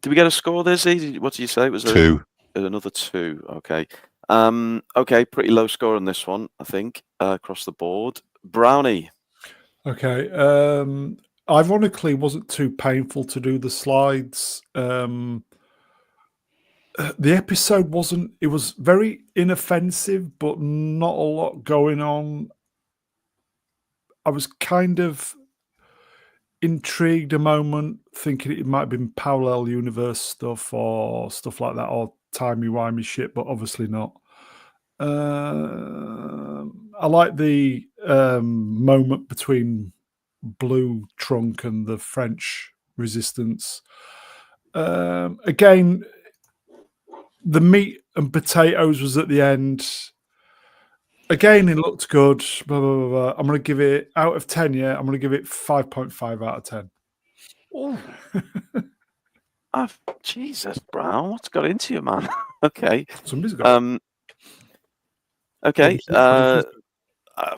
Did we get a score there, Z? What did you say? It was 2. Another 2. Okay. Okay, pretty low score on this one, I think, across the board. Brownie. Okay. Ironically, wasn't too painful to do the slides. The episode wasn't. It was very inoffensive, but not a lot going on. I was kind of intrigued a moment, thinking it might have been parallel universe stuff or stuff like that, or timey-wimey shit, but obviously not. I like the moment between Blue Trunk and the French resistance. Again, the meat and potatoes was at the end. Again, it looked good. Blah, blah, blah, blah. I'm going to give it, out of 10, I'm going to give it 5.5 out of 10. Oh, Jesus, Brown, what's got into you, man? Okay. somebody's got. Okay. What I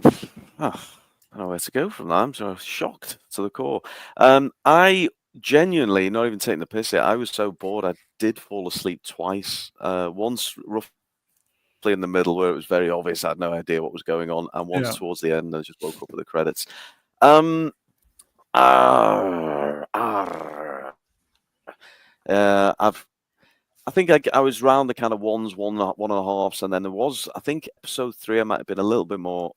don't know where to go from that. I'm so shocked to the core. I genuinely, not even taking the piss here, I was so bored I did fall asleep twice. Once roughly in the middle where it was very obvious I had no idea what was going on, and once towards the end I just woke up with the credits. I think I was round the kind of ones, one and a halves, and then there was, I think, episode 3 I might have been a little bit more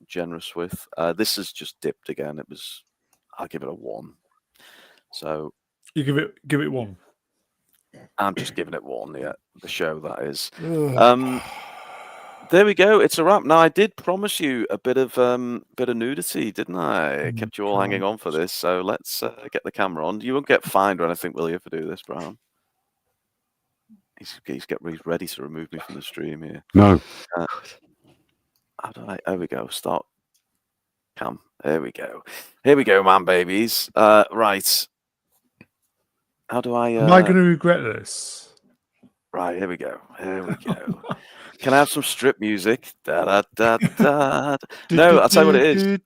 generous with. This has just dipped again. I'll give it a 1. So you give it 1. I'm just giving it 1. Yeah, the show that is. There we go. It's a wrap. Now I did promise you a bit of nudity, didn't I? I kept you all hanging on for this. So let's get the camera on. You won't get fined or anything, will you, if I do this, Brown? He's ready to remove me from the stream here. No. How do I? There we go. Start. Cam. There we go. Here we go, man, babies. Right. How do I? Am I going to regret this? Right. Here we go. Here we go. Can I have some strip music? Da da da da. No, I'll tell you what it is.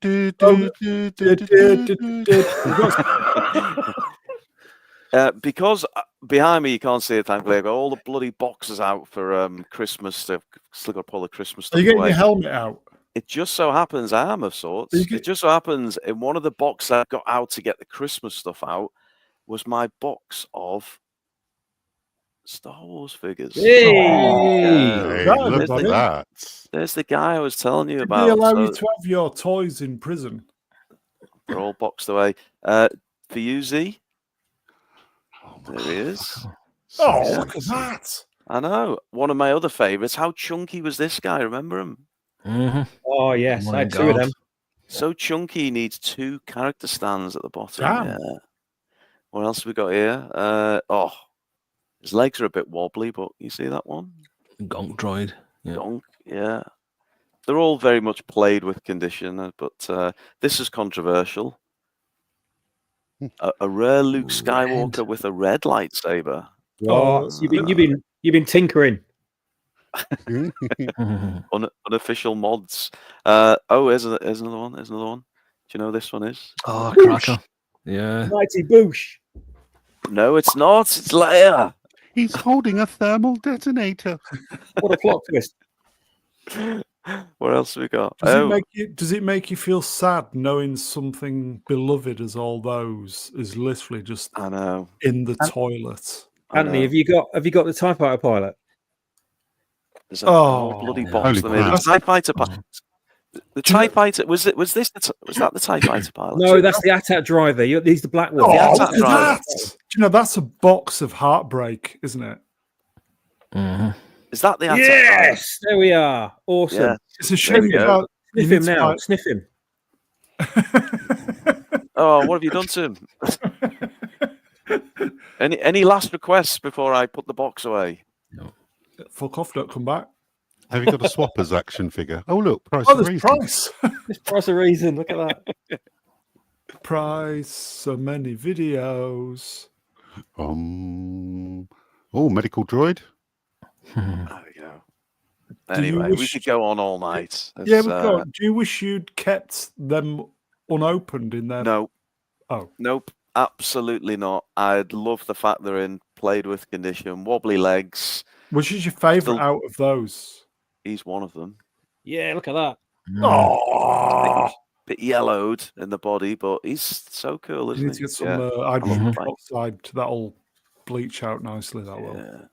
Because behind me you can't see it, thankfully. I've got all the bloody boxes out for Christmas stuff. Still got to pull the Christmas stuff Are you getting away. your helmet out? It just so happens I am of sorts. It just so happens in one of the boxes I got out to get the Christmas stuff out was my box of Star Wars figures. Hey, look at that. There's the guy I was telling you Did about. they allow you to have your toys in prison? They're all boxed away. For you, Z? There he is. Oh, look at that. I know. One of my other favourites. How chunky was this guy? Remember him? Mm-hmm. Oh, yes. I had 2 of them. So chunky, he needs 2 character stands at the bottom. Damn. Yeah. What else have we got here? His legs are a bit wobbly, but you see that one? Gonk droid. Yeah. Gonk, yeah. They're all very much played with condition, but this is controversial. A rare Luke Skywalker with a red lightsaber. Oh, you've been tinkering. Unofficial mods. Here's another one. Here's another one. Do you know this one is? Oh, Cracker. Yeah. Mighty Boosh. No, it's not. It's Leia. He's holding a thermal detonator. What a plot twist. What else have we got? Does it make you feel sad knowing something beloved as all those is literally just in the toilet? Anthony, have you got the TIE Fighter pilot? There's a whole bloody box. The TIE Fighter pilot. The TIE Fighter was that the TIE Fighter pilot? No, that's the AT-AT driver. He's the black one. Oh, look at that! Do you know that's a box of heartbreak, isn't it? Mm-hmm. Is that the AT-AT Yes, there we are. Awesome. Yeah. It's a shame about Sniff him now. Sniff him. Oh, what have you done to him? Any last requests before I put the box away? No. Fuck off! Don't come back. Have you got a Swappers action figure? Oh, look, Price Oh, of there's Reason. Price. There's Price of Reason. Look at that. Price. So many videos. Oh, medical droid. There we go. Anyway, we could go on all night. Yeah, we could. Do you wish you'd kept them unopened in there? No. Oh. Nope. Absolutely not. I'd love the fact they're in played with condition, wobbly legs. Which is your favourite out of those? He's one of them. Yeah, look at that. Oh, bit yellowed in the body, but he's so cool, isn't he? You need to get some hydrogen peroxide. That'll bleach out nicely. That will.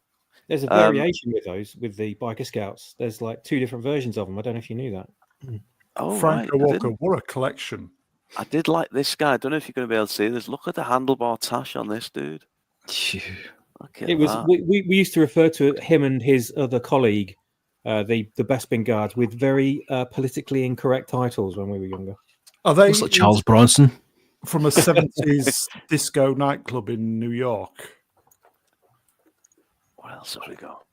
There's a variation with those, with the Biker Scouts. There's like 2 different versions of them. I don't know if you knew that. Oh, Franco Walker, what a collection. I did like this guy. I don't know if you're going to be able to see this. Look at the handlebar tash on this dude. It was we used to refer to him and his other colleague, the Bespin Guards, with very politically incorrect titles when we were younger. Are they like Charles Bronson from a 70s disco nightclub in New York? What else have we got?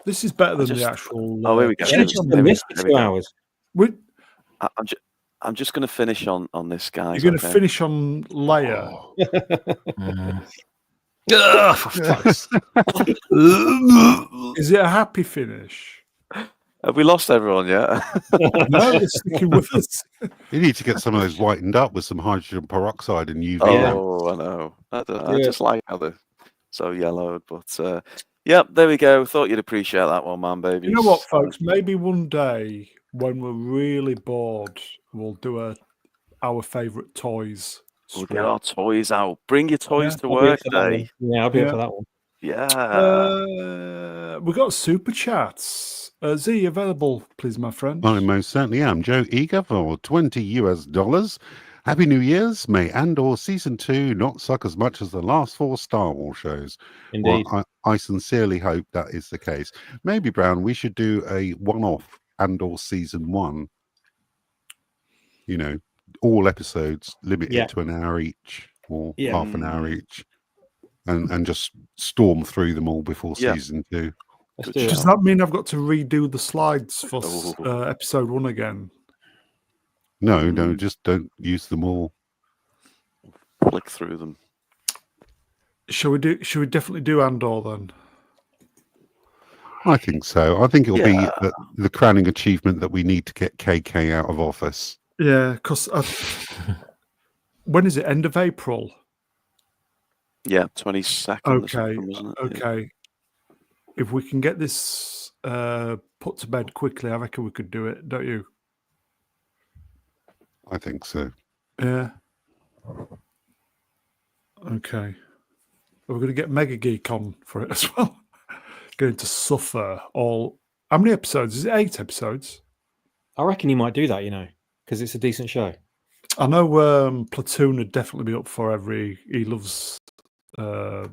This is better than the actual. Oh, here we go. Should have just done this for 2 hours. I'm just going to finish on this, guys. You're going to okay? finish on Leia. Ugh, for fuck's Is it a happy finish? Have we lost everyone yet? No, they're sticking with us. You need to get some of those whitened up with some hydrogen peroxide and UV. Oh, I know. I don't know. I Yeah. just like how they're so yellowed. But yeah, there we go. Thought you'd appreciate that one, man, baby. You know what, folks? Maybe one day when we're really bored, we'll do our favourite toys. We'll stream. get our toys out. Bring your toys to I'll be up work for that day. one. Yeah, I'll be up Yeah. for that one. Yeah. We got super chats. Z, available, please, my friend. I most certainly am. Joe Eager for $20. Happy New Year's. May Andor Season 2 not suck as much as the last 4 Star Wars shows. Indeed. Well, I sincerely hope that is the case. Maybe, Brown, we should do a one-off Andor Season 1. You know, all episodes limited Yeah. to an hour each or Yeah. half an hour each. And just storm through them all before Yeah. Season 2. Let's Good do it. Does that mean I've got to redo the slides for Oh. episode 1 again? No, just don't use them all. Flick through them. Should we definitely do Andor then? I think so. I think it'll be Yeah. the crowning achievement that we need to get KK out of office. Yeah, because when is it? End of April. Yeah, 22nd. or Okay, something, wasn't it? Yeah. okay. If we can get this put to bed quickly, I reckon we could do it. Don't you? I think so. Yeah. Okay. We're going to get Mega Geek on for it as well. Going to suffer all. How many episodes? Is it 8 episodes? I reckon he might do that, because it's a decent show. I know Platoon would definitely be up for every. He loves Andor,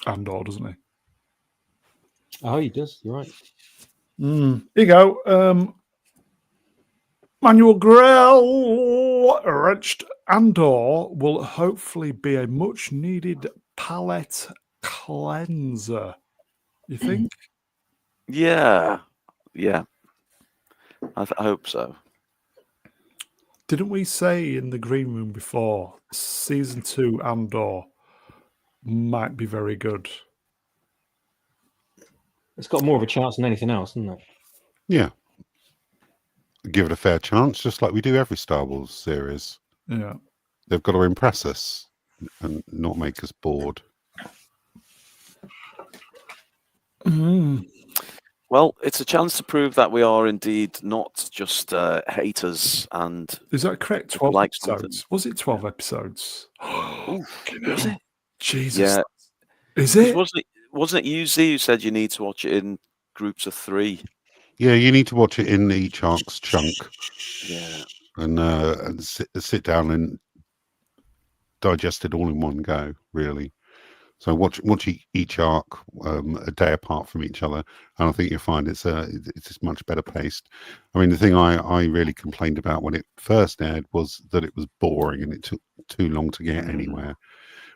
doesn't he? Oh, he does. You're right. Here you go. Manuel Grell wrenched Andor will hopefully be a much needed palate cleanser. You think? Yeah. I hope so. Didn't we say in the green room before season 2 Andor might be very good? It's got more of a chance than anything else, hasn't it? Yeah. Give it a fair chance, just like we do every Star Wars series. Yeah. They've got to impress us and not make us bored. Well, it's a chance to prove that we are indeed not just haters and Is that correct? People 12 like episodes. something. Was it 12 episodes? Was it? Jesus. Yeah. Is 'Cause it? Wasn't it you, Z, who said you need to watch it in groups of 3? Yeah, you need to watch it in each arc's chunk Yeah. and sit down and digest it all in one go, really. So watch each arc a day apart from each other, and I think you'll find it's just much better paced. I mean, the thing I really complained about when it first aired was that it was boring and it took too long to get anywhere.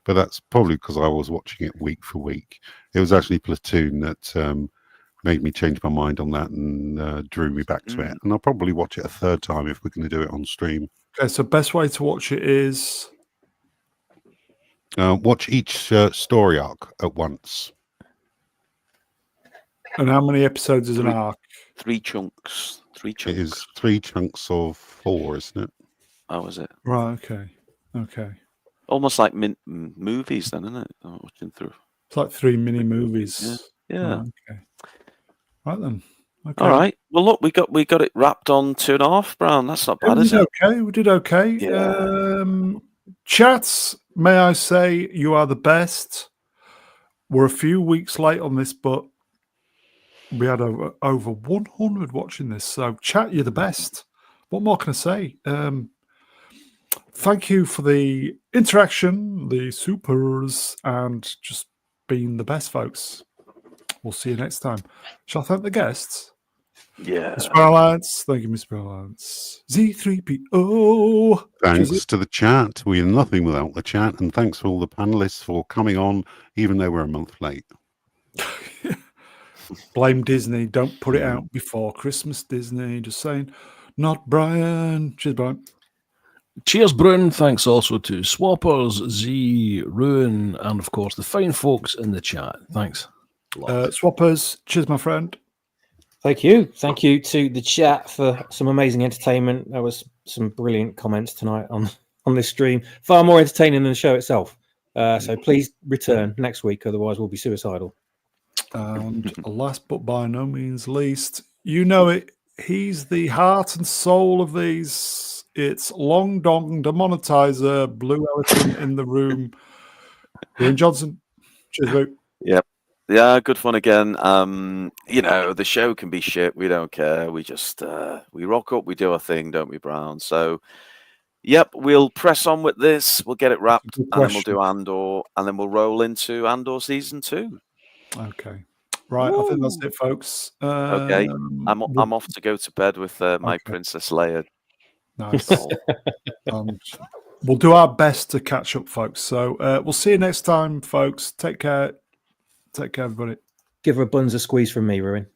But that's probably because I was watching it week for week. It was actually Platoon that made me change my mind on that and drew me back to it. And I'll probably watch it a third time if we're going to do it on stream. Okay, so best way to watch it is watch each story arc at once. and how many episodes is an 3 arc? 3 chunks. 3 It chunks. is 3 chunks of 4, isn't it? Oh, is it? Right, okay. Almost like movies then, isn't it? I'm watching through. It's like 3 mini movies. Yeah. Right, okay. Right then. Okay. All right. Well, look, we got it wrapped on 2.5, Brown. That's not Yeah, bad, we is did it? okay. We did okay. Yeah. Chats, may I say you are the best. We're a few weeks late on this, but we had over 100 watching this. So, chat, you're the best. What more can I say? Thank you for the interaction, the supers, and just being the best, folks. We'll see you next time. Shall I thank the guests? Yeah. Mr. Alliance. Thank you, Mr. Alliance. Zee-ThreePIO. Thanks to the chat. We are nothing without the chat. And thanks for all the panelists for coming on, even though we're a month late. Blame Disney. Don't put it out before Christmas, Disney. Just saying. Not Brian. Cheers, Brian. Cheers, Brun. Thanks also to Swappers, Z, Ruin, and of course the fine folks in the chat. Thanks. Swappers. Cheers, my friend. Thank you. Thank you to the chat for some amazing entertainment. There was some brilliant comments tonight on this stream. Far more entertaining than the show itself. So please return next week, otherwise we'll be suicidal. And last but by no means least, you know it. He's the heart and soul of these. It's Long Dong, the monetizer, Blue Elephant in the room. Ian Johnson. Cheers, mate. Yep. Yeah, good fun again. You know, the show can be shit. We don't care. We just we rock up, we do our thing, don't we, Brown? So yep, we'll press on with this. We'll get it wrapped, and then we'll do Andor, and then we'll roll into Andor season 2. Okay. Right, I think that's it, folks. Okay. I'm off to go to bed with my Princess Leia. Nice. And we'll do our best to catch up, folks. So we'll see you next time, folks. Take care. Take care, everybody. Give her a buns a squeeze from me, Ruin.